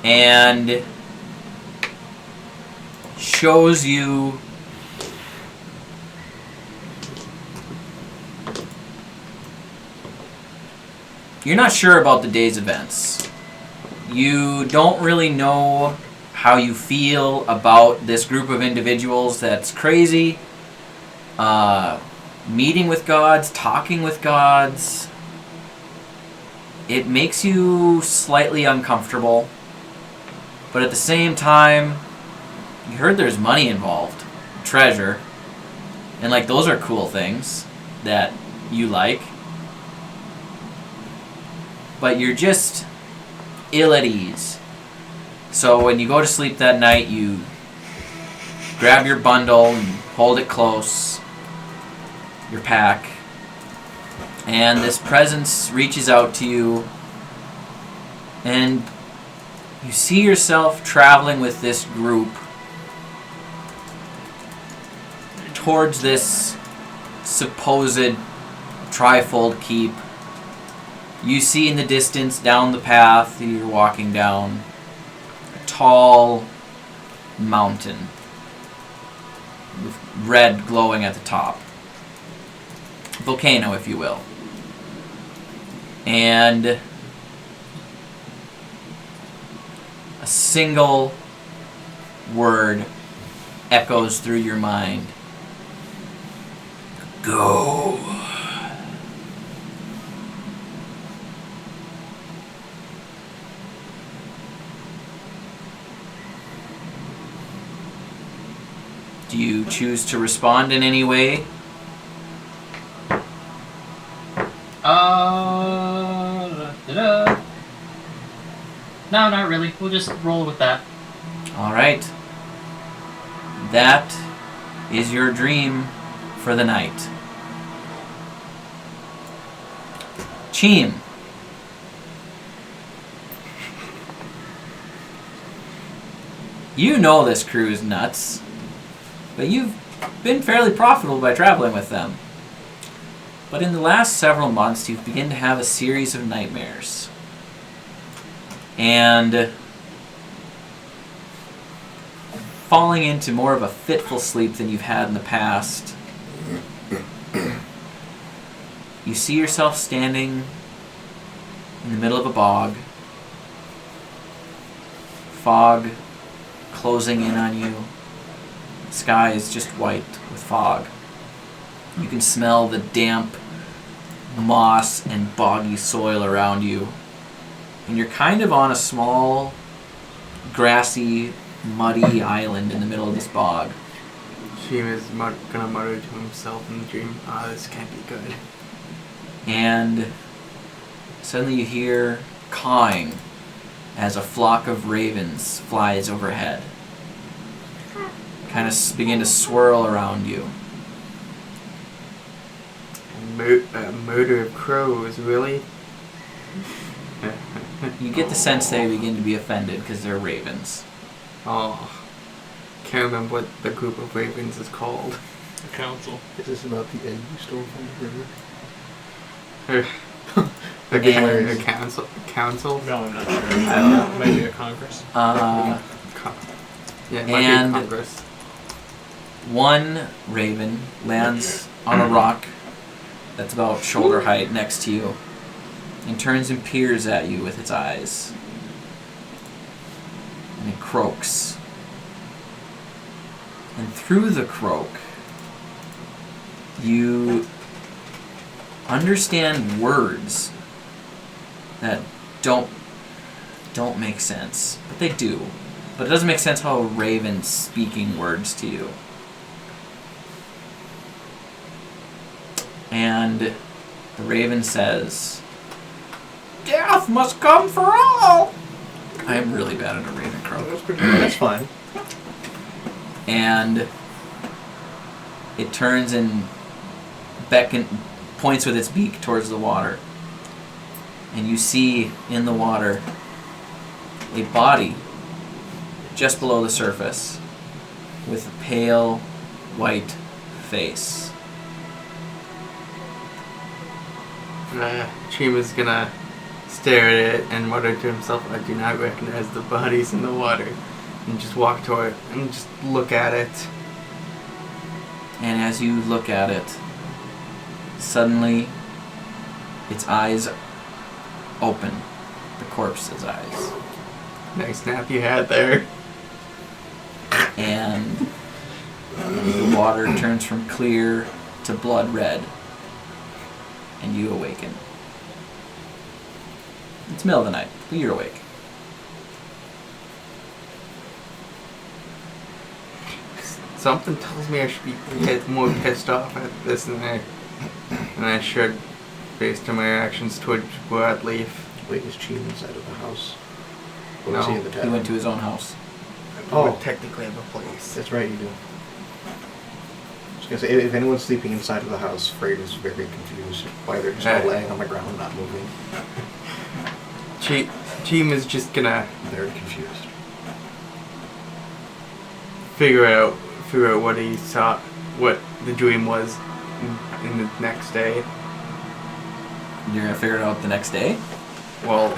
and shows you you're not sure about the day's events. You don't really know how you feel about this group of individuals that's crazy, meeting with gods, talking with gods. It makes you slightly uncomfortable, but at the same time, you heard there's money involved, treasure, and like those are cool things that you like. But you're just ill at ease. So when you go to sleep that night, you grab your bundle and hold it close, your pack, and this presence reaches out to you, and you see yourself traveling with this group towards this supposed trifold keep. You see in the distance down the path that you're walking down a tall mountain with red glowing at the top. Volcano, if you will. And a single word echoes through your mind. Go. Do you choose to respond in any way? No, not really. We'll just roll with that. Alright. That is your dream for the night. Cheem. You know this crew is nuts, but you've been fairly profitable by traveling with them. But in the last several months, you've begun to have a series of nightmares. And falling into more of a fitful sleep than you've had in the past. You see yourself standing in the middle of a bog. Fog closing in on you. The sky is just white with fog. You can smell the damp moss and boggy soil around you. And you're kind of on a small, grassy, muddy island in the middle of this bog. Cheem is gonna mutter to himself in the dream, this can't be good. And suddenly you hear cawing as a flock of ravens flies overhead. Kind of begin to swirl around you. Murder of crows, really? You get the sense they begin to be offended because they're ravens. Oh. Can't remember what the group of ravens is called. The council. Is this about the egg you stole from the river? The council? No, I'm not sure. Maybe a Congress. Yeah, it might And- be Congress. One raven lands on a rock that's about shoulder height next to you and turns and peers at you with its eyes. And it croaks. And through the croak, you understand words that don't make sense, but they do. But it doesn't make sense how a raven's speaking words to you. And the raven says, "Death must come for all." I am really bad at a raven croak. That's fine. And it turns and points with its beak towards the water. And you see in the water a body just below the surface with a pale white face. Chima's gonna stare at it and mutter to himself, "I do not recognize the bodies in the water." And just walk toward it and just look at it. And as you look at it, suddenly its eyes open. The corpse's eyes. Nice nap you had there. And the water turns from clear to blood red. And you awaken. It's middle of the night, but you're awake. Something tells me I should be more pissed off at this than I should, based on my actions toward Broadleaf. Wait, is Cheem inside of the house? Or No, was he in the He tavern? went to his own house. Oh. We technically have a place. That's right, you do. I was gonna say, if anyone's sleeping inside of the house, Freyr is very confused why they're just all laying on the ground, not moving. Cheem is just gonna Very confused. figure out what he saw, what the dream was in the next day. You're gonna figure it out the next day? Well,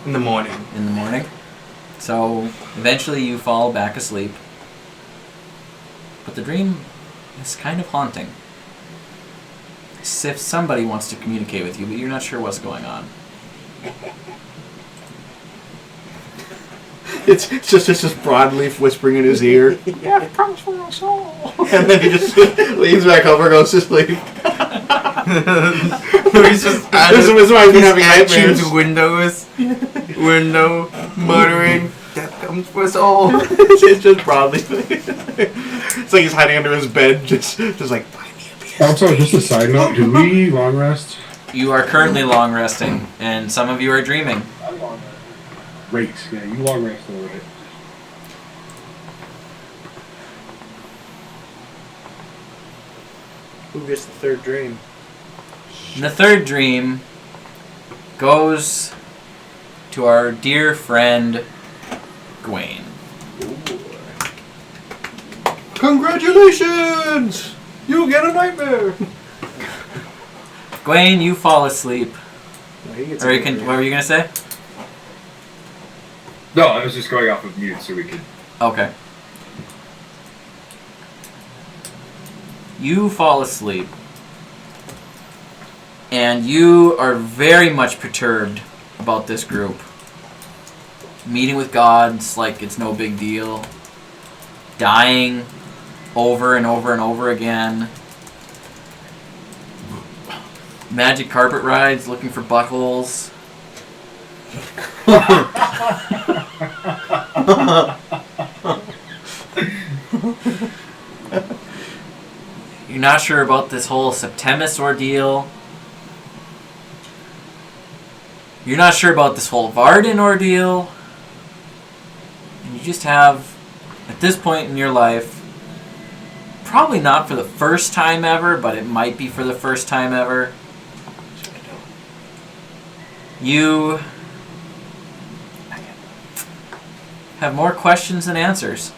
in the morning. In the morning? So, eventually you fall back asleep. But the dream is kind of haunting. As if somebody wants to communicate with you, but you're not sure what's going on. It's just Broadleaf whispering in his ear. Yeah, it comes from us all. And then he just leans back over, goes to sleep. He's just This is why I've been having at nightmares. Cheem's window, muttering, "Death comes for us all." It's just Broadleaf. It's like he's hiding under his bed, just like. Also, just a side note, do we long rest? You are currently long resting, and some of you are dreaming. Great, yeah, you long rest already. Who gets the third dream? And the third dream goes to our dear friend, Gawain. Congratulations! You get a nightmare! Gawain, you fall asleep. No, he gets Or a you can, nightmare. what were you going to say? No, I was just going off of mute so we could. Okay. You fall asleep. And you are very much perturbed about this group. Meeting with gods like it's no big deal. Dying over and over and over again. Magic carpet rides looking for buttholes. You're not sure about this whole Septimus ordeal. You're not sure about this whole Varden ordeal. And you just have, at this point in your life, probably not for the first time ever, but it might be for the first time ever, you have more questions than answers.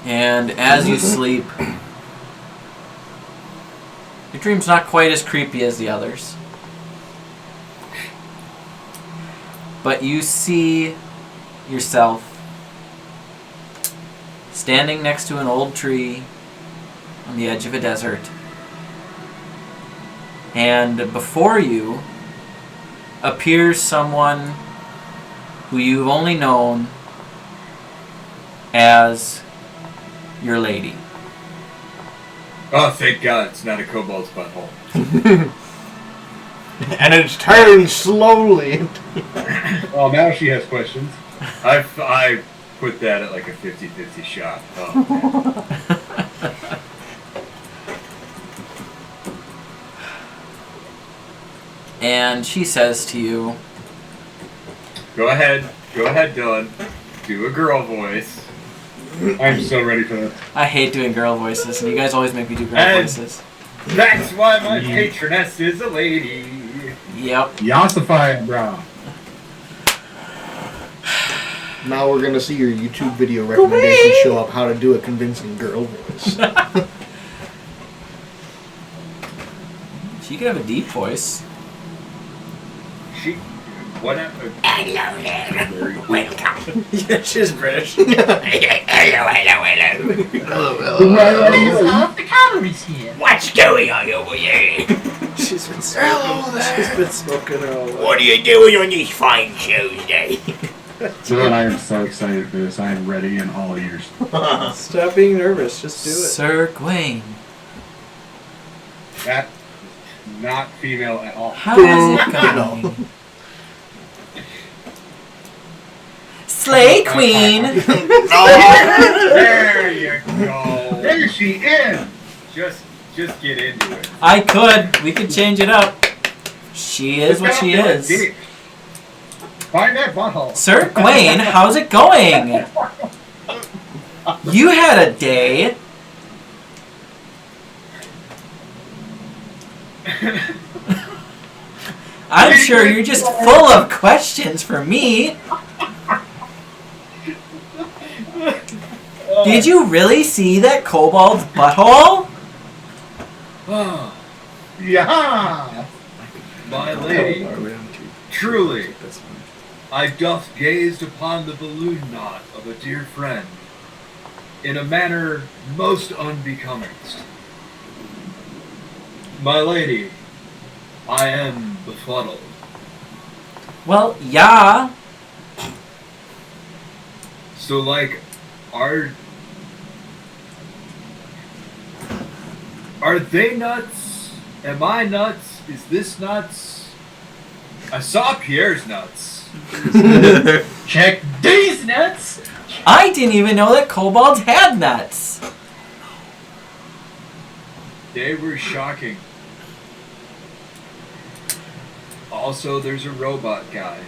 And as you sleep, your dream's not quite as creepy as the others. But you see yourself standing next to an old tree on the edge of a desert. And before you appears someone who you've only known as your lady. Oh, thank God, it's not a kobold's butthole. And it's turned slowly. Oh, now she has questions. I put that at like a 50-50 shot. Oh, man. And she says to you, Go ahead, Dylan. Do a girl voice. I'm so ready for that. I hate doing girl voices, and you guys always make me do girl And- voices. That's why my patroness is a lady. Yep. Yassify it, bro. Now we're gonna see your YouTube video recommendations show up how to do a convincing girl voice. She could have a deep voice. She, whatever. Hello there. Welcome. Yeah, she's British. Please off the calories here. What's going on over here? She's been smoking all over. What are you doing on this fine Tuesday? Dylan, I am so excited for this. I am ready and all ears. Stop being nervous. Just do it. Sir Gawain, That not female at all. how's it going? Slay Queen! There you go. There she is! Just get into it. I could. We could change it up. She is what she is. Find that butthole. Sir Gawain, how's it going? You had a day. I'm sure you're just full of questions for me. Did you really see that kobold's butthole? Yeah! My lady, truly, I doth gazed upon the balloon knot of a dear friend in a manner most unbecoming. My lady, I am befuddled. Well, yeah. So, like, are they nuts? Am I nuts? Is this nuts? I saw Pierre's nuts. Check these nuts. I didn't even know that kobolds had nuts. They were shocking. Also, there's a robot guy.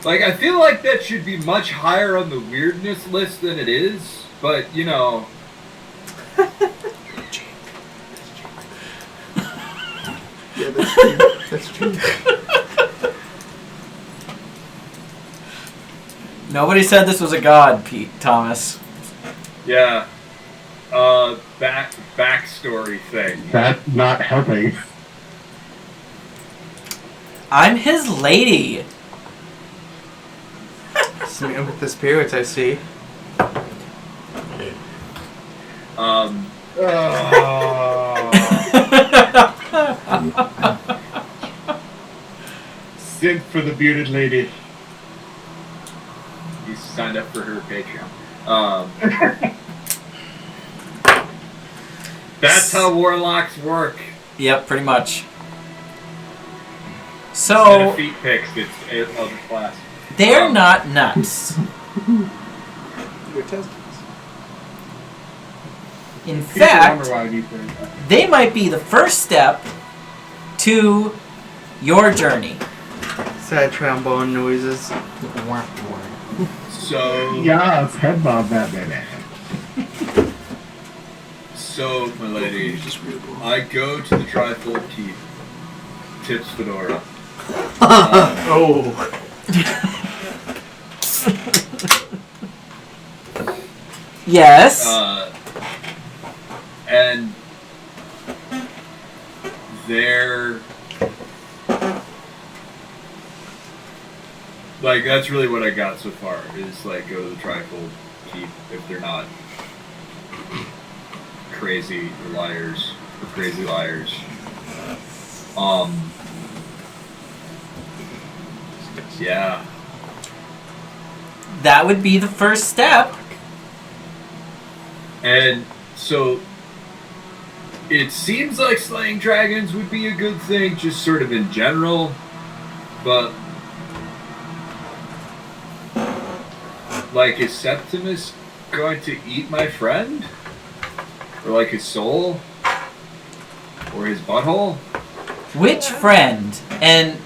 Like, I feel like that should be much higher on the weirdness list than it is, but, you know. Yeah, that's true. That's true. Nobody said this was a god, Pete Thomas. Yeah. Backstory thing. That not helping. I'm his lady. Smear with the spirits, I see. Synth for the bearded lady. You signed up for her Patreon. That's how warlocks work. Yep, pretty much. Instead So, of feet pics, it's other class. they're not nuts. Your testicles. In People fact, wonder why I need to- they might be the first step to your journey. Sad trombone noises. So, Yeah, it's head bob that baby. so my lady, I go to the Trifold Keep. Tips Fedora. Oh. Yes. And they're like, that's really what I got so far is like go to the Trifold Keep if they're not crazy liars or crazy liars. Yeah. That would be the first step. And so it seems like slaying dragons would be a good thing, just sort of in general, but like, is Septimus going to eat my friend? Or like his soul? Or his butthole? Which friend? And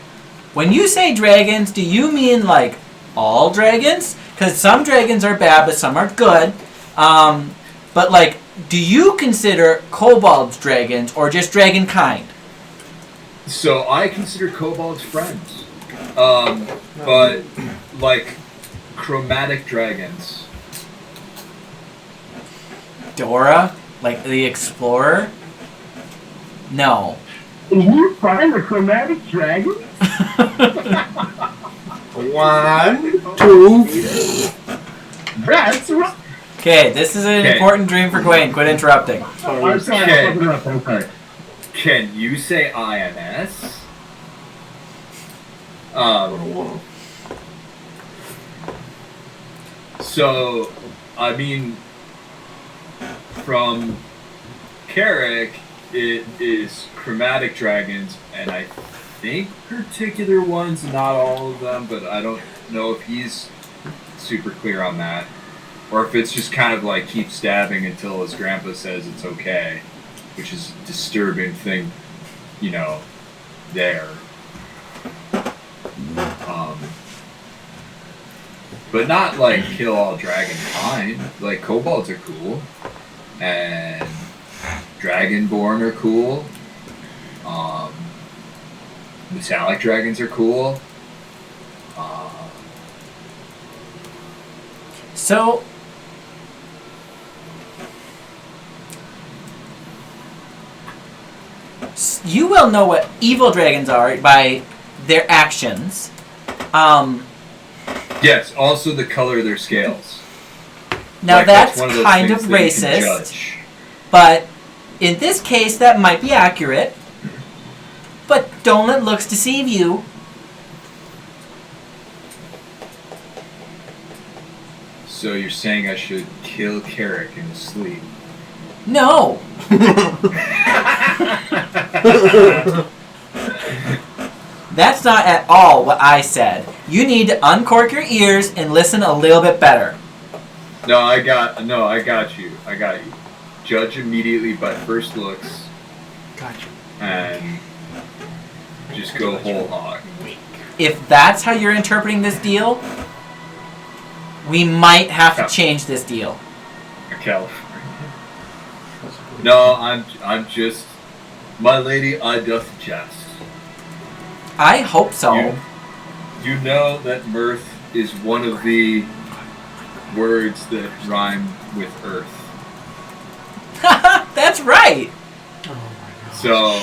when you say dragons, do you mean like all dragons? Because some dragons are bad, but some are good. But like, do you consider kobolds dragons or just dragon kind? So I consider kobolds friends. But like chromatic dragons. Dora? Like the explorer? No. Did you find the chromatic dragon? 1, 2. That's right. Okay, this is an Okay. important dream for Gwen. Quit interrupting. I'm sorry, Okay. I'm fucking up. Okay. Can you say INS? So, I mean, from Carrick, it is chromatic dragons, and I think particular ones, not all of them, but I don't know if he's super clear on that. Or if it's just kind of like keep stabbing until his grandpa says it's okay, which is a disturbing thing, you know, there. But not like kill all dragon kind. Like kobolds are cool, and dragonborn are cool. Metallic dragons are cool. So, you will know what evil dragons are by their actions. Yes, also the color of their scales. Now Like, that's one those kind of things that you can racist, judge. but in this case that might be accurate. But don't let looks deceive you. So you're saying I should kill Carrick in his sleep? No. That's not at all what I said. You need to uncork your ears and listen a little bit better. No, I got you. Judge immediately by first looks. Got you. And just go whole hog. If that's how you're interpreting this deal, we might have to change this deal. California. No, I'm just, my lady, I doth jest. I hope so. You know that mirth is one of the words that rhyme with earth. That's right. So,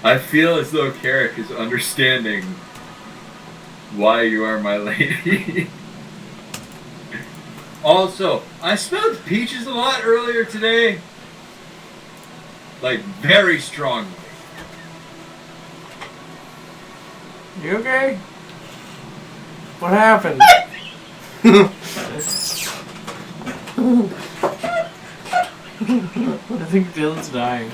I feel as though Carrick is understanding why you are my lady. Also, I smelled peaches a lot earlier today. Like, very strongly. You okay? What happened? I think Dylan's dying.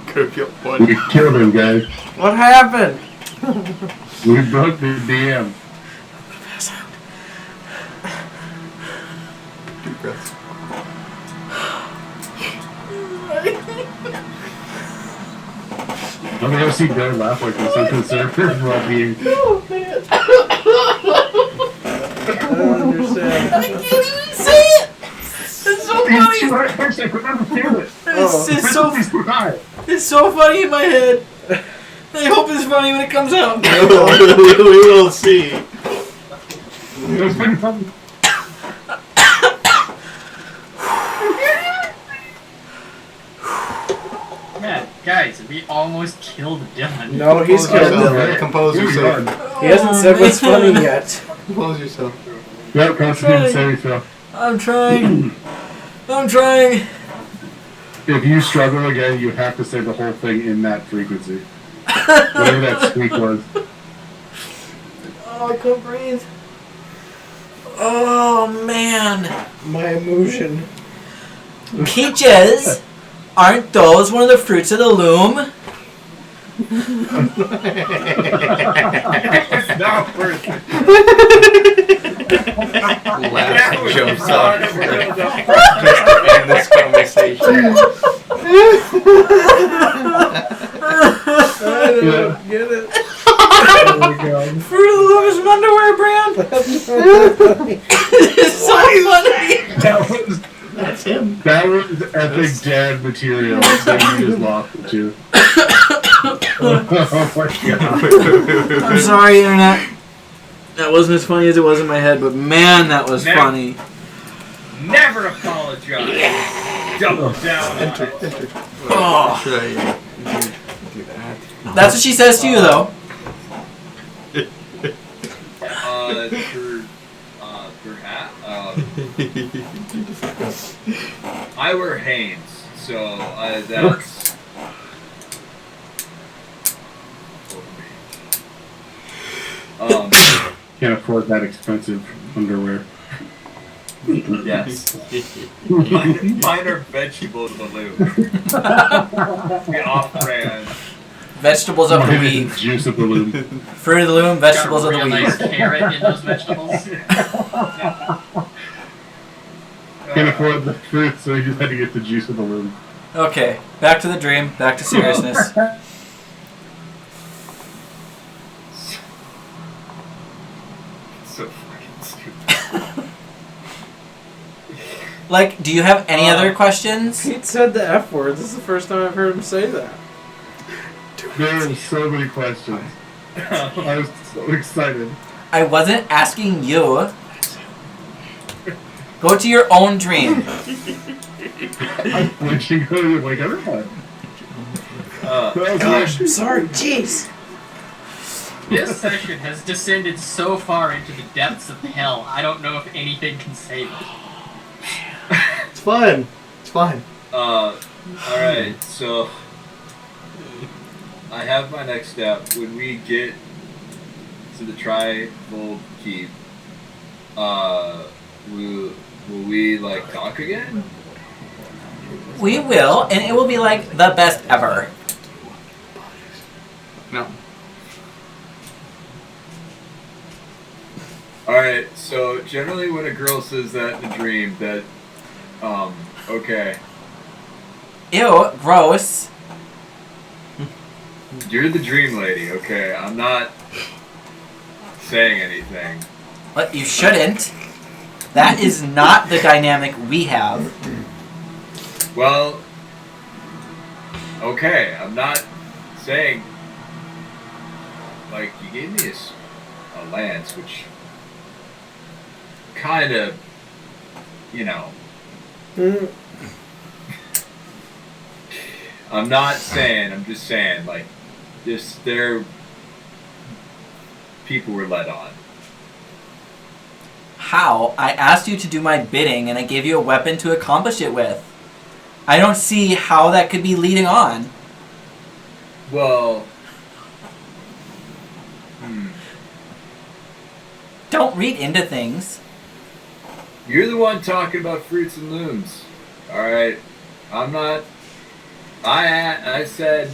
Could feel funny. We killed him, guys. What happened? We broke the DM. Pass out. Deep breaths. Let me go see Dad laugh like this. I'm concerned for his well-being. Oh, man. I don't understand. I can't even say it. It's so funny. I could understand it. It's so funny in my head. I hope it's funny when it comes out. We will see. Man, guys, we almost killed Dylan. No, he's killed Dylan. Compose yourself. He hasn't said what's funny yet. Compose yourself. Yep, Constantine, say so. I'm trying. I'm trying. If you struggle again, you have to say the whole thing in that frequency. Whatever that squeak was. Oh, I couldn't breathe. Oh, man. My emotion. Peaches, aren't those one of the fruits of the loom? Not working. Laughs jumps off just to end this conversation. I don't get it. Oh my god. Fruit of the Loom is an underwear brand. It's so funny. That's him. That was epic dad material that you just lost it to. Oh my god. I'm sorry, internet. That wasn't as funny as it was in my head, but man, that was funny. Never apologize. Double down on it. Oh. Should I do that? That's what she says to you, though. For hat, I wear Hanes, so that's. Can't afford that expensive underwear. Yes. Mine are vegetable balloon. The off-brand. Vegetables of the Mine is week. Juice of the loom. Fruit of the Loom, vegetables of the Got a real week. nice carrot in those vegetables. Can't afford the fruit, so you just had to get the juice of the loom. Okay, back to the dream, back to seriousness. So fucking stupid. Like, do you have any other questions? Pete said the F word. This is the first time I've heard him say that. There are so many questions. I was so excited. I wasn't asking you. Go to your own dream. When she goes, like, everyone. Gosh, I'm sorry. Jeez. This session has descended so far into the depths of hell, I don't know if anything can save it. It's fun. It's fine. Alright, so I have my next step. When we get to the tri-fold keep, will we like talk again? We will, and it will be like the best ever. No. Alright, so generally when a girl says that in a dream, that, okay. Ew, gross. You're the dream lady, okay? I'm not saying anything. But you shouldn't. That is not the dynamic we have. Well, okay, I'm not saying, like, you gave me a lance, which kind of, you know, I'm not saying, I'm just saying, like, people were led on. How? I asked you to do my bidding, and I gave you a weapon to accomplish it with. I don't see how that could be leading on. Well, Don't read into things. you're the one talking about fruits and looms. Alright? I'm not. I said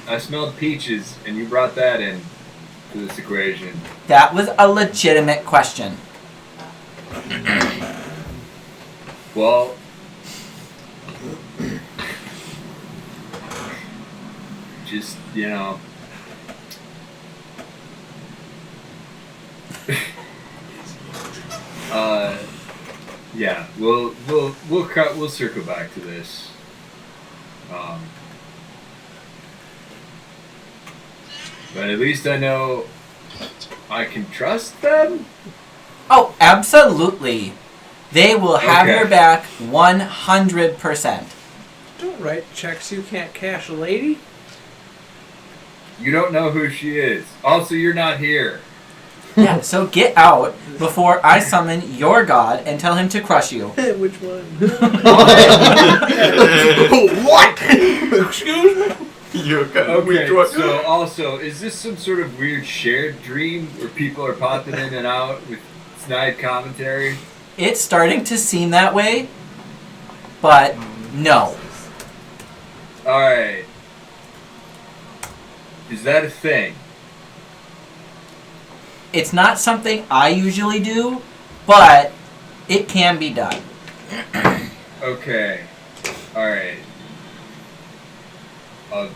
I smelled peaches, and you brought that in. to this equation? That was a legitimate question. Well, just, you know. Yeah, we'll circle back to this. But at least I know I can trust them. Oh, absolutely. They will have Okay. your back 100%. Don't write checks you can't cash, lady. You don't know who she is. Also, you're not here. Yeah, so get out before I summon your god and tell him to crush you. Which one? What? Excuse me? Okay, so also, is this some sort of weird shared dream where people are popping in and out with snide commentary? It's starting to seem that way, but no. Alright. Is that a thing? It's not something I usually do, but it can be done. Okay. Alright. I'll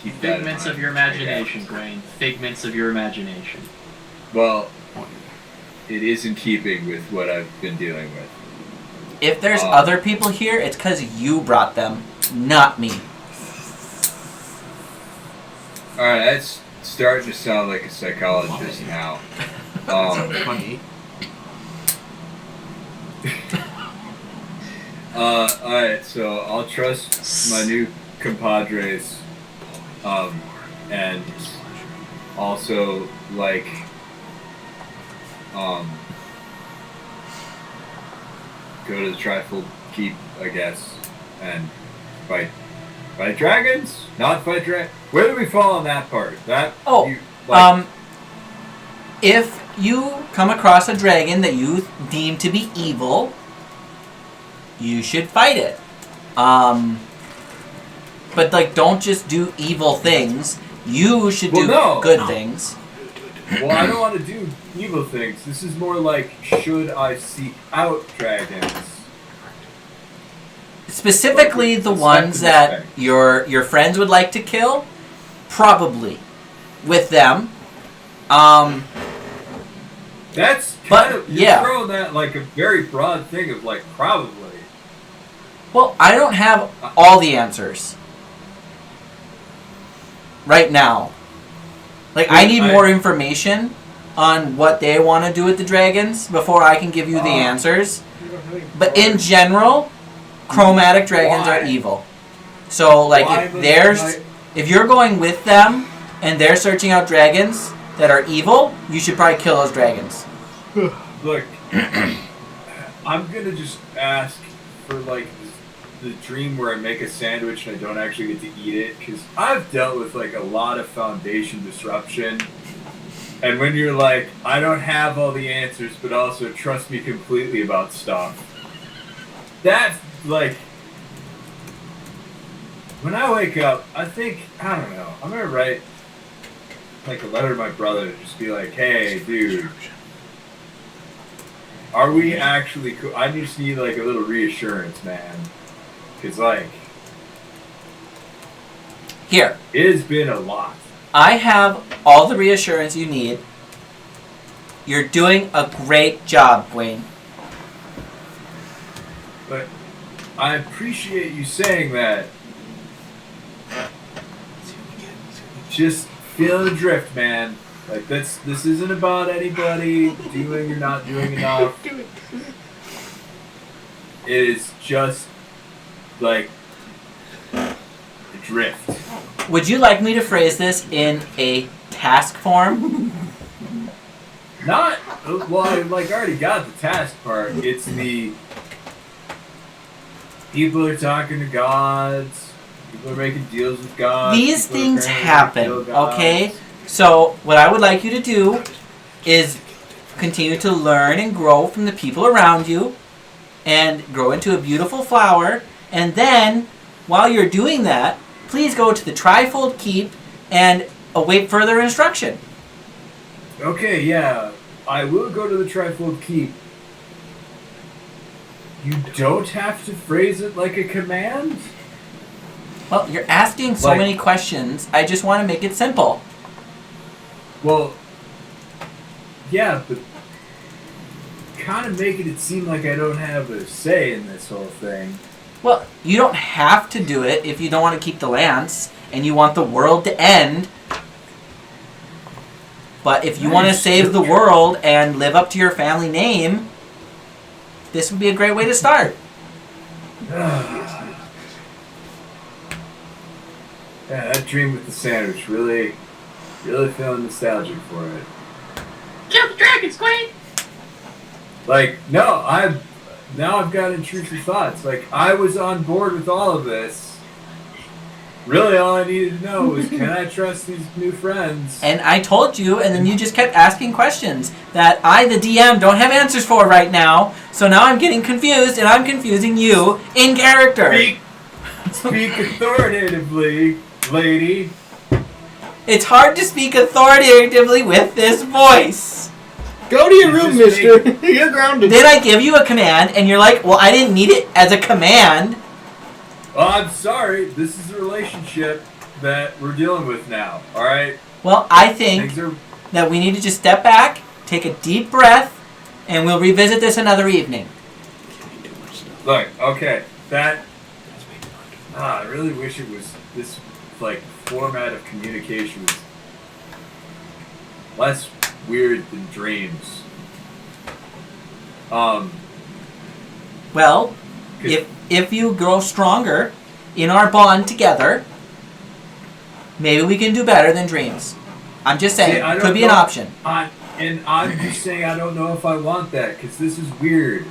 keep that in Figments mind, of your I guess. imagination, Gwaine. Figments of your imagination. Well, it is in keeping with what I've been dealing with. If there's other people here, it's because you brought them, not me. Alright, that's starting to sound like a psychologist now. Funny. Alright, so I'll trust my new compadres, and also, like, go to the Trifold Keep, I guess, and fight dragons? Not fight dragons? Where do we fall on that part? That If you come across a dragon that you deem to be evil, you should fight it. But like, don't just do evil things. You should do good things. Well, I don't want to do evil things. This is more like, should I seek out dragons? Specifically the ones that your friends would like to kill, probably with them. That's kind of, you're yeah. throwing that like a very broad thing of like probably. Well, I don't have all the answers right now. Like, I need more information on what they want to do with the dragons before I can give you the answers. But in general, chromatic dragons are evil. So, like, if you're going with them and they're searching out dragons that are evil, you should probably kill those dragons. Look, I'm gonna just ask for like the dream where I make a sandwich and I don't actually get to eat it, because I've dealt with like a lot of foundation disruption. And when you're like, I don't have all the answers, but also trust me completely about stuff. That's like, when I wake up, I think, I don't know, I'm gonna write like a letter to my brother to just be like, hey, dude, are we actually cool? I just need like a little reassurance, man. Cause like, here, it has been a lot. I have all the reassurance you need. You're doing a great job, Wayne. But I appreciate you saying that. Just feel the drift, man. Like this isn't about anybody doing or not doing enough. It is just like the drift. Would you like me to phrase this in a task form? Not well. I already got the task part. It's the people are talking to gods. People are making deals with gods. These people things apparently happen, kill gods. okay? So what I would like you to do is continue to learn and grow from the people around you and grow into a beautiful flower. And then, while you're doing that, please go to the Trifold Keep and await further instruction. Okay, yeah. I will go to the Trifold Keep. You don't have to phrase it like a command? Well, you're asking so many questions. I just want to make it simple. Well, yeah, but kind of making it seem like I don't have a say in this whole thing. Well, you don't have to do it if you don't want to keep the lance and you want the world to end. But if you want to save the world and live up to your family name, this would be a great way to start. Yeah, that dream with the sandwich, really feeling nostalgic for it. Kill the dragons, Queen! Like, no, now I've got intrusive thoughts. Like, I was on board with all of this. Really, all I needed to know was, can I trust these new friends? And I told you, and then you just kept asking questions that I, the DM, don't have answers for right now. So now I'm getting confused, and I'm confusing you in character. Speak authoritatively, lady. It's hard to speak authoritatively with this voice. Go to your room, mister. You're grounded. Did I give you a command, and you're like, well, I didn't need it as a command. Well, I'm sorry. This is the relationship that we're dealing with now, alright? Well, I think that we need to just step back, take a deep breath, and we'll revisit this another evening. Look, okay, I really wish it was this, like, format of communication was less weird than dreams. Well, if you grow stronger in our bond together, maybe we can do better than dreams. I'm just saying, could be an option. I'm just saying I don't know if I want that, because this is weird.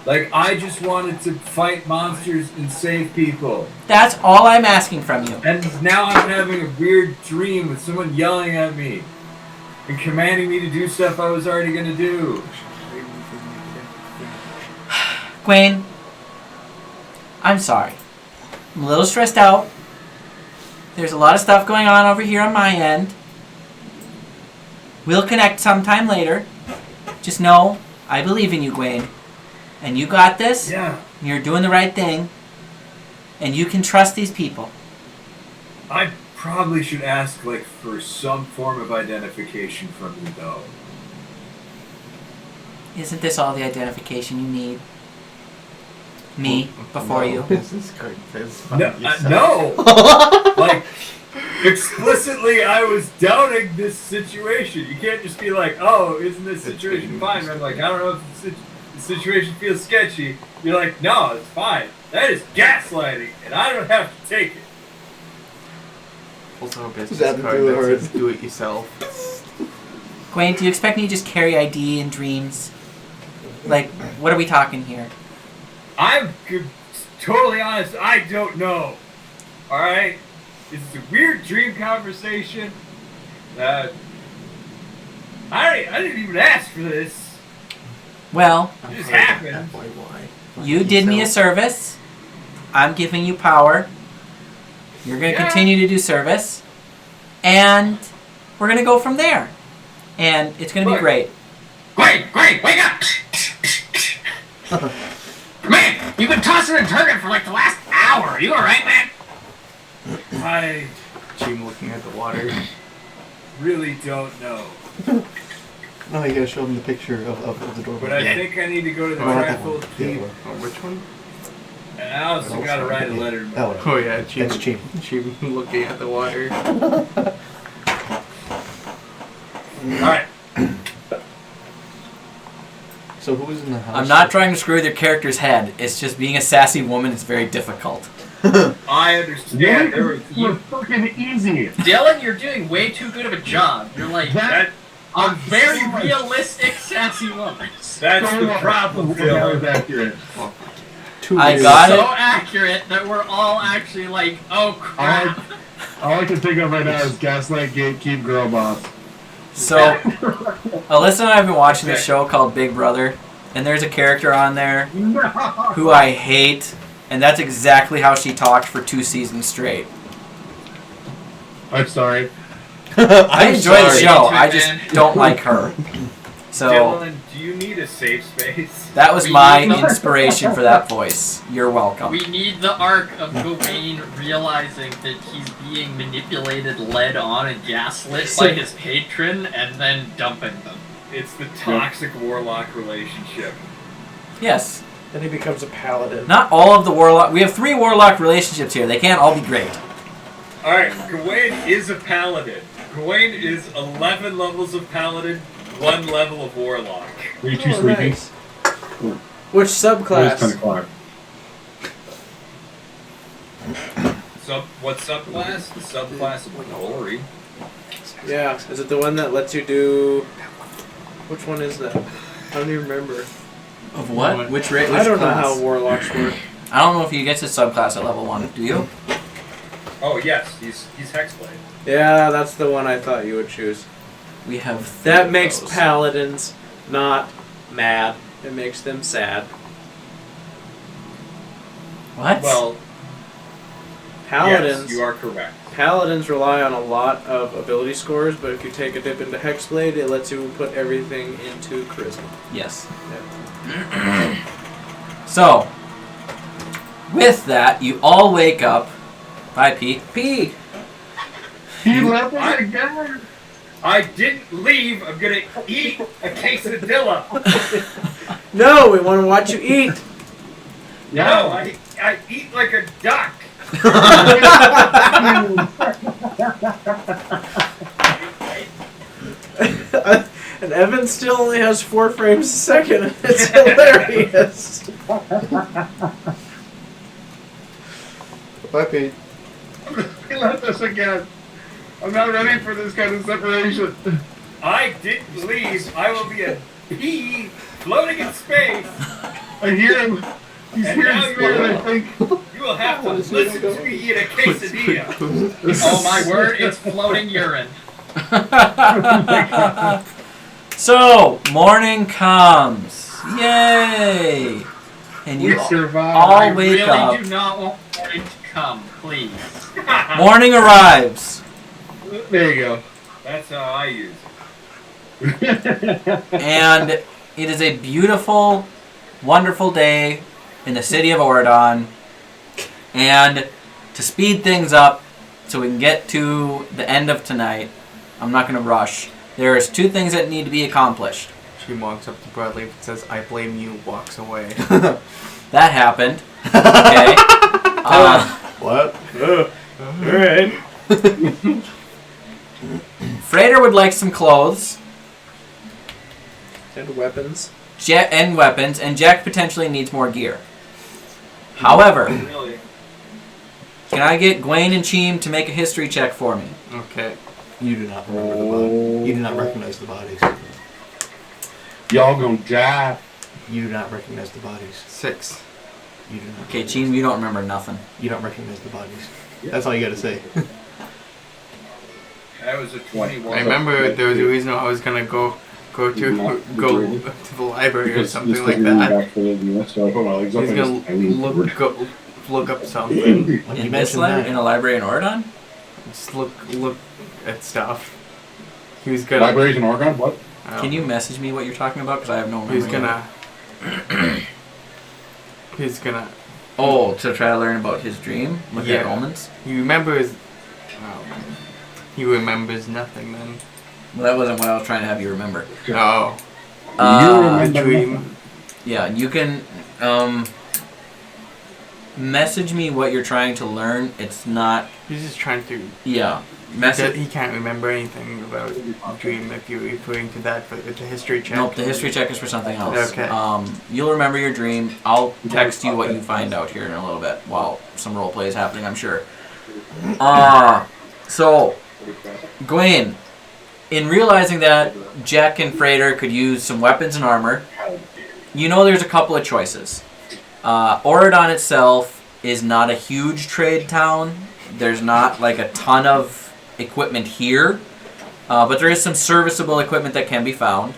Like, I just wanted to fight monsters and save people. That's all I'm asking from you. And now I'm having a weird dream with someone yelling at me and commanding me to do stuff I was already going to do. Gwen, I'm sorry. I'm a little stressed out. There's a lot of stuff going on over here on my end. We'll connect sometime later. Just know, I believe in you, Gwen. And you got this. Yeah. And you're doing the right thing. And you can trust these people. I probably should ask, like, for some form of identification from you, though. Isn't this all the identification you need? Me, before you. Business card says No! Like, explicitly, I was doubting this situation. You can't just be like, oh, isn't this situation fine? I'm like, I don't know if the situation feels sketchy. You're like, no, it's fine. That is gaslighting, and I don't have to take it. Also a business card that says do it yourself. Gwen, do you expect me to just carry ID in dreams? Like, what are we talking here? I'm totally honest, I don't know. Alright? This is a weird dream conversation. I didn't even ask for this. Well, it just happened. You did me a service. I'm giving you power. You're going to continue to do service. And we're going to go from there. And it's going to be great. Great, wake up! Man, you've been tossing and turning for like the last hour. Are you alright, man? I Jim looking at the water. Really don't know. No, you gotta show them the picture of the door. But I think I need to go to the Trifold Keep. Which one? And I also gotta write a letter. Oh yeah, Jim. That's Jim. Jim looking at the water. Alright. So who was in the house? I'm not trying to screw with your character's head. It's just being a sassy woman is very difficult. I understand. You're fucking easy. Dylan, you're doing way too good of a job. You're like a very realistic, sassy woman. That's the problem, Phil. Accurate. I got so it. accurate that we're all actually like, oh crap. All I can think of right now is Gaslight Gatekeep Girl Boss. So, Alyssa and I have been watching this show called Big Brother, and there's a character on there who I hate, and that's exactly how she talked for 2 seasons straight. I'm sorry. I enjoy the sorry. show. I just don't like her. So Dylan, do you need a safe space? that was We my need- inspiration for that voice. You're welcome. We need the arc of Gawain realizing that he's being manipulated, led on, and gaslit by his patron, and then dumping them. It's the toxic warlock relationship. Yes. Then he becomes a paladin. Not all of the warlock. We have 3 warlock relationships here. They can't all be great. Alright, Gawain is a paladin. Gawain is 11 levels of paladin, 1 level of warlock. Are you too Oh, sleepy? nice. Which It is 10 subclass? o'clock. What subclass? The subclass of glory. Yeah. Is it the one that lets you do? Which one is that? I don't even remember. Of what? Which rate? I don't know how warlocks work. I don't know if you get to subclass at level 1. Do you? Oh yes, he's Hexblade. Yeah, that's the one I thought you would choose. We have 3 That of makes those. paladins not mad. It makes them sad. What? Well, Paladins. yes, you are correct. Paladins rely on a lot of ability scores, but if you take a dip into Hexblade, it lets you put everything into Charisma. Yes. So, with that, you all wake up. Bye, Pete. Pete! He left us again. I didn't leave. I'm gonna eat a quesadilla. No, we want to watch you eat. No, I eat like a duck. And Evan still only has 4 frames a second. It's hilarious. Bye, Pete. He left us again. I'm not ready for this kind of separation. I didn't leave. I will be a pea floating in space. I hear him. He's And here now in spirit, I think. You will have to listen to me eat a quesadilla. Oh my word, it's floating urine. So, morning comes. Yay! And you We survived. all I wake really up. do not want morning to come, please. Morning arrives. There you go. That's how I use it. And it is a beautiful, wonderful day in the city of Oradon. And to speed things up so we can get to the end of tonight, I'm not going to rush. There's 2 things that need to be accomplished. She walks up to Bradley and says, "I blame you," walks away. That happened. Okay. What? Alright. Frater would like some clothes And weapons. and weapons, and Jack potentially needs more gear. However, Really? can I get Gwaine and Cheem to make a history check for me? Okay. You do not remember the body. You do not recognize the bodies. Y'all gonna die. You do not recognize the bodies. 6. You do not. Okay, recognize Cheem, you don't remember nothing. You don't recognize the bodies. That's all you gotta say. That was a 21. I remember there was a reason I was gonna go to the library or something like that. He's gonna look up something. When In you this mentioned library, that, in a library in Oradon? Just look at stuff. He was gonna. Libraries in Oregon? What? Can you message me what you're talking about? Because I have no memory. He's gonna. He's gonna. Oh, to try to learn about his dream? Look at Yeah. omens? He remembers. Oh, he remembers nothing then. Well, that wasn't what I was trying to have you remember. Oh, Uh, a dream. yeah, you can message me what you're trying to learn. It's not. He's just trying to. Yeah. Message. He can't remember anything about the dream if you're referring to that for the history check. Nope, the history check is for something else. Okay. You'll remember your dream. I'll text you what you find out here in a little bit while some role play is happening, I'm sure. So, Gwaine, in realizing that Jack and Frater could use some weapons and armor, you know there's a couple of choices. Oradon itself is not a huge trade town. There's not like a ton of equipment here, but there is some serviceable equipment that can be found.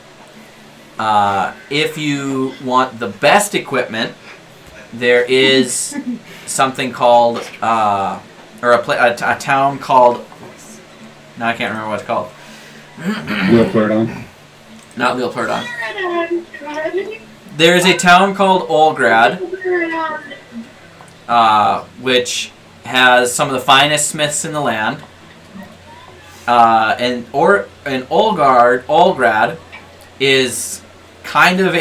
If you want the best equipment, there is something called, or a town called Now I can't remember what it's called. Lilplerdon. Not Lilplerdon. There is a town called Olgrad, which has some of the finest smiths in the land. And Olgrad is kind of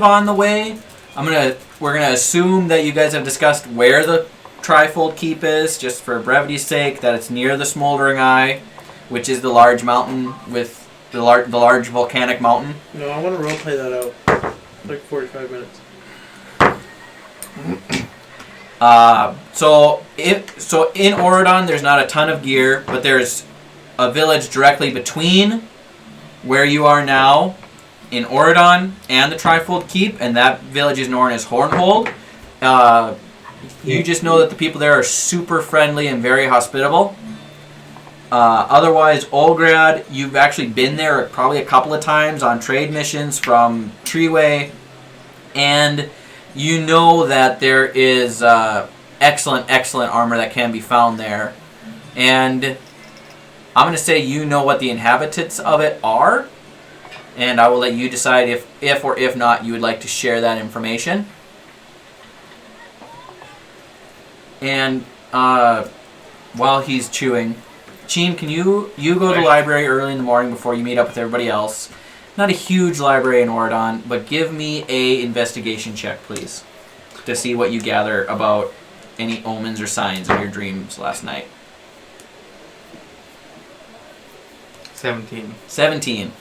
on the way. We're gonna assume that you guys have discussed where the Trifold Keep is, just for brevity's sake, that it's near the Smoldering Eye, which is the large mountain with the large volcanic mountain. No, I want to roleplay that out. Like 45 minutes. So in Oridon, there's not a ton of gear, but there's a village directly between where you are now in Oridon and the Trifold Keep, and that village is known as Hornhold. You just know that the people there are super friendly and very hospitable. Otherwise, Olgrad, you've actually been there probably a couple of times on trade missions from Treeway, and you know that there is excellent armor that can be found there. And I'm going to say you know what the inhabitants of it are, and I will let you decide if or if not you would like to share that information. And while he's chewing, Cheen, can you go to the library early in the morning before you meet up with everybody else? Not a huge library in Oridon, but give me a investigation check, please, to see what you gather about any omens or signs in your dreams last night. 17.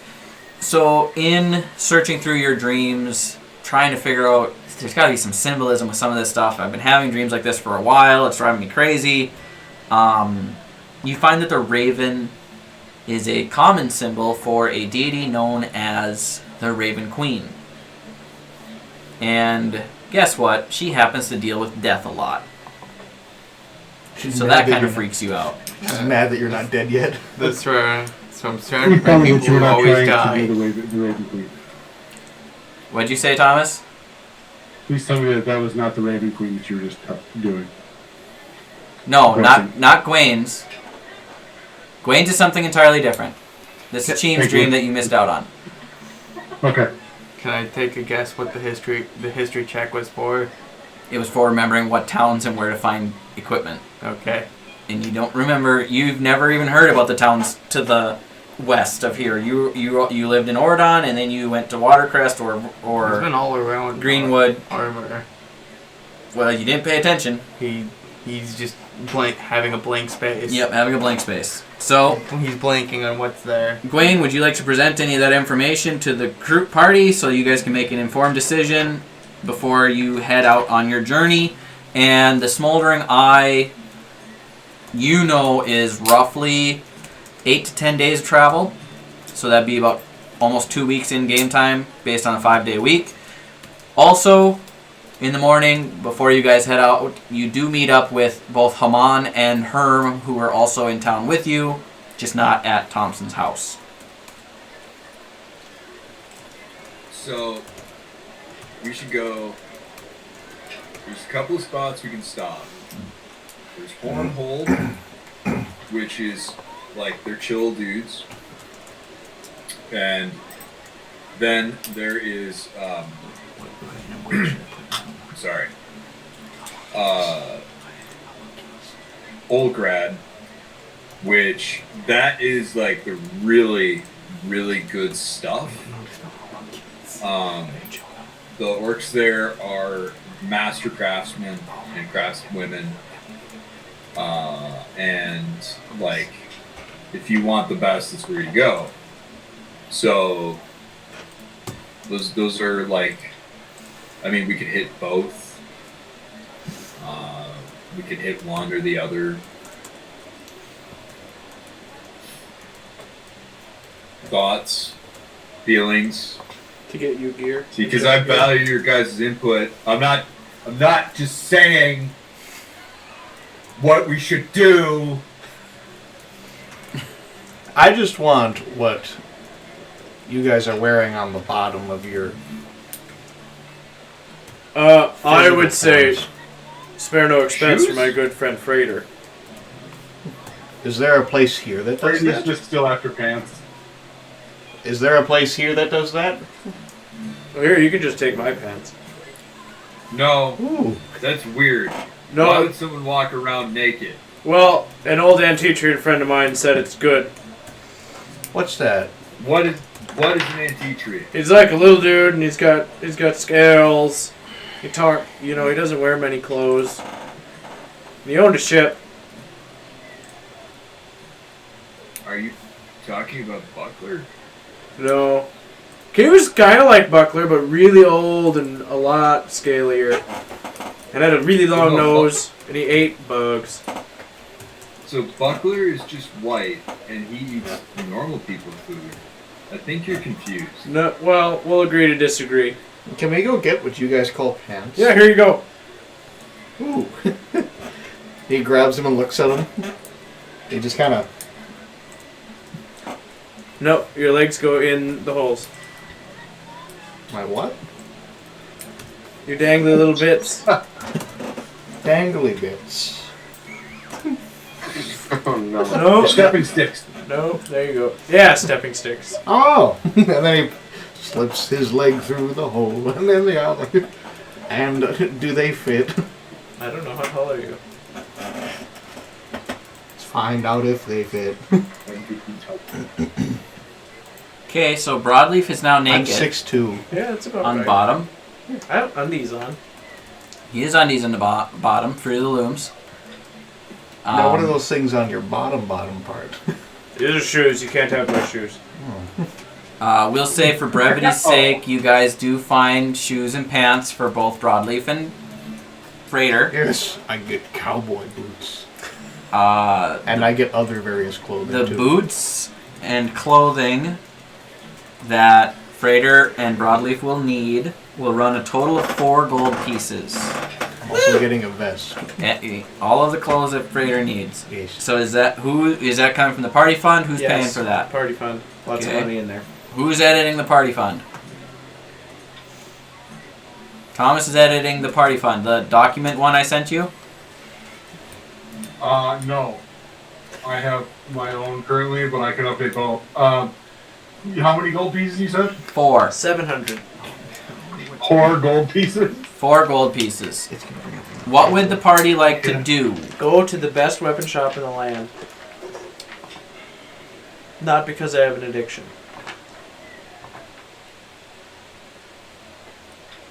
So in searching through your dreams, trying to figure out, there's got to be some symbolism with some of this stuff. I've been having dreams like this for a while. It's driving me crazy. You find that the raven is a common symbol for a deity known as the Raven Queen. And guess what? She happens to deal with death a lot. So that kind of freaks you out. She's mad that you're not dead yet. That's right. So I'm starting to find people who always die. The Raven Queen. What'd you say, Thomas? Please tell me that was not the Raven Queen that you were just doing. No, not Gwain's. Gwain's is something entirely different. This is Cheem's dream that you missed out on. Okay. Can I take a guess what the history check was for? It was for remembering what towns and where to find equipment. Okay. And you don't remember. You've never even heard about the towns to the west of here. You lived in Oridon, and then you went to Watercrest or It's been all around Greenwood. Armor. Well, you didn't pay attention. He's just having a blank space. Yep, having a blank space. So he's blanking on what's there. Gwain, would you like to present any of that information to the group party so you guys can make an informed decision before you head out on your journey? And the Smoldering Eye, you know, is roughly 8 to 10 days of travel. So that'd be about almost 2 weeks in game time based on a 5-day week. Also, in the morning, before you guys head out, you do meet up with both Haman and Herm, who are also in town with you, just not at Thompson's house. So, we should go. There's a couple of spots we can stop. There's Hornhold, which is like they're chill dudes. And then there is Olgrad, which that is like the really, really good stuff. The orcs there are master craftsmen and craftswomen, and like if you want the best, that's where you go. So those are like, I mean, we could hit both. We could hit one or the other. Thoughts, feelings. To get you gear. See, because I value your guys' input. I'm not just saying what we should do. I just want what you guys are wearing on the bottom of your... I would say spare no expense Shoes? for my good friend Freighter. Is there a place here that does Brady's that? just still after pants. Is there a place here that does that? Well, here, you can just take my pants. No, Ooh. that's weird. Why No, would someone walk around naked? well, an old antique trade friend of mine said it's good. What's that? What is an antique tree? He's like a little dude, and he's got scales. He doesn't wear many clothes. And he owned a ship. Are you talking about Buckler? No. He was kind of like Buckler, but really old and a lot scalier. And had a really long nose, and he ate bugs. So Buckler is just white, and he eats normal people's food. I think you're confused. No, well, we'll agree to disagree. Can we go get what you guys call pants? Yeah, here you go. Ooh. He grabs them and looks at them. He just kind of... No, your legs go in the holes. My what? You dangly little bits. Dangly bits. Oh no. No, Stepping sticks. no, there you go. Yeah, stepping sticks. Oh! And then he slips his leg through the hole, and then the other. And do they fit? I don't know, how tall are you? Let's find out if they fit. Okay, so Broadleaf is now I'm naked 6'2". Yeah, that's about on right. bottom. I have undies on. He has undies on the bottom, free of the looms. Now, what are those things on your bottom part? These are shoes. You can't have my shoes. We'll say for brevity's sake, you guys do find shoes and pants for both Broadleaf and Freighter. Yes, I get cowboy boots. And I get other various clothing, the too. boots and clothing that Freighter and Broadleaf will need will run a total of 4 gold pieces. I'm also getting a vest. All of the clothes that Freighter needs. Yes. So is that coming from the party fund? Who's paying for that? Party fund. Lots of money in there. Who's editing the party fund? Thomas is editing the party fund. The document one I sent you? No. I have my own currently, but I can update both. How many gold pieces you said? 4. 700. 4 gold pieces? 4 gold pieces. What would the party like to do? Go to the best weapon shop in the land. Not because I have an addiction.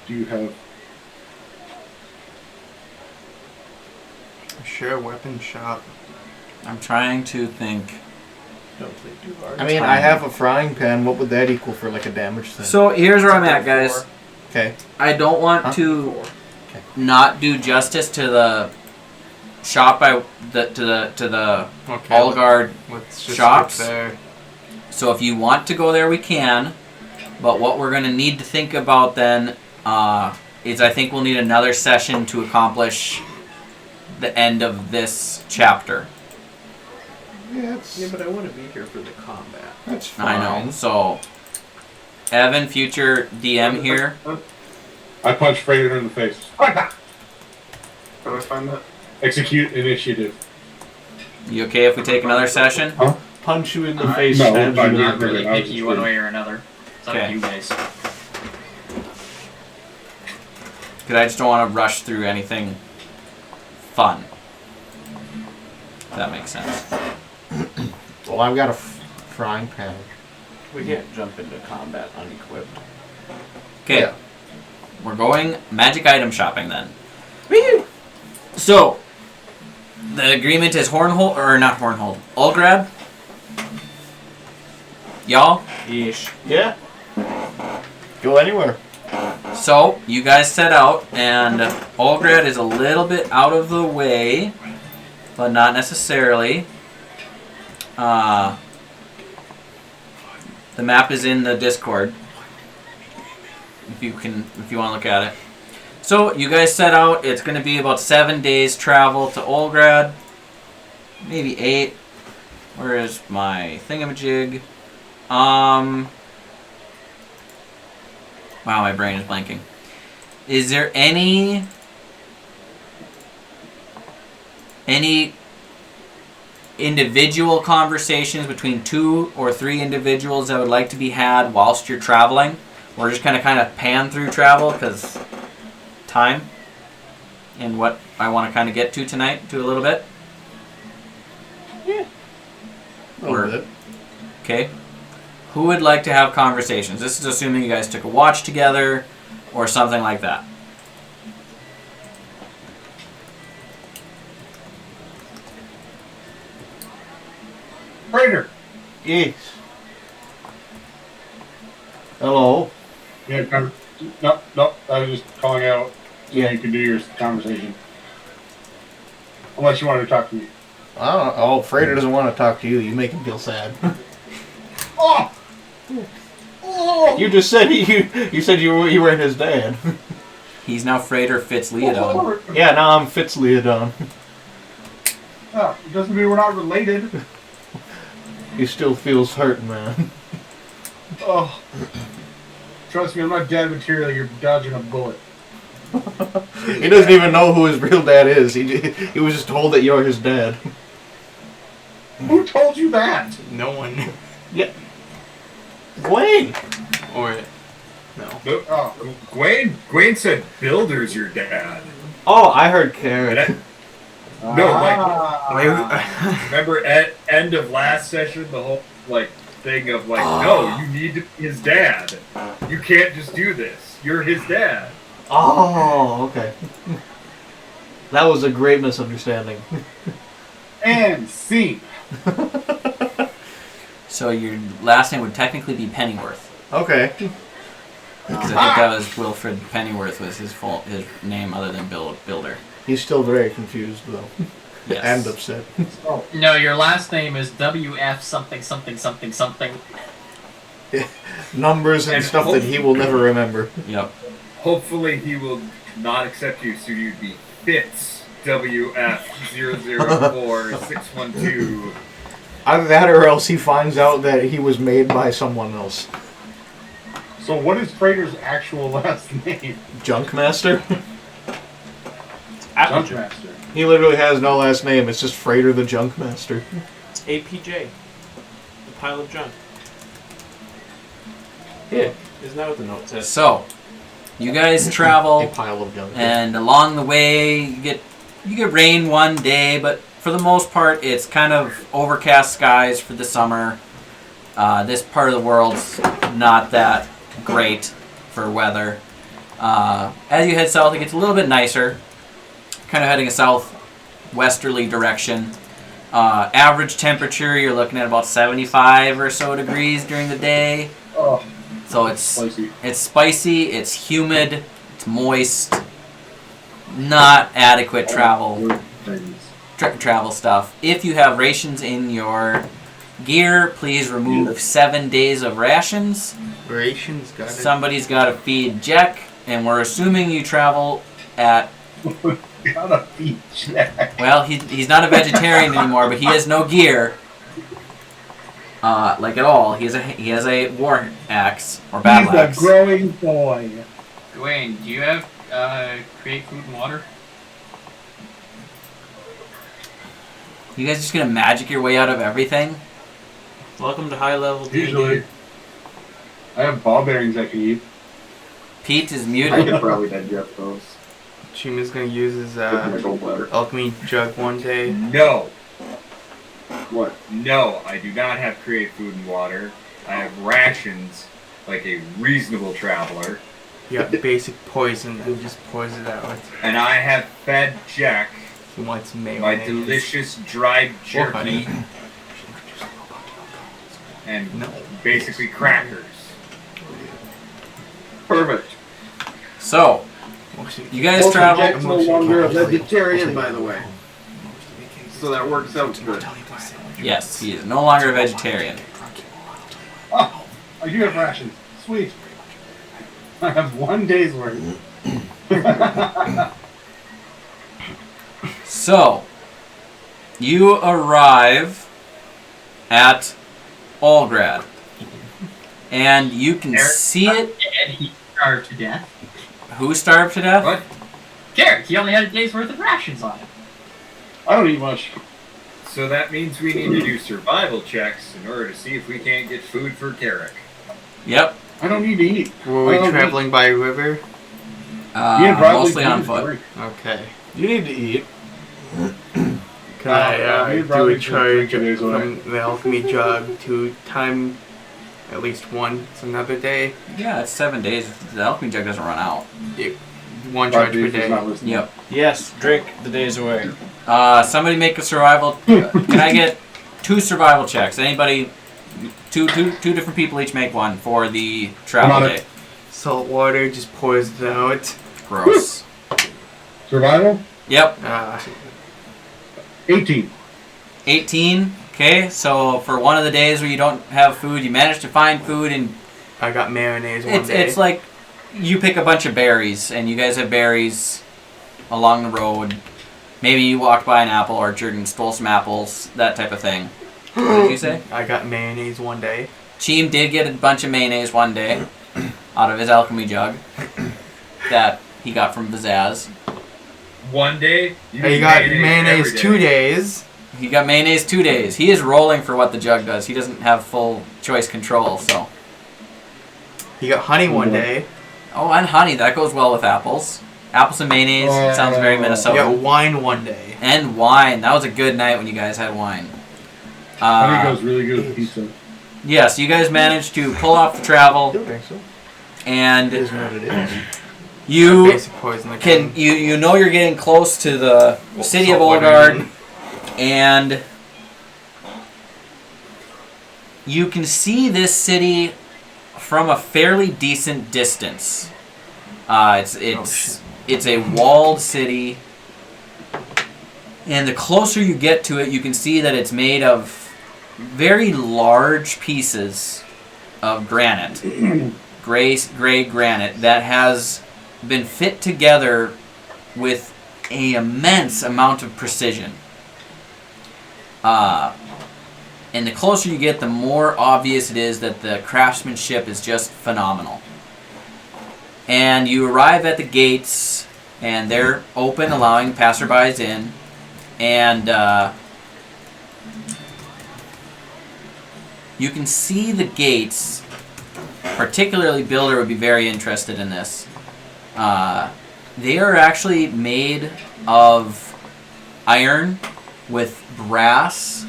Do you have... Sure, weapon shop. I'm trying to think. Don't play too hard. I mean, I have a frying pan. What would that equal for, like, a damage thing? So here's where I'm at, guys. Okay. I don't want to not do justice to the shop to the Allguard Let's just shops. skip there. So if you want to go there, we can. But what we're going to need to think about then is I think we'll need another session to accomplish the end of this chapter. Yeah, but I want to be here for the combat. That's fine. I know. So, Evan, future DM here. I punched Freighter in the face. How do I find that? Execute initiative. You okay if we take another session? Huh? Punch you in the face. No, stab I'm you. not Not really I was picky just one kidding. way or another. It's up Okay. to you guys. Because I just don't want to rush through anything fun. If that makes sense. Well, I've got a frying pan. We can't jump into combat unequipped. Okay. Yeah. We're going magic item shopping then. Woo! So, the agreement is Hornhold, or not Hornhold, Ulgrad. Y'all? Yeesh. Yeah. Go anywhere. So, you guys set out, and Ulgrad is a little bit out of the way, but not necessarily. The map is in the Discord. If you want to look at it. So, you guys set out. It's going to be about 7 days travel to Ulgrad. Maybe 8. Where is my thingamajig? Wow, my brain is blanking. Is there any individual conversations between 2 or 3 individuals that would like to be had whilst you're traveling. We're just kind of pan through travel because time and what I want to kind of get to tonight to a little bit. Yeah. A little bit. Okay. Who would like to have conversations? This is assuming you guys took a watch together or something like that. Freighter. Yes. Hello. Yeah, no. I was just calling out so you can do your conversation. Unless you wanted to talk to me. I don't know. Oh, Freighter doesn't want to talk to you. You make him feel sad. Oh! Oh! You just said you said you were his dad. He's now Freighter Fitzleodon. Yeah, now I'm Fitzleodon. Oh, it doesn't mean we're not related. He still feels hurt, man. Oh. Trust me, I'm not dad material. You're dodging a bullet. He doesn't even know who his real dad is. He was just told that you're his dad. Who told you that? No one. Yeah. Gwen. Or no. Oh. Gwen said Builder's your dad. Oh, I heard Carrot. No, remember at end of last session, the whole thing of no, you need to be his dad. You can't just do this. You're his dad. Oh, okay. That was a great misunderstanding. And scene. So your last name would technically be Pennyworth. Okay. Because I think that was Wilfred Pennyworth was his name other than Builder. He's still very confused though. Yes. And upset. Oh. No, your last name is WF something something something something. Numbers and stuff that he will never remember. Yep. Hopefully he will not accept you, so you'd be Fitz WF 004612. Either that or else he finds out that he was made by someone else. So what is Freighter's actual last name? Junkmaster? Junkmaster. He literally has no last name. It's just Freighter the Junkmaster. It's APJ. The pile of junk. Yeah. Isn't that what the note says? So, you guys travel, A pile of junk. and along the way you get rain one day, but for the most part it's kind of overcast skies for the summer. This part of the world's not that great for weather. As you head south, it gets a little bit nicer. Kind of heading a southwesterly direction. Average temperature, you're looking at about 75 or so degrees during the day. Oh. So it's spicy, it's humid, it's moist, not adequate travel stuff. If you have rations in your gear, please remove 7 days of rations. Rations got it. Somebody's got to feed Jack, and we're assuming you travel at. Gotta feed Jack. Well, he's not a vegetarian anymore, but he has no gear. Like at all. He has a war axe or battle axe. He's a growing boy. Dwayne, do you have create food and water? You guys just gonna magic your way out of everything? Welcome to high level D&D. Usually. I have ball bearings I can eat. Pete is I muted. could probably digest those. Chima's gonna use his Go better. alchemy jug one day. No, What? no, I do not have create food and water. I have rations, like a reasonable traveler, You got basic poison and just poison it out. and I have fed Jack He wants my mayonnaise. delicious dried Or honey. jerky and No. basically crackers. Perfect. So, you guys Also, travel. Jack's no longer a vegetarian, by the way. So that works out good. Yes, he is no longer a vegetarian. Oh, I do have rations. Sweet. I have 1 day's worth. So, you arrive at Olgrad, and you can see it. And he starved to death. Who starved to death? What? Garrett, he only had a day's worth of rations on him. I don't eat much. So that means we need to do survival checks in order to see if we can't get food for Carrick. Yep. I don't need to eat. Were we traveling by river? Mostly on foot. Okay. You need to eat. Can I do a charge from the alchemy jug to time at least once another day? Yeah, it's 7 days. The alchemy jug doesn't run out. One charge per day. Yep. Yes, drink the days away. Somebody make a survival. Can I get 2 survival checks? Anybody? Two different people each make one for the travel day. Salt water just pours it out. Gross. Survival? Yep. 18. 18. Okay, so for one of the days where you don't have food, you manage to find food, and I got mayonnaise one day. It's like you pick a bunch of berries, and you guys have berries along the road. Maybe you walked by an apple orchard and stole some apples, that type of thing. What did you say? I got mayonnaise one day. Cheem did get a bunch of mayonnaise one day out of his alchemy jug that he got from Bazaz. One day? You got mayonnaise 2 days. He got mayonnaise 2 days. He is rolling for what the jug does. He doesn't have full choice control, so. He got honey one day. Oh, and honey. That goes well with apples. Apples and mayonnaise sounds very Minnesota. You got wine one day. And wine. That was a good night when you guys had wine. Honey goes really good with pizza. Yeah, so you guys managed to pull off the travel. I don't think so. And It is what it is. you can you know you're getting close to the city of Olgard, and you can see this city from a fairly decent distance. It's a walled city, and the closer you get to it, you can see that it's made of very large pieces of granite, gray granite that has been fit together with an immense amount of precision. And the closer you get, the more obvious it is that the craftsmanship is just phenomenal. And you arrive at the gates, and they're open, allowing passerbys in. And you can see the gates. Particularly, Builder would be very interested in this. They are actually made of iron with brass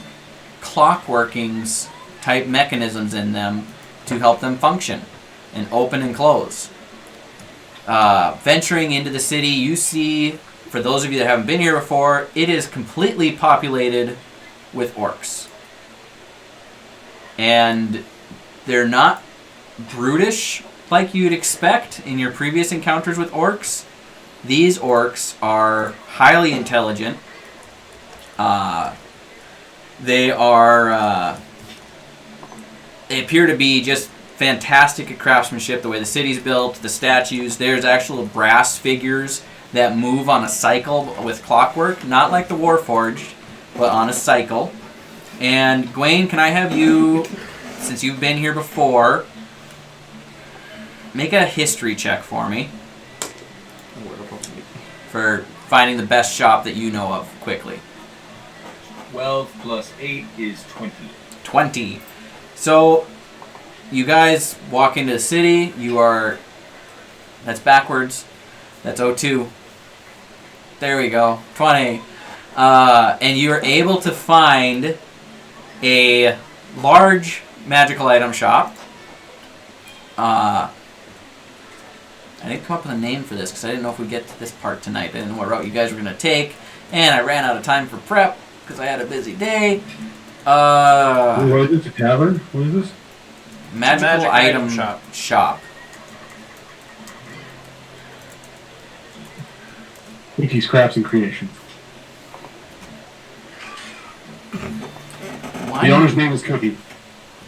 clockworkings type mechanisms in them to help them function and open and close. Venturing into the city, you see, for those of you that haven't been here before, it is completely populated with orcs. And they're not brutish like you'd expect in your previous encounters with orcs. These orcs are highly intelligent. They appear to be just fantastic at craftsmanship, the way the city's built, the statues. There's actual brass figures that move on a cycle with clockwork, not like the Warforged, but on a cycle. And Gwaine, can I have you, since you've been here before, make a history check for me for finding the best shop that you know of quickly. 12 plus 8 is 20. 20. So, you guys walk into the city. That's backwards. That's 02. There we go. 20. And you're able to find a large magical item shop. I didn't come up with a name for this because I didn't know if we'd get to this part tonight. I didn't know what route you guys were going to take. And I ran out of time for prep because I had a busy day. What is this? A tavern? What is this? Magical item shop. Mickey's Crafts and Creations. Why? The owner's name is Cookie.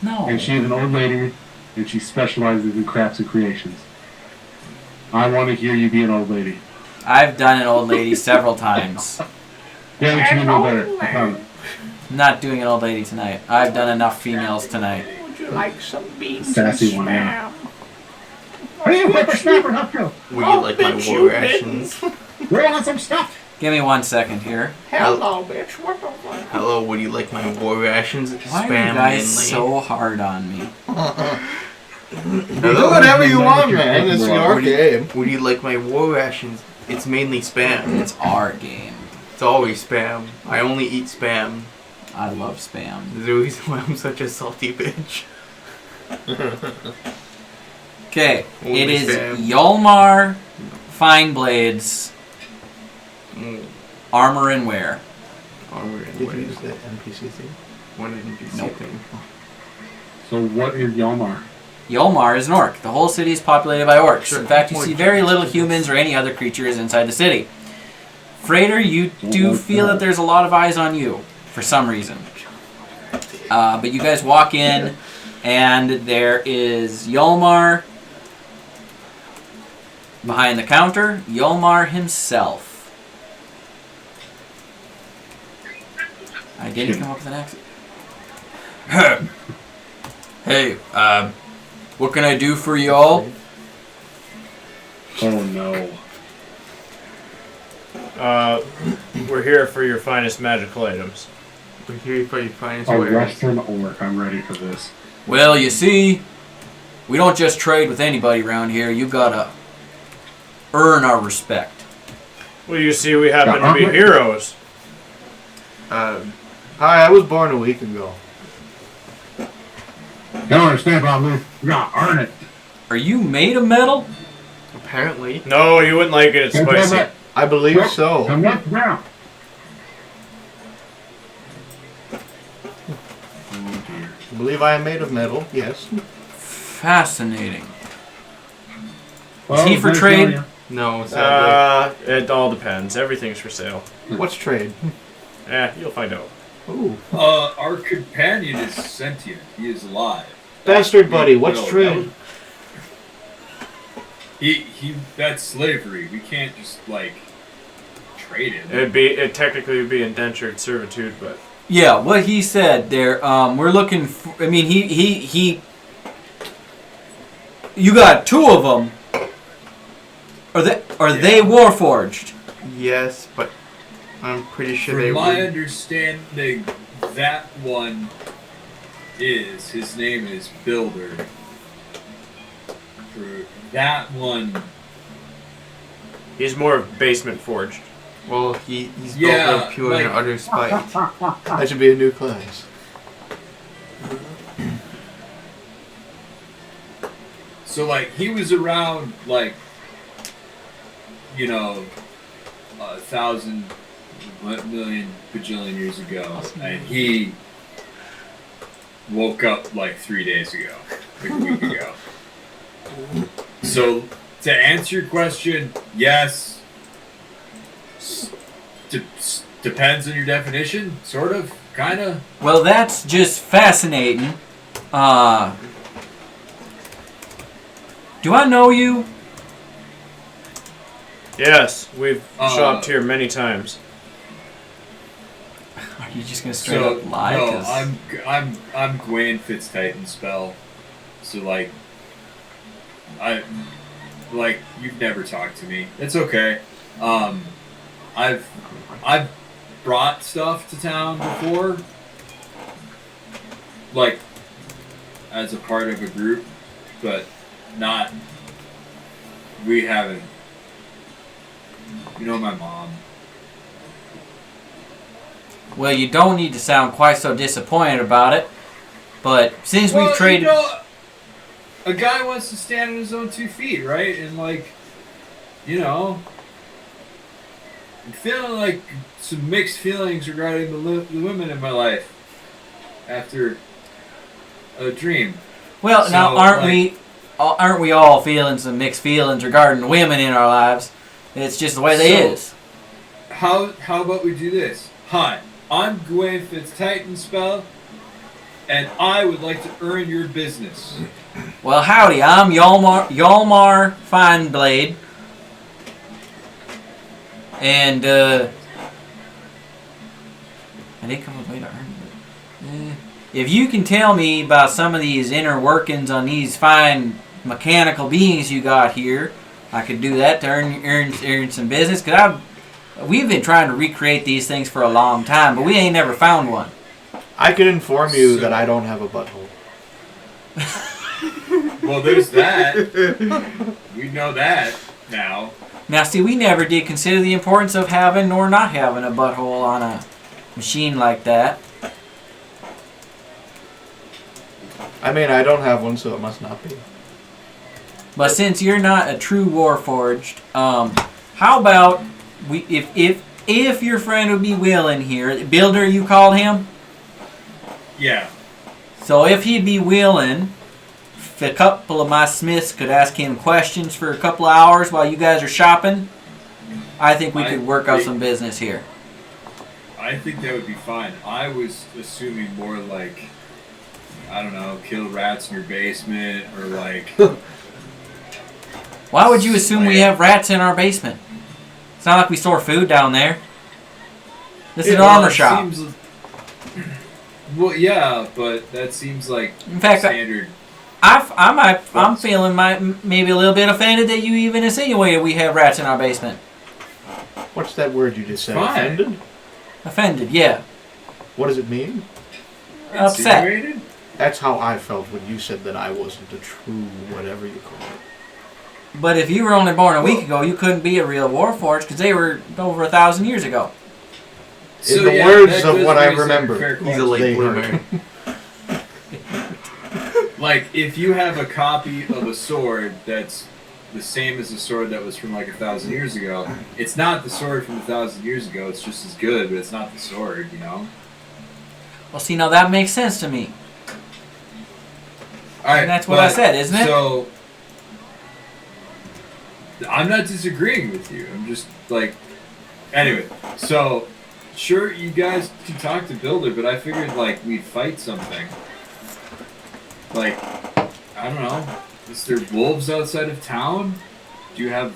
No. And she is an old lady, and she specializes in crafts and creations. I want to hear you be an old lady. I've done an old lady several times. Yeah, but you can do better. I found it. I'm not doing an old lady tonight. I've done enough females tonight. Would you like some beans Sassy and one, yeah. spam? Hey, whippersnapper, help you. Would you like my war rations? Roll on some stuff. Give me 1 second here. Hello, bitch. What the fuck? Hello, would you like my war rations? Why are you guys so hard on me? Do whatever you want, man. It's your game. Would you like my war rations? It's mainly spam. It's our game. It's always spam. I only eat spam. I love spam. There's a reason why I'm such a salty bitch. Okay, Only it is spam. Yolmar Fine Blades Armor and Wear. Armor and Did wear. you use the NPC thing? One NPC Nope. thing. So what is Yalmar? Yolmar is an orc. The whole city is populated by orcs. Sure. In fact, you More see very little giants. humans or any other creatures inside the city. Freighter, you do feel that there's a lot of eyes on you for some reason. But you guys walk in, and there is Yolmar behind the counter. Yolmar himself. I didn't come up with an accent. Hey, what can I do for y'all? Oh no. We're here for your finest magical items. We're here for your finest A wares. Western orc. I'm ready for this. Well, you see, we don't just trade with anybody around here. You gotta earn our respect. Well, you see, we happen to be heroes. Hi, I was born a week ago. Don't understand about me. You gotta earn it. Are you made of metal? Apparently. No, you wouldn't like it. It's spicy. I believe so. Come up down. I believe I am made of metal, yes. Fascinating. Well, he for nice trade? knowing you. No, sadly. It all depends. Everything's for sale. What's trade? You'll find out. Ooh. Our companion is sentient. He is alive. Bastard buddy, what's No, trade? That's slavery. We can't just like trade him. It technically would be indentured servitude, but Yeah, what he said there. We're looking. I mean, he. You got two of them. Are they warforged? Yes, but I'm pretty sure From they my would. understanding, that one is his name is Builder. For that one, he's more of basement forged. Well, he's Yeah, built with pure like- and utter spite. That should be a new class. so like he was around like 1,000 million bajillion years ago, and he woke up like 3 days ago, like a week ago. So to answer your question, yes. Depends on your definition, sort of, kind of. Well, that's just fascinating. Do I know you? Yes, we've shopped here many times. Are you just gonna straight up lie? No, 'Cause- I'm Gwen Fitztitan spell. So like you've never talked to me. It's okay. I've brought stuff to town before, like as a part of a group, but not. We haven't. You know my mom. Well, you don't need to sound quite so disappointed about it. But since we've traded, You know, a guy wants to stand on his own 2 feet, right? And like, I'm feeling like some mixed feelings regarding the women in my life after a dream. well, So, now aren't we all feeling some mixed feelings regarding women in our lives? It's just the way they So- is. How about we do this? Hi, I'm Gwen Fitztitan spell, and I would like to earn your business. Well, howdy, I'm Yolmar Fineblade. And, I did come up with a way to earn it. If you can tell me about some of these inner workings on these fine mechanical beings you got here, I could do that to earn some business. Cause We've been trying to recreate these things for a long time, but we ain't never found one. I can inform you that I don't have a butthole. Well, there's that. We know that now. Now, see, we never did consider the importance of having or not having a butthole on a machine like that. I mean, I don't have one, so it must not be. But since you're not a true Warforged, how about if your friend would be willing here, Builder, you called him? Yeah. So if he'd be willing, if a couple of my smiths could ask him questions for a couple of hours while you guys are shopping, I think we could work out some business here. I think that would be fine. I was assuming more like, I don't know, kill rats in your basement or like... Why would you assume we have rats in our basement? It's not like we store food down there. This is an armor shop. Well, yeah, but that seems like in fact, standard. I'm feeling maybe a little bit offended that you even insinuated we have rats in our basement. What's that word you just said? Fine. Offended? Offended, yeah. What does it mean? Upset. Insinuated? That's how I felt when you said that I wasn't a true whatever you call it. But if you were only born a week ago, you couldn't be a real Warforged because they were over 1,000 years ago. In the words of what I remember, He's a late bloomer. Like, if you have a copy of a sword that's the same as the sword that was from like 1,000 years ago, it's not the sword from 1,000 years ago. It's just as good, but it's not the sword, you know? Well, see, now that makes sense to me. All right, and that's what I said, isn't it? So, I'm not disagreeing with you. I'm just like, anyway. So, sure, you guys can talk to Builder, but I figured like we'd fight something. Like, I don't know. Is there wolves outside of town? Do you have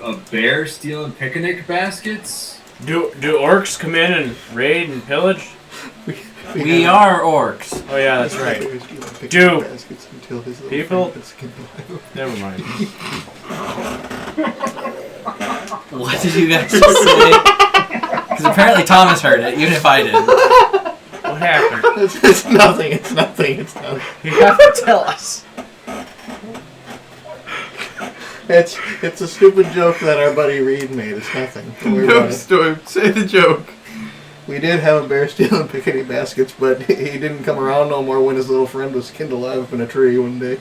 a bear stealing picnic baskets? Do orcs come in and raid and pillage? We are orcs. Oh yeah, that's right. Do people? Never mind. What did you guys just say? Because apparently Thomas heard it, even if I didn't. What happened? It's nothing. It's nothing. It's nothing. You have to tell us. It's a stupid joke that our buddy Reed made. It's nothing. Don't worry about it. Storm, say the joke. We did have a bear stealing picnic baskets, but he didn't come around no more when his little friend was skinned alive up in a tree one day.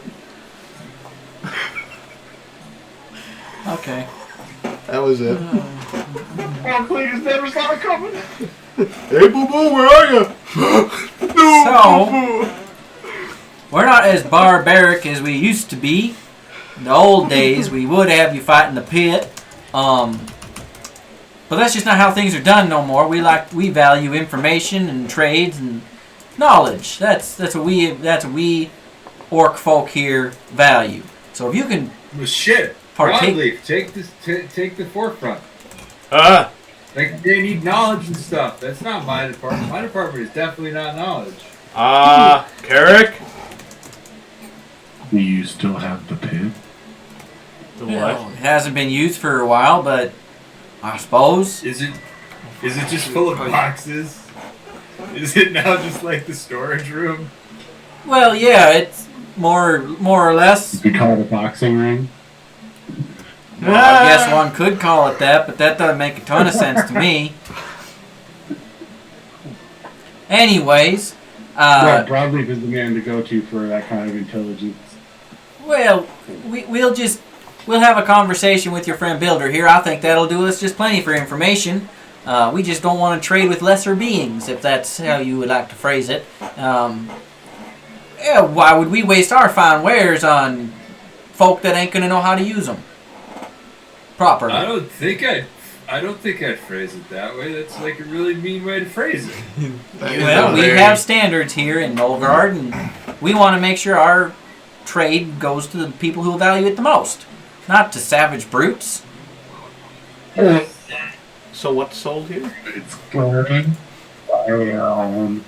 Okay. That was it. Oh, Cletus never saw it coming. Hey, Boo Boo, where are you? So, we're not as barbaric as we used to be. In the old days, we would have you fight in the pit. But that's just not how things are done no more. We value information and trades and knowledge. That's what we orc folk here value. So if you can Well, shit. partake, Broadleaf, take the forefront. Like, they need knowledge and stuff. That's not my department. My department is definitely not knowledge. Carrick? Do you still have the pit? The well, it hasn't been used for a while, but I suppose. Is it just full of boxes? Is it now just like the storage room? Well, yeah, it's more or less. You call it a boxing ring? Well, I guess one could call it that, but that doesn't make a ton of sense to me. Anyways, Yeah, Broadleaf is the man to go to for that kind of intelligence. well, we'll have a conversation with your friend Builder here. I think that'll do us just plenty for information. We just don't want to trade with lesser beings, if that's how you would like to phrase it. Yeah, why would we waste our fine wares on folk that ain't gonna know how to use them properly? I don't think I'd phrase it that way. That's like a really mean way to phrase it. Well, we have standards here in Nolgard, and we want to make sure our trade goes to the people who value it the most, not to savage brutes. So what's sold here? It's going down.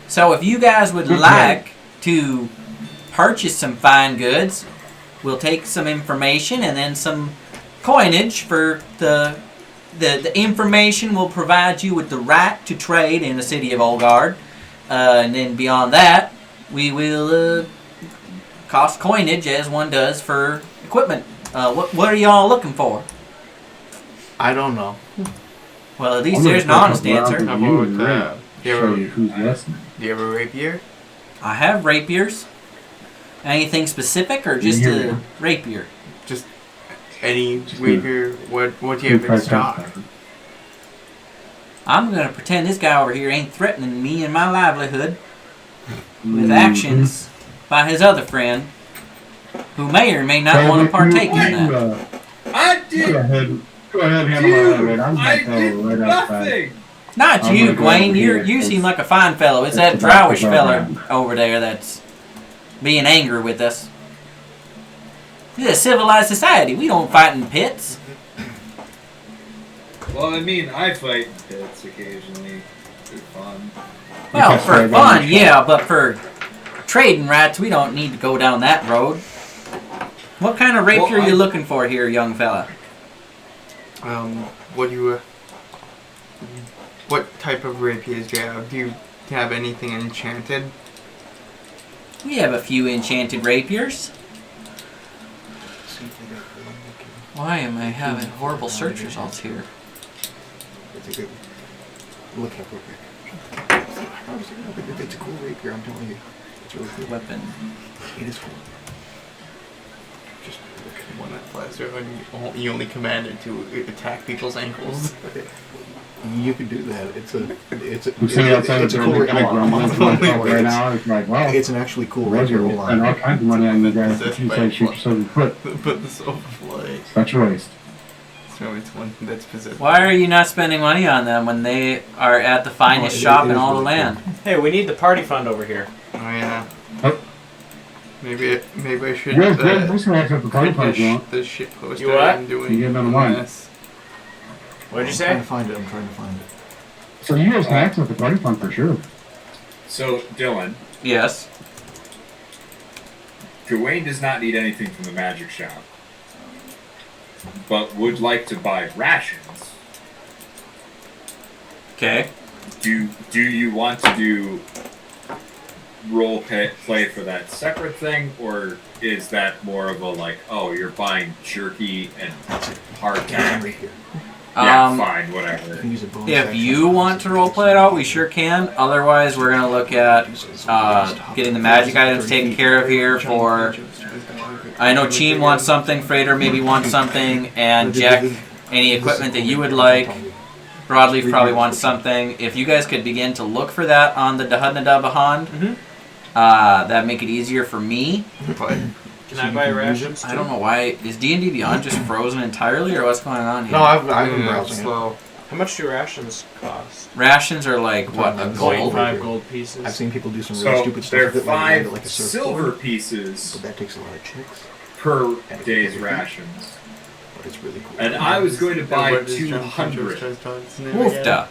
So if you guys would like to purchase some fine goods, we'll take some information and then some coinage for the information will provide you with the right to trade in the city of Olgard. And then beyond that, we will cost coinage as one does for equipment. What are y'all looking for? I don't know. Well, at least there's an honest answer. How about Show you who's listening. do you have a rapier? I have rapiers. Anything specific or just a rapier? Just any rapier. What do you have in stock? I'm going to pretend this guy over here ain't threatening me and my livelihood with actions by his other friend, who may or may not want to partake in that. I did. Go ahead, handle that. I did nothing. Not you, Gwaine. You seem like a fine fellow. It's that drowish fella over there that's being angry with us. This is a civilized society. We don't fight in pits. Well, I mean, I fight in pits occasionally for fun. Well, for fun, yeah, but for trading rights, we don't need to go down that road. What kind of rapier are you looking for here, young fella? What type of rapiers do you have? Do you have anything enchanted? We have a few enchanted rapiers. Why am I having horrible search results here? Look it up real quick. It's a cool rapier, I'm telling you. It's a really cool weapon. It is cool. Just look at one that flies through and you only command it to attack people's ankles. You can do that. It's a cool right now. It's like, wow. It's an actually cool rapier. And all kinds of money on the guy. He's like, shoot yourself in the foot. But this overflight. Such a waste. So it's one that's specific. Why are you not spending money on them when they are at the finest shop in all the land? Hey, we need the party fund over here. Oh yeah. Oh. Maybe I should Yeah, this one has the party fund. the shit poster You what? I'm doing. You get another one. What'd you say? I'm trying to find it. So you guys can access the party fund for sure. So, Dylan, Yes. Gawain does not need anything from the magic shop, but would like to buy rations. Okay. Do you want to do role play for that separate thing, or is that more of a like, oh, you're buying jerky and hardtack? Yeah, fine, whatever. If you want to roleplay it out, we sure can. Otherwise, we're going to look at getting the magic items taken care of here for... I know Cheem wants something, Frater maybe wants something, and Jack, any equipment that you would like. Broadleaf probably wants something. If you guys could begin to look for that on the Dahudnada Bahand, that'd make it easier for me. Can I buy rations? I don't know why. Is D&D Beyond just frozen entirely, or what's going on here? No, I've been browsing slow. How much do rations cost? Rations are like, what, a gold? 5 gold pieces. I've seen people do some really stupid stuff. They're with it, 5 like a silver surfboard, pieces but that takes a lot of chicks. per day's rations. But it's really cool. And I was going to buy 200. Woofda.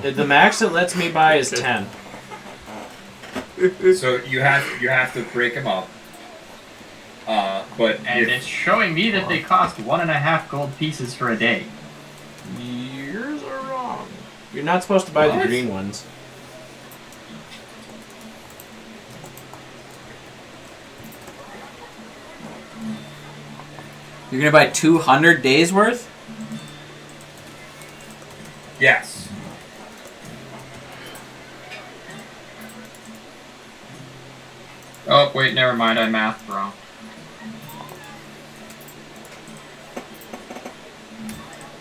The max it lets me buy is 10. So you have to break them up. But And it's showing me that they cost 1.5 gold pieces for a day. Yours are wrong. You're not supposed to buy the green ones. You're going to buy 200 days worth? yes. Oh, wait, never mind. I mathed wrong.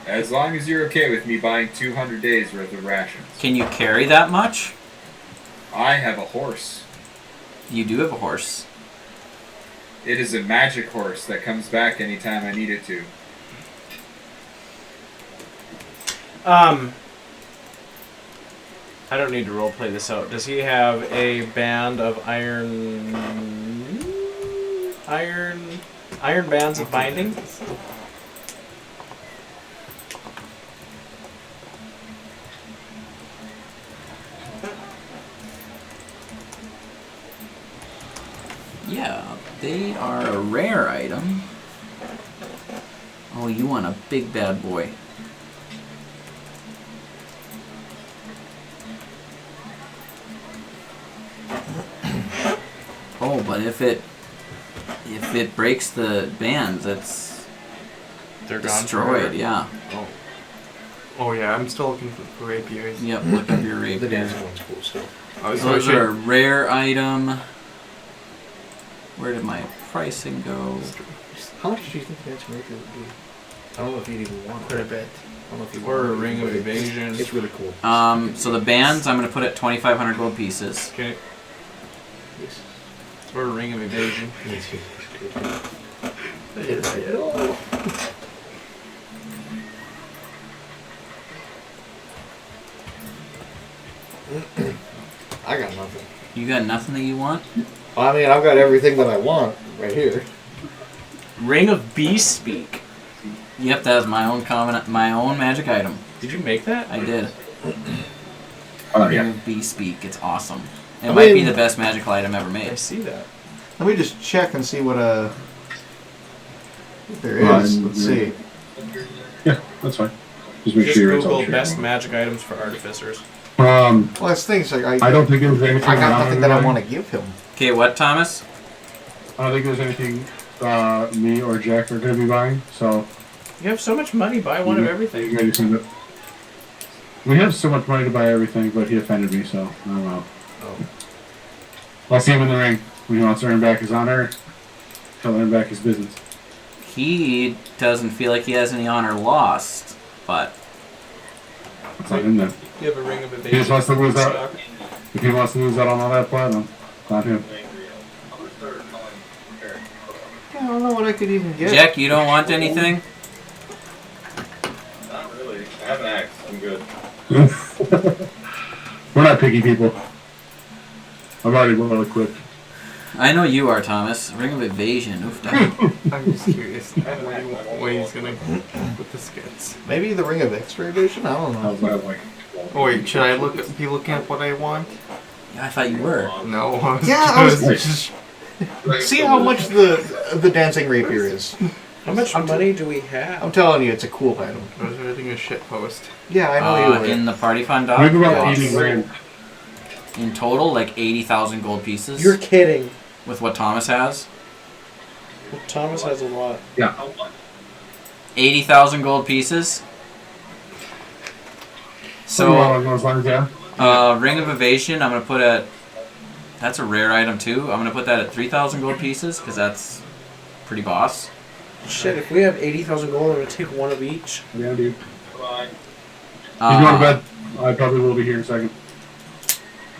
As long as you're okay with me buying 200 days worth of rations. Can you carry that much? I have a horse. You do have a horse. It is a magic horse that comes back anytime I need it to. I don't need to roleplay this out. Does he have a band of iron bands of binding? Yeah, they are a rare item. Oh, you want a big bad boy. Oh, but if it breaks the bands, it's They're gone destroyed. forever. Yeah. Oh yeah, I'm still looking for rapiers. Yep. Look up your The rapier. dancing one's cool still. Those are a rare item. Where did my pricing go? How much do you think the dancing rapier would be? I don't know if you'd even want Quite a it. bit. I don't know if you Or want a it, ring but of evasion. It's really cool. So the bands I'm gonna put at 2,500 gold pieces. Okay. Yes. Or a ring of evasion. I got nothing. You got nothing that you want? Well, I mean, I've got everything that I want right here. Ring of Beast Speak. Yep, that was my own my own magic item. Did you make that? I did. Oh, Ring yeah. of Bespeak. It's awesome. It I might be mean- the best magical item ever I made. see that. Let me just check and see what there is. Fine. Let's see. Yeah, that's fine. Just make Just sure it's all Google true. best magic items for artificers. Um, Well, that's things like I don't think there's anything. I got around nothing that I anybody. want to give him. Okay, what, Thomas? I don't think there's anything me or Jack are going to be buying. So You have so much money, buy one of everything. we have so much money to buy everything, but he offended me, so I don't know. I'll see him in the ring. When he wants to earn back his honor, he'll earn back his business. He doesn't feel like he has any honor lost, but It's not in there. You have a ring of He evasion. just wants to lose out. stock. If he wants to lose out on all that platinum, not him. I don't know what I could even get. Jack, you don't want anything? Not really. I have an axe. I'm good. We're not picky people. I'm already well equipped. I know you are, Thomas. Ring of evasion. Oof. That. I'm just curious what he's gonna with the skits. Maybe the ring of extra evasion? I don't know. How's that like? Oh wait, should I be looking at what I want? I thought you were. No. Yeah, I was just see how much the dancing rapier is. How much money do we have? I'm telling you, it's a cool item. I was writing a shit post. Yeah, I know you were. In the party fund doc, We have about yes. 80 grand. In total, like 80,000 gold pieces. You're kidding. With what Thomas has. Thomas has a lot. Yeah. 80,000 gold pieces. So, So, Ring of Evasion, I'm gonna put at. That's a rare item too. I'm gonna put that at 3,000 gold pieces because that's pretty boss. Shit, if we have 80,000 gold, I'm gonna take one of each. Yeah, dude. Bye. He's going to bed. I probably will be here in a second.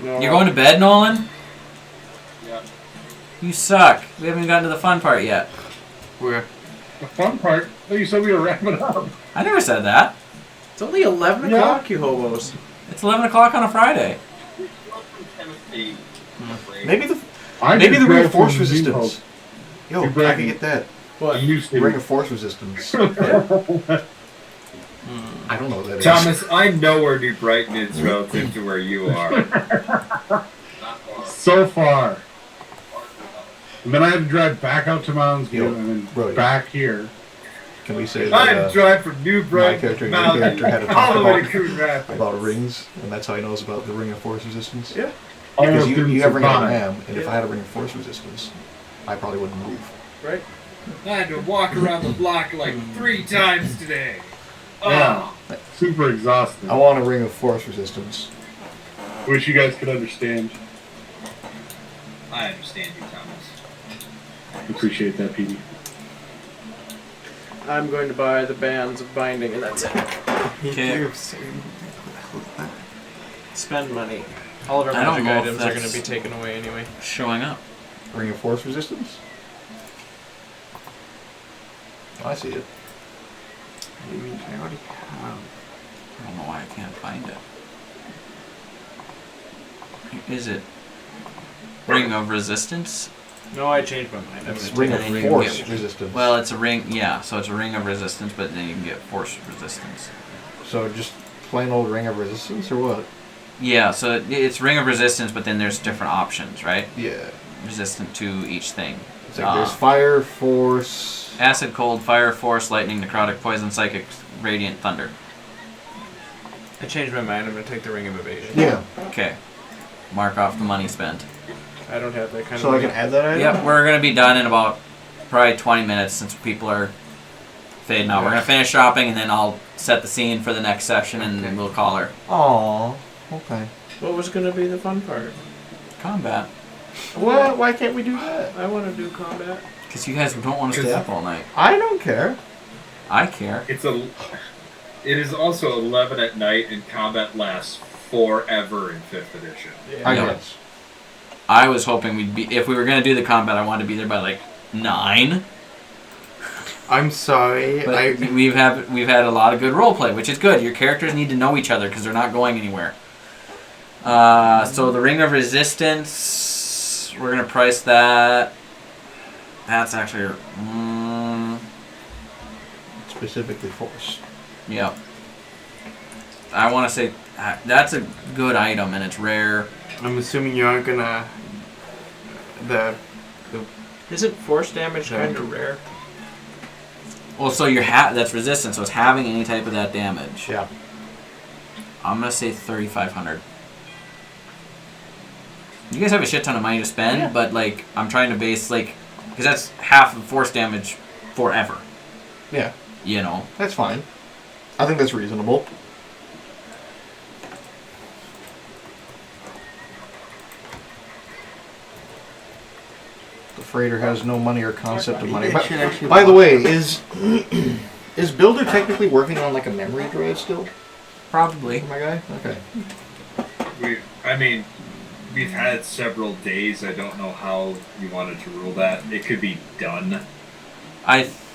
No. You're going to bed, Nolan? Yeah. You suck. We haven't gotten to the fun part yet. Where? The fun part? Oh, you said we were wrapping up. I never said that. It's only 11 Yeah. o'clock, you hobos. It's 11 o'clock on a Friday. Maybe the I maybe just the ring drove of force from resistance. Zero. Yo, Hey, I Brad. can get that. What? You used to. Ring of force resistance. I don't know what that is. Thomas, I know where New Brighton is relative to where you are. So far. And then I had to drive back out to Mounds View Yo, and then bro, back here. Can we say I that drive from New my Brighton character, to your Mountain, character had a all talk the way to about, Coon Rapids. about rings, and that's how he knows about the ring of force resistance? Yeah. Because Almost you didn't have ring of survive. ram, and if I had a ring of force resistance, I probably wouldn't move. Right? I had to walk around the block like 3 times today. Yeah. Super exhausting. I want a ring of force resistance. Wish you guys could understand. I understand you, Thomas. Appreciate that, Petey. I'm going to buy the bands of binding, and that's it. Okay. Spend money. All of our I don't magic know if items are going that's- to be taken away anyway. Showing up. Ring of force resistance? I see it. I mean, I already have. I don't know why I can't find it. Is it Ring of Resistance? No, I changed my mind. I'm It's gonna ring take of and then a you force get- resistance. Well, it's a ring, yeah, so it's a Ring of Resistance, but then you can get Force Resistance. So just plain old ring of resistance, or what? Yeah, so it's Ring of Resistance, but then there's different options, right? Yeah. Resistant to each thing. It's like there's fire, force... Acid, cold, fire, force, lightning, necrotic, poison, psychic, radiant, thunder. I changed my mind. I'm gonna take the ring of evasion. Yeah. Okay. Mark off the money spent. I don't have that kind So of I money. can add that item? Yep, we're going to be done in about probably 20 minutes since people are fading out. We're going to finish shopping and then I'll set the scene for the next session and we'll call her. Aww. Okay. What was gonna be the fun part? Combat. What? Why can't we do that? I want to do combat. Because you guys don't want to stay up all night. I don't care. I care. It is also 11 at night, and combat lasts forever in 5th edition. Yeah. I guess. I was hoping we'd be... If we were going to do the combat, I wanted to be there by like 9. I'm sorry. But we've had a lot of good roleplay, which is good. Your characters need to know each other because they're not going anywhere. So the Ring of Resistance, we're going to price that. That's actually... Specifically force. Yep. I want to say that's a good item and it's rare. I'm assuming you aren't gonna... Isn't force damage kind of rare? Well, so your that's resistance, so it's having any type of that damage. Yeah. I'm going to say 3,500. You guys have a shit ton of money to spend, but like I'm trying to base like... Because that's half of force damage forever. Yeah. You know. That's fine. I think that's reasonable. The freighter has no money or concept of money. By the way, is Builder technically working on like a memory drive still? Probably. My guy? Okay. We've had several days. I don't know how you wanted to rule that. It could be done.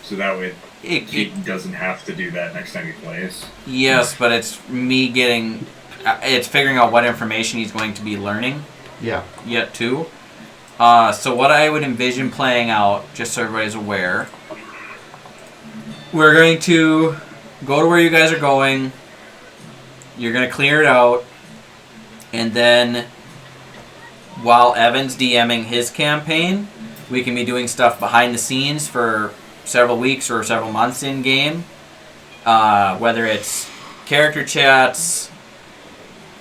So that way he doesn't have to do that next time he plays. Yes, but it's me getting... It's figuring out what information he's going to be learning. Yeah. Yet too. So what I would envision playing out, just so everybody's aware, we're going to go to where you guys are going. You're going to clear it out. And then, while Evan's DMing his campaign, we can be doing stuff behind the scenes for several weeks or several months in game. Whether it's character chats,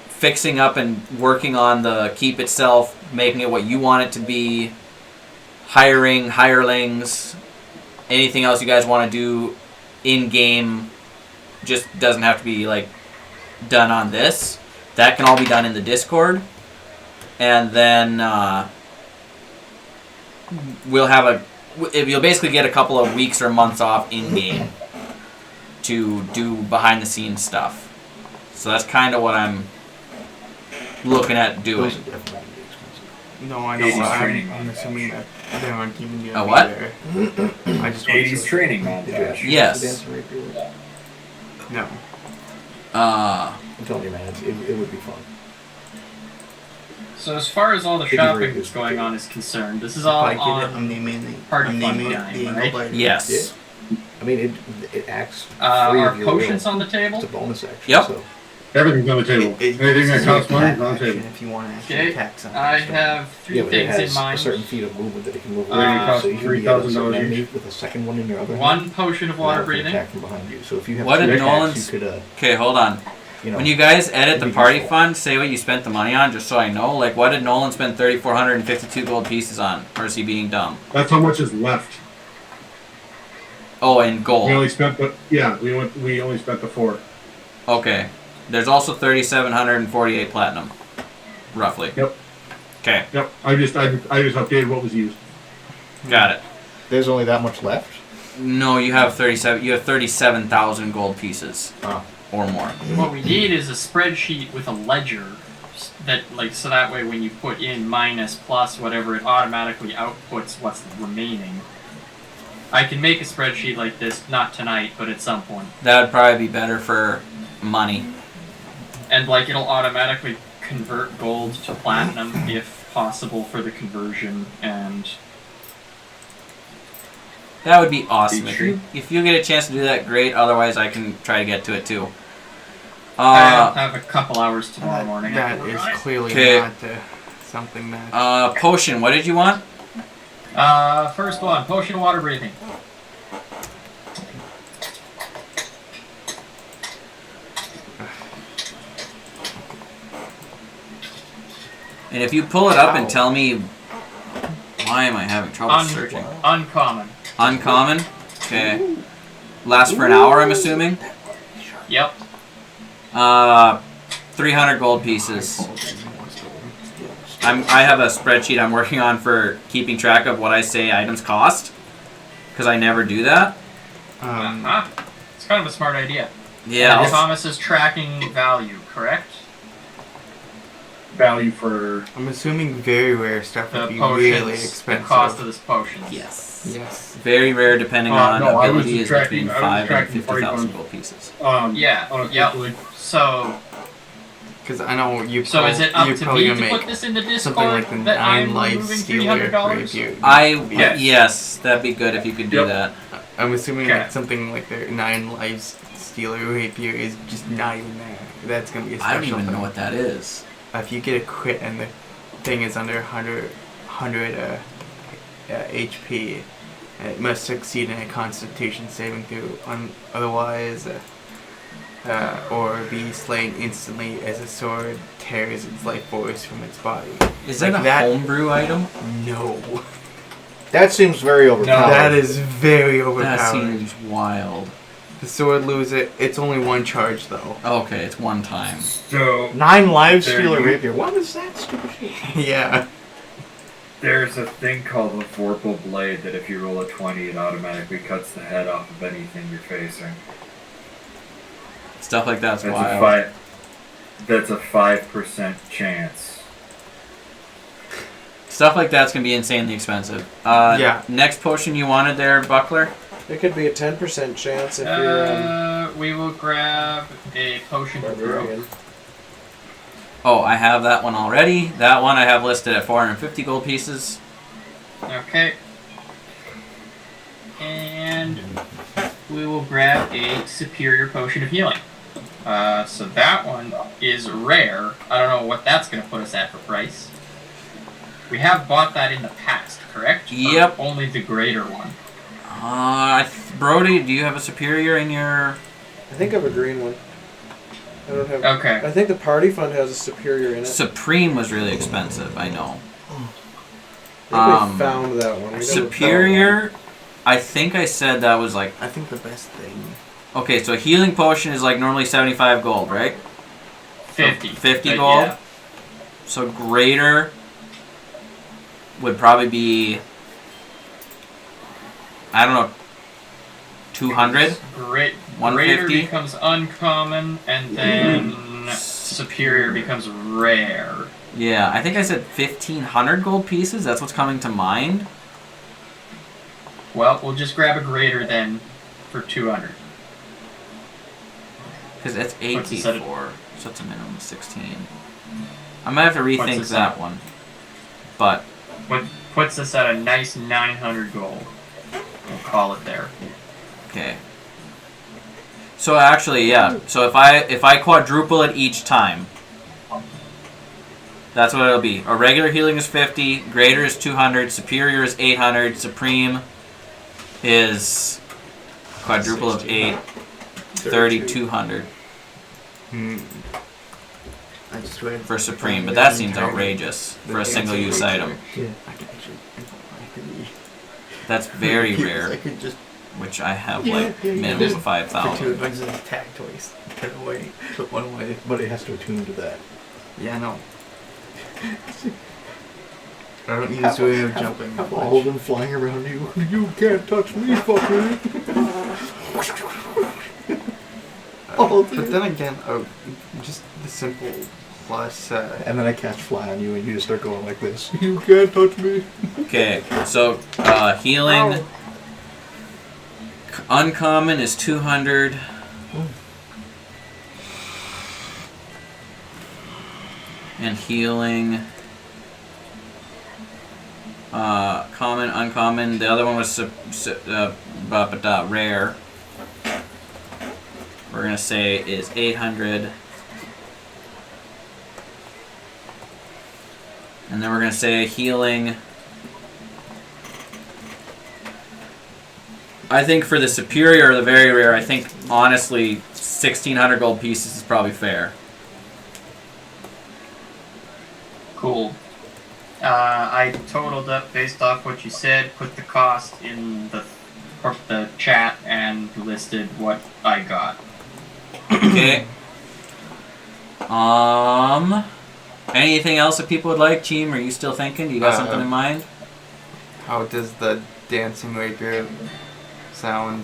fixing up and working on the keep itself, making it what you want it to be, hiring hirelings, anything else you guys want to do in game, just doesn't have to be like done on this. That can all be done in the Discord, and then you'll basically get a couple of weeks or months off in game to do behind the scenes stuff. So that's kind of what I'm looking at doing. No, I know. I'm assuming that they aren't even going to be what? there. I just 80s training montage. Yes. No. I'm telling you, man, it would be fun. So as far as all the shopping that's going on is concerned, this is all on Party Fun Dime, right? Yes. Yeah. I mean, it acts free Are of your potions will. on the table? It's a bonus action. Yep. So. Everything's on the table. Anything that costs money is on the table. If you want to Okay, attack something. I have three But it things in has mind. a certain feat of movement that it can move Everything around. So you can be able to $3,000 enemy each. with a second one in your other hand. One potion of water and that can breathing. attack from behind you. So if you have What two did attacks, Nolan's... you could, Okay, hold on. When you guys edit the party fund, say what you spent the money on, just so I know. Like, what did Nolan spend 3,452 gold pieces on? Or is he being dumb? That's how much is left. Oh, in gold. We only spent we only spent the 4. Okay. There's also 3,748 platinum, roughly. Yep. Okay. Yep. I just updated what was used. Got it. There's only that much left? No, you have 37. You have 37,000 gold pieces. Oh. Or more. What we need is a spreadsheet with a ledger that, like, so that way when you put in minus plus whatever, it automatically outputs what's remaining. I can make a spreadsheet like this, not tonight, but at some point. That would probably be better for money. And, like, it'll automatically convert gold to platinum if possible for the conversion, and... That would be awesome. If you get a chance to do that, great. Otherwise, I can try to get to it too. I'll have a couple hours tomorrow morning. That is clearly not something that... Potion, what did you want? First one, potion of water breathing. And if you pull it up and tell me why am I having trouble searching? Uncommon. Uncommon? Okay. Lasts for an hour, I'm assuming? Yep. 300 gold pieces. I have a spreadsheet I'm working on for keeping track of what I say items cost. Because I never do that. It's kind of a smart idea. Yeah. And Thomas is tracking value, correct? Value for... I'm assuming very rare stuff would be potions, really expensive. The cost of this potion. Yes. Yes. Very rare, depending on no, I was ability, is tracking- between I was 5 and tracking 50,000 party gold pieces. Yeah. unofficially. Yep. So. Because I know you. So is it up you're to probably me gonna to make put this in the something Discord like the that 9 I'm life removing stealer $300? rapier. Yes, that'd be good if you could do Yep. that. I'm assuming Okay. like something like the 9 lives stealer rapier is just not even there. That's gonna be a special I don't even thing. know what that is. If you get a crit and the thing is under 100 HP, it must succeed in a Constitution saving throw. Otherwise, or be slain instantly as a sword tears its life force from its body. Is Like that a that- homebrew item? No. That seems very overpowered. That is very overpowered. That seems wild. The sword loses it's only one charge though. Okay, it's one time. So 9 lives There stealer you- rapier. What is that stupid shit? Yeah. there's a thing called a Vorpal Blade that if you roll a 20, it automatically cuts the head off of anything you're facing. Stuff like that's That's wild. That's a 5% chance. Stuff like that's gonna be insanely expensive. Yeah. Next potion you wanted there, Buckler? It could be a 10% chance if you're We will grab a potion of growth. barbarian. Oh, I have that one already. That one I have listed at 450 gold pieces. Okay. And we will grab a superior potion of healing. So that one is rare. I don't know what that's going to put us at for price. We have bought that in the past, correct? Yep. Or only the greater one. Brody, do you have a superior in your... I think I have a green one. I don't have. Okay. I think the party fund has a superior in it. Supreme was really expensive, I know. I think we found that one. We never Superior, I think I said that was like... I think the best thing. Okay, so a healing potion is like normally 75 gold, right? 50. 50 But gold? yeah. So greater would probably be... I don't know, 200? Great. 150? Greater becomes uncommon, and then superior becomes rare. Yeah, I think I said 1,500 gold pieces. That's what's coming to mind. Well, we'll just grab a greater then for 200. Because that's What's the set of- 8d4, so it's a minimum of 16. I might have to What's rethink the set? that one. But, What puts us at a nice 900 gold. We'll call it there. okay. So actually, yeah. So if I quadruple it each time, that's what it'll be. A regular healing is 50, greater is 200, superior is 800, supreme is quadruple of 8, 3,200 I just read for supreme. But that seems outrageous for a single-use item. Yeah. That's very I rare, could just which I have like minimum of 5,000. 2 advances attack twice. Put away. Put one away. But it has to attune to that. Yeah, I know. I don't use doing of jumping. Have all of them flying around you. You can't touch me, fucker. But then again, just the simple plus. And then I catch fly on you and you just start going like this. You can't touch me. Okay, so healing. Uncommon is 200. And healing. Common, uncommon. The other one was rare. We're gonna say is 800. And then we're gonna say healing I think for the superior or the very rare, I think honestly 1,600 gold pieces is probably fair. Cool. I totaled up based off what you said, put the cost in the chat, and listed what I got. Okay. Anything else that people would like? Team, are you still thinking? You got something in mind? How does the dancing rapier sound?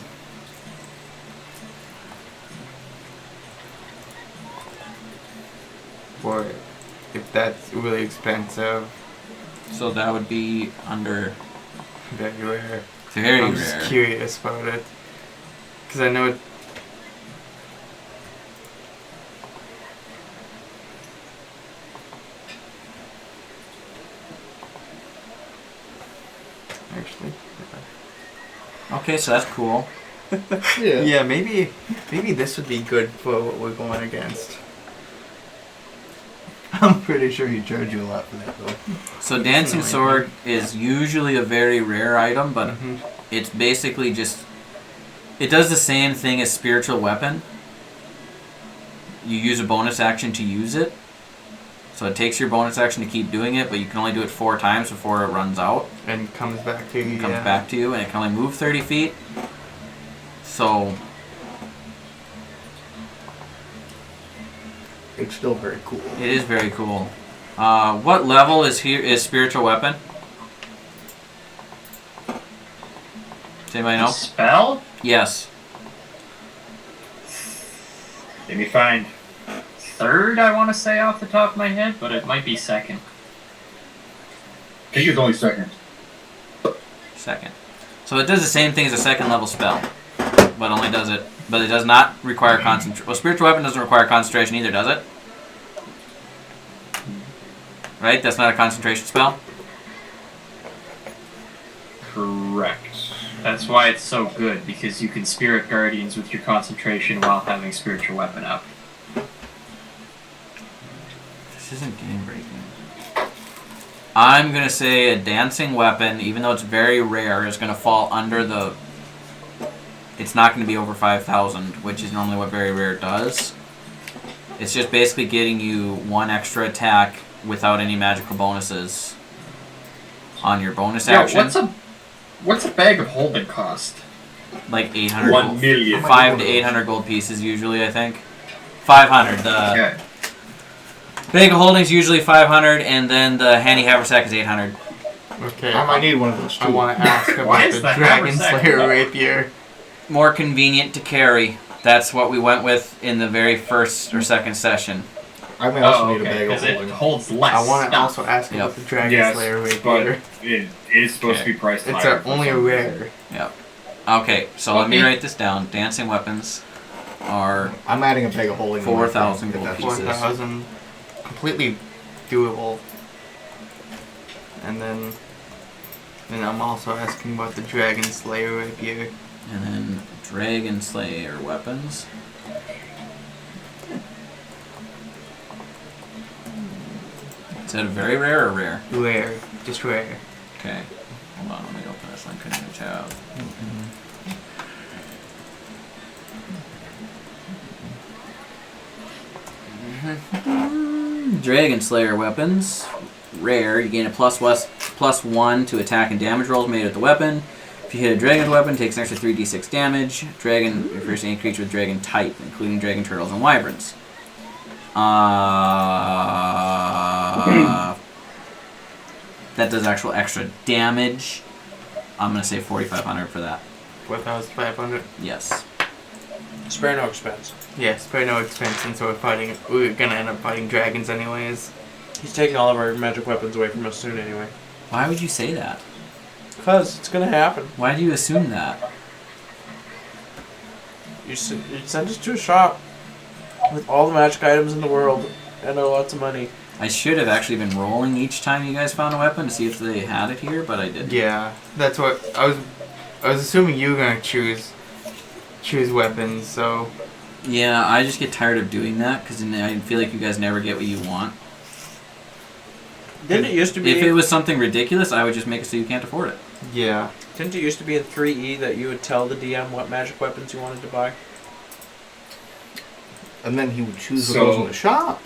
Or if that's really expensive. So that would be under... Very rare. Very I'm rare. just curious about it. Because I know it... Actually... Okay, so that's cool. Yeah, maybe this would be good for what we're going against. I'm pretty sure he charged you a lot for that, though. So Dancing Sword is usually a very rare item, but Mm-hmm. it's basically just... It does the same thing as Spiritual Weapon. You use a bonus action to use it. So it takes your bonus action to keep doing it, but you can only do it 4 times before it runs out. And comes back to you. It comes back to you, and it can only move 30 feet. So... It's still very cool. It is very cool. What level is Spiritual Weapon? Does anybody know? Spell? Yes. Let me find. 3rd, I want to say off the top of my head, but it might be 2nd. I think it's only second. 2nd. So it does the same thing as a 2nd level spell, but only does it. But it does not require concentration. Well, Spiritual Weapon doesn't require concentration either, does it? Right? That's not a concentration spell? Correct. That's why it's so good, because you can Spirit Guardians with your concentration while having Spiritual Weapon up. This isn't game breaking. I'm going to say a Dancing Weapon, even though it's very rare, is going to fall under the... It's not going to be over 5,000, which is normally what very rare does. It's just basically getting you 1 extra attack without any magical bonuses on your bonus action. What's a bag of holding cost? Like 800 1 gold. million. 5 to 800 gold pieces usually, I think. 500. Okay. Bag of holding's usually 500, and then the handy haversack is 800. Okay. I might need one of those too. I want to ask Why about is the the Dragon haversack Slayer up? rapier. More convenient to carry. That's what we went with in the very first or second session. I may also Oh, need a okay, bag of because it holding. holds less I want to stuff. also ask about Yep. the Dragon Yes, Slayer but rapier. it is supposed to be priced It's higher. only a rare. Yep. Okay, so let me Okay. write this down. Dancing weapons are I'm adding a bag of holding. 4,000 if gold that's- pieces. 4,000. Completely doable. And then I'm also asking about the Dragon Slayer rapier. and then Dragon Slayer weapons. Is that a very rare or rare? Rare. Just rare. Okay. Hold on, let me open this link in the tab. Dragon Slayer weapons. Rare. You gain a +1 to attack and damage rolls made with the weapon. If you hit a dragon weapon, it takes an extra 3d6 damage. Dragon refers to any creature with dragon type, including dragon turtles and wyverns. That does actual extra damage. I'm gonna say 4,500 for that. 4,500. Yes. Spare no expense. Yeah, spare no expense, since we're gonna end up fighting dragons anyways. He's taking all of our magic weapons away from us soon anyway. Why would you say that? Because it's gonna happen. Why do you assume that? You send us to a shop with all the magic items in the world and lots of money. I should have actually been rolling each time you guys found a weapon to see if they had it here, but I didn't. Yeah, that's what I was assuming you were gonna choose weapons, so Yeah, I just get tired of doing that because I feel like you guys never get what you want. Didn't it used to be? If it was something ridiculous, I would just make it so you can't afford it. yeah. Didn't it used to be in 3E that you would tell the DM what magic weapons you wanted to buy? And then he would choose what goes in the shop.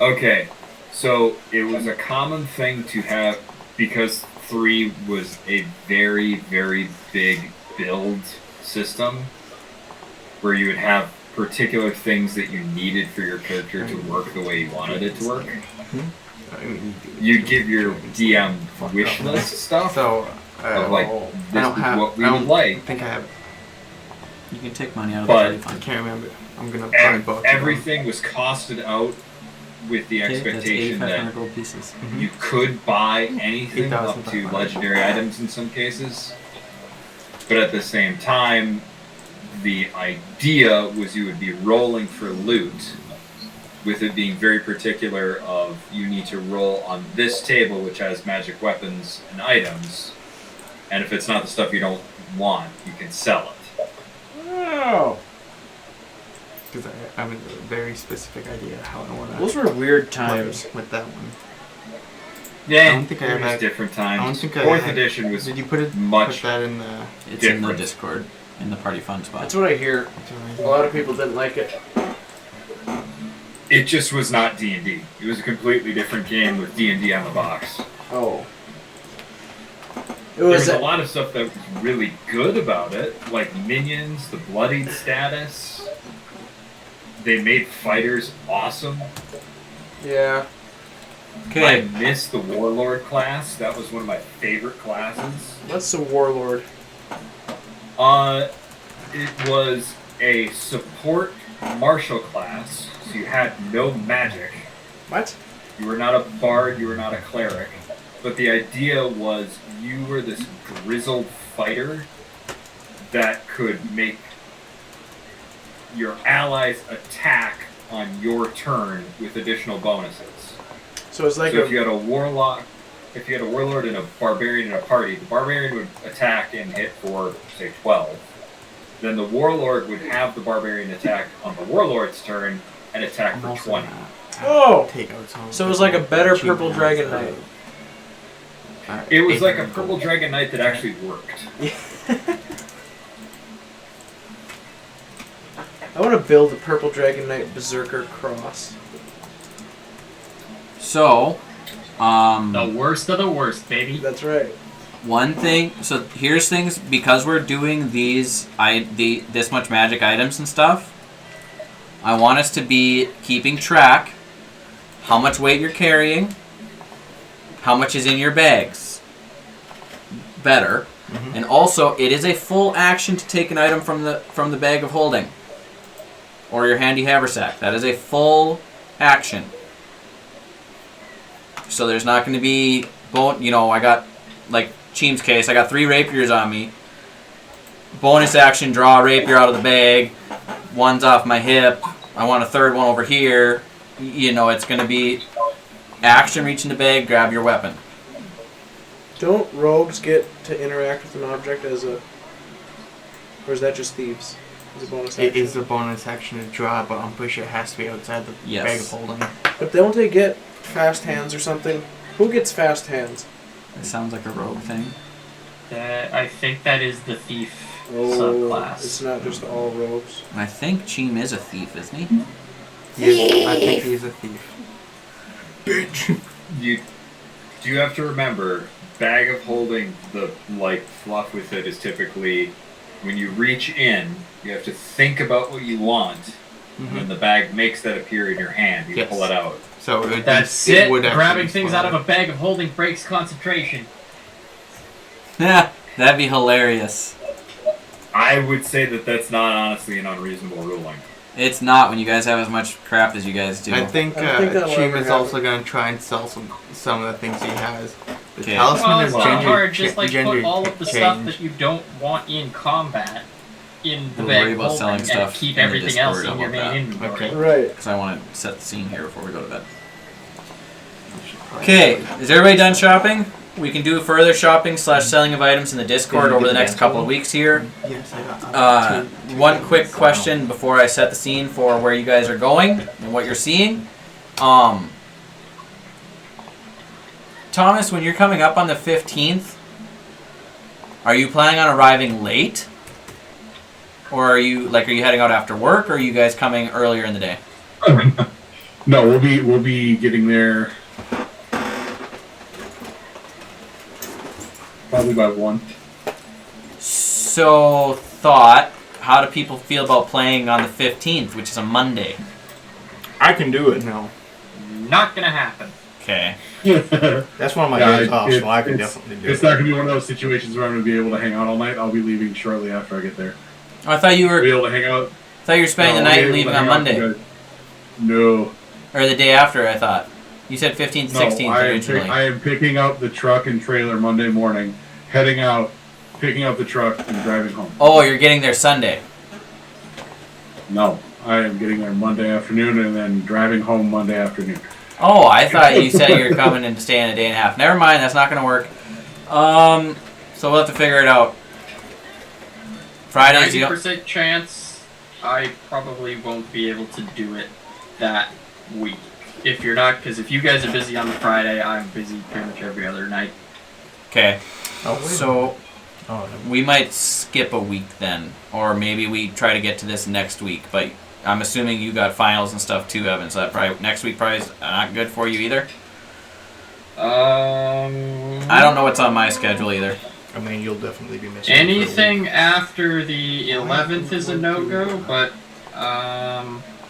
Okay, so it was a common thing to have, because 3 was a very, very big build system, where you would have particular things that you needed for your character to work the way you wanted it to work. You'd give your DM wish list stuff. So, of like, this is what we would like. I think I have. You can take money out of the party fund. I can't remember. I'm gonna buy both. Everything was costed out with the expectation that gold pieces. you could buy anything up to legendary items in some cases. But at the same time, the idea was you would be rolling for loot, with it being very particular of you need to roll on this table which has magic weapons and items, and if it's not the stuff you don't want, you can sell it. Oh. Because I have a very specific idea how I want to. Those were weird times with that one. Yeah, I don't think I it have was different times. I don't think I 4th had, edition was Did you put much that in the? It's different. in the Discord, in the party fund spot. That's what I hear. A lot of people didn't like it. It just was not D&D. It was a completely different game with D&D on the box. Oh. There was a lot of stuff that was really good about it, like minions, the bloodied status. They made fighters awesome. Yeah. I missed the warlord class. That was one of my favorite classes. What's the warlord? It was a support martial class, so you had no magic. What? You were not a bard, you were not a cleric. But the idea was you were this grizzled fighter that could make your allies attack on your turn with additional bonuses. So it's like if you had a warlock, if you had a warlord and a barbarian in a party, the barbarian would attack and hit for, say, 12. Then the warlord would have the barbarian attack on the warlord's turn and attack for 20. Oh! So it was like a better Purple Dragon Knight. It was like a Purple Dragon Knight that actually worked. I want to build a Purple Dragon Knight Berserker cross. So, the worst of the worst, baby. That's right. One thing, so here's things, because we're doing these, this much magic items and stuff, I want us to be keeping track how much weight you're carrying, how much is in your bags. Better. Mm-hmm. And also, it is a full action to take an item from the bag of holding. Or your handy haversack. That is a full action. So there's not going to be, I got, like, Cheem's case, I got 3 rapiers on me. Bonus action, draw a rapier out of the bag. One's off my hip. I want a third one over here. It's going to be action, reach in the bag, grab your weapon. Don't rogues get to interact with an object as a... Or is that just thieves? As a bonus action? It is a bonus action to draw, but I'm pretty sure it has to be outside the bag of holding. But don't they get fast hands or something? Who gets fast hands? It sounds like a rogue thing. I think that is the thief subclass. It's not just all rogues. I think Cheem is a thief, isn't he? Yes, I think he's a thief. Bitch! You have to remember, bag of holding, the fluff with it is typically, when you reach in, you have to think about what you want, and then the bag makes that appear in your hand. You pull it out. So that's it. Grabbing things out of a bag of holding breaks concentration. Yeah, that'd be hilarious. I would say that that's not honestly an unreasonable ruling. It's not when you guys have as much crap as you guys do. I think Cheem is also going to try and sell some of the things he has. The talisman it's is not hard. Just gender put all of the stuff that you don't want in combat in the bag of holding and keep everything else in your main inventory. Okay. Right. Because I want to set the scene here before we go to bed. Okay, is everybody done shopping? We can do further shopping / selling of items in the Discord over the next couple of weeks here. Yes, I got one quick question before I set the scene for where you guys are going and what you're seeing. Thomas, when you're coming up on the 15th, Are you planning on arriving late? Or are you heading out after work, or are you guys coming earlier in the day? No, we'll be getting there probably by 1. So, how do people feel about playing on the 15th, which is a Monday? I can do it now. Not gonna happen. Okay. That's one of my days off, so I can definitely do it. It's not going to be one of those situations where I'm going to be able to hang out all night. I'll be leaving shortly after I get there. Oh, I thought you were. Be able to hang out. I thought you were spending the night and leaving on Monday. No. Or the day after, I thought. You said 15th, 16th originally. I am picking up the truck and trailer Monday morning, heading out, picking up the truck, and driving home. Oh, you're getting there Sunday. No, I am getting there Monday afternoon and then driving home Monday afternoon. Oh, I thought you said you were coming and staying a day and a half. Never mind, that's not going to work. So we'll have to figure it out. Fridays, 90% chance I probably won't be able to do it that week. If you're not, because if you guys are busy on the Friday, I'm busy pretty much every other night. Okay. So we might skip a week then, or maybe we try to get to this next week. But I'm assuming you got finals and stuff too, Evan. So that probably next week probably is not good for you either. I don't know what's on my schedule either. I mean, you'll definitely be missing. Anything after the 11th is a no-go, but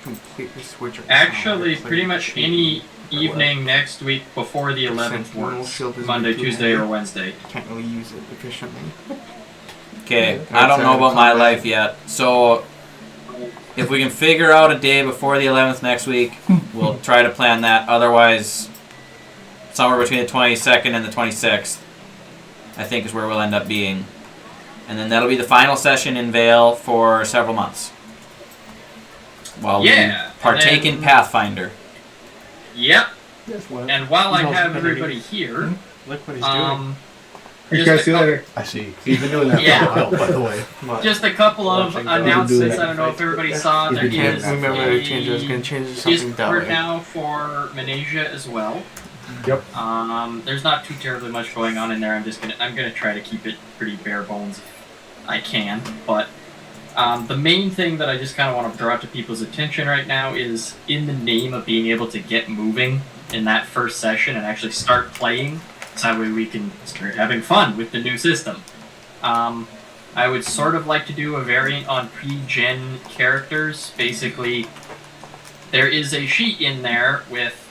completely switch. Actually, pretty much any evening next week before the 11th works. Monday, Tuesday, or Wednesday. Can't really use it efficiently. Okay, I don't know about my life yet. So if we can figure out a day before the 11th next week, we'll try to plan that. Otherwise, somewhere between the 22nd and the 26th, I think, is where we'll end up being. And then that'll be the final session in Vale for several months. While we partake in Pathfinder. Yep. And while I have everybody here, look what he's doing. You guys see you later. I see. He's been doing that for a while, by the way. Just a couple of announcements. I don't know if everybody saw. There is remember to change. I was going to change it to something Discord now for Malaysia as well. Yep. There's not too terribly much going on in there. I'm gonna try to keep it pretty bare bones if I can. But the main thing that I just kind of want to draw to people's attention right now is, in the name of being able to get moving in that first session and actually start playing, so that way we can start having fun with the new system. I would sort of like to do a variant on pre-gen characters. Basically, there is a sheet in there with,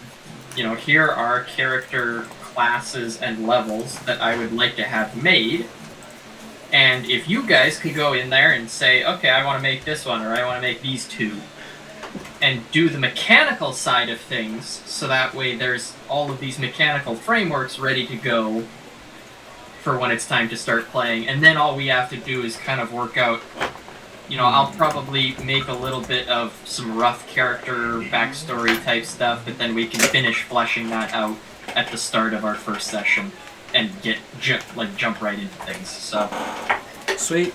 here are character classes and levels that I would like to have made. And if you guys could go in there and say, okay, I want to make this one, or I want to make these two, and do the mechanical side of things, so that way there's all of these mechanical frameworks ready to go for when it's time to start playing. And then all we have to do is kind of work out, I'll probably make a little bit of some rough character backstory type stuff, but then we can finish fleshing that out at the start of our first session and jump right into things. So sweet.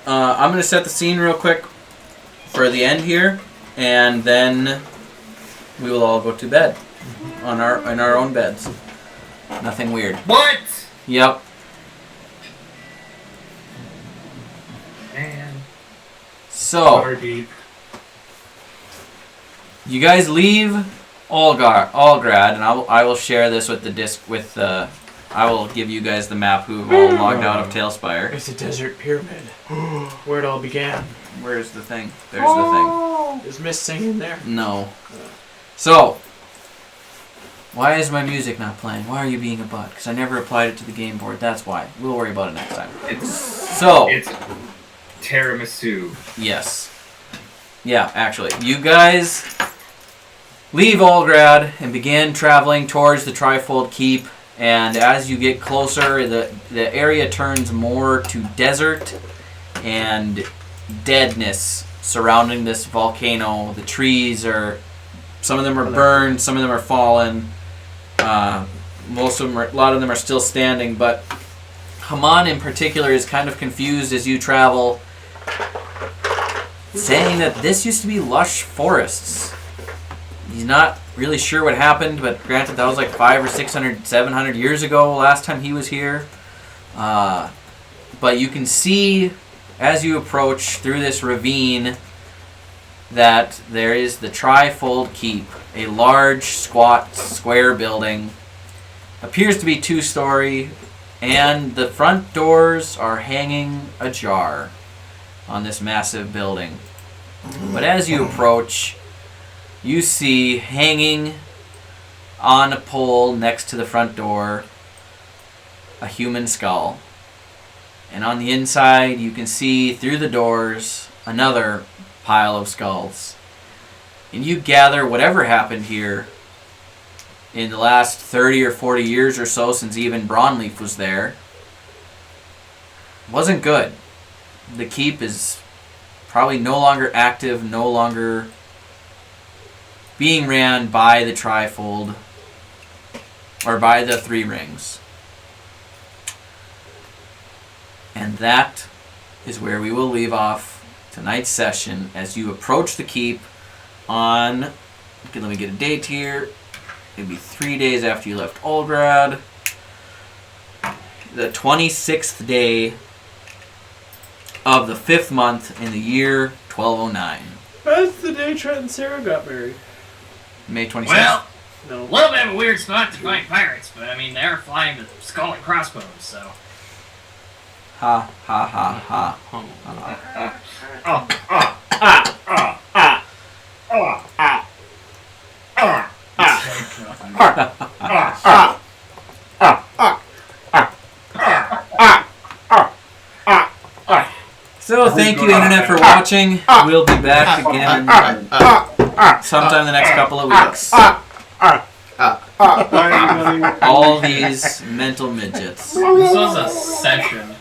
I'm gonna set the scene real quick for the end here, and then we will all go to bed in our own beds. Nothing weird. What? Yep. Man. So you guys leave Allgrad, and I will share this with the disc with I will give you guys the map who have all logged out of Tailspire. It's a desert pyramid. Where it all began. Where's the thing? There's the thing. Is Miss singing there? No. So, why is my music not playing? Why are you being a butt? Because I never applied it to the game board. That's why. We'll worry about it next time. It's tiramisu. Yes. Yeah, actually. You guys leave Allgrad and begin traveling towards the Trifold Keep. And as you get closer, the area turns more to desert and deadness surrounding this volcano. The trees some of them are burned, some of them are fallen. A lot of them are still standing, but Haman in particular is kind of confused as you travel, saying that this used to be lush forests. He's not really sure what happened, but granted that was like 500 or 600, 700 years ago last time he was here. But you can see as you approach through this ravine that there is the Trifold Keep, a large, squat, square building. Appears to be 2-story, and the front doors are hanging ajar on this massive building. But as you approach, you see hanging on a pole next to the front door a human skull. And on the inside, you can see through the doors another pile of skulls. And you gather whatever happened here in the last 30 or 40 years or so since even Braunleaf was there wasn't good. The keep is probably no longer active, no longer being ran by the Trifold or by the Three Rings. And that is where we will leave off tonight's session as you approach the keep on, okay, let me get a date here. It'll be 3 days after you left Olgrad. The 26th day of the 5th month in the year 1209. That's the day Trent and Sarah got married. May 26th. Well, No. a little bit of a weird spot to find pirates, but I mean, they're flying with skull and crossbows, so. Ha ha ha ha. So thank you, Internet, for watching. We'll be back again sometime in the next couple of weeks. All these mental midgets. This was a session.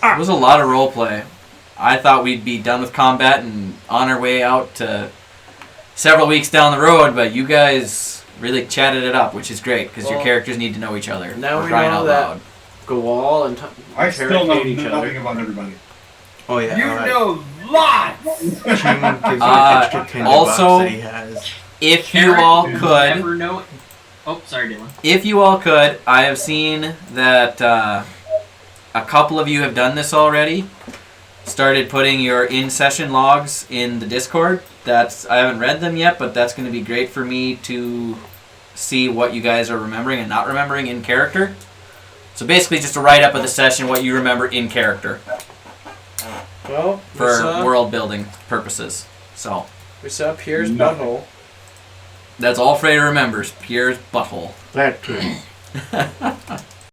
It was a lot of roleplay. I thought we'd be done with combat and on our way out to several weeks down the road, but you guys really chatted it up, which is great because your Well, characters need to know each other. now We're we crying know out that- loud. Gawal and I still know interrogate each other. nothing about everybody. Oh yeah. You alright. know lots! Jim gives you an extra candy also- box that he has. If you all could, Never know. Oh, sorry, Dylan. if you all could, I have seen that a couple of you have done this already. Started putting your in-session logs in the Discord. I haven't read them yet, but that's going to be great for me to see what you guys are remembering and not remembering in character. So basically just a write-up of the session, what you remember in character Well, for world building purposes. So we saw Pierre's No. butthole. that's all Freda remembers, Pierre's butthole. That too.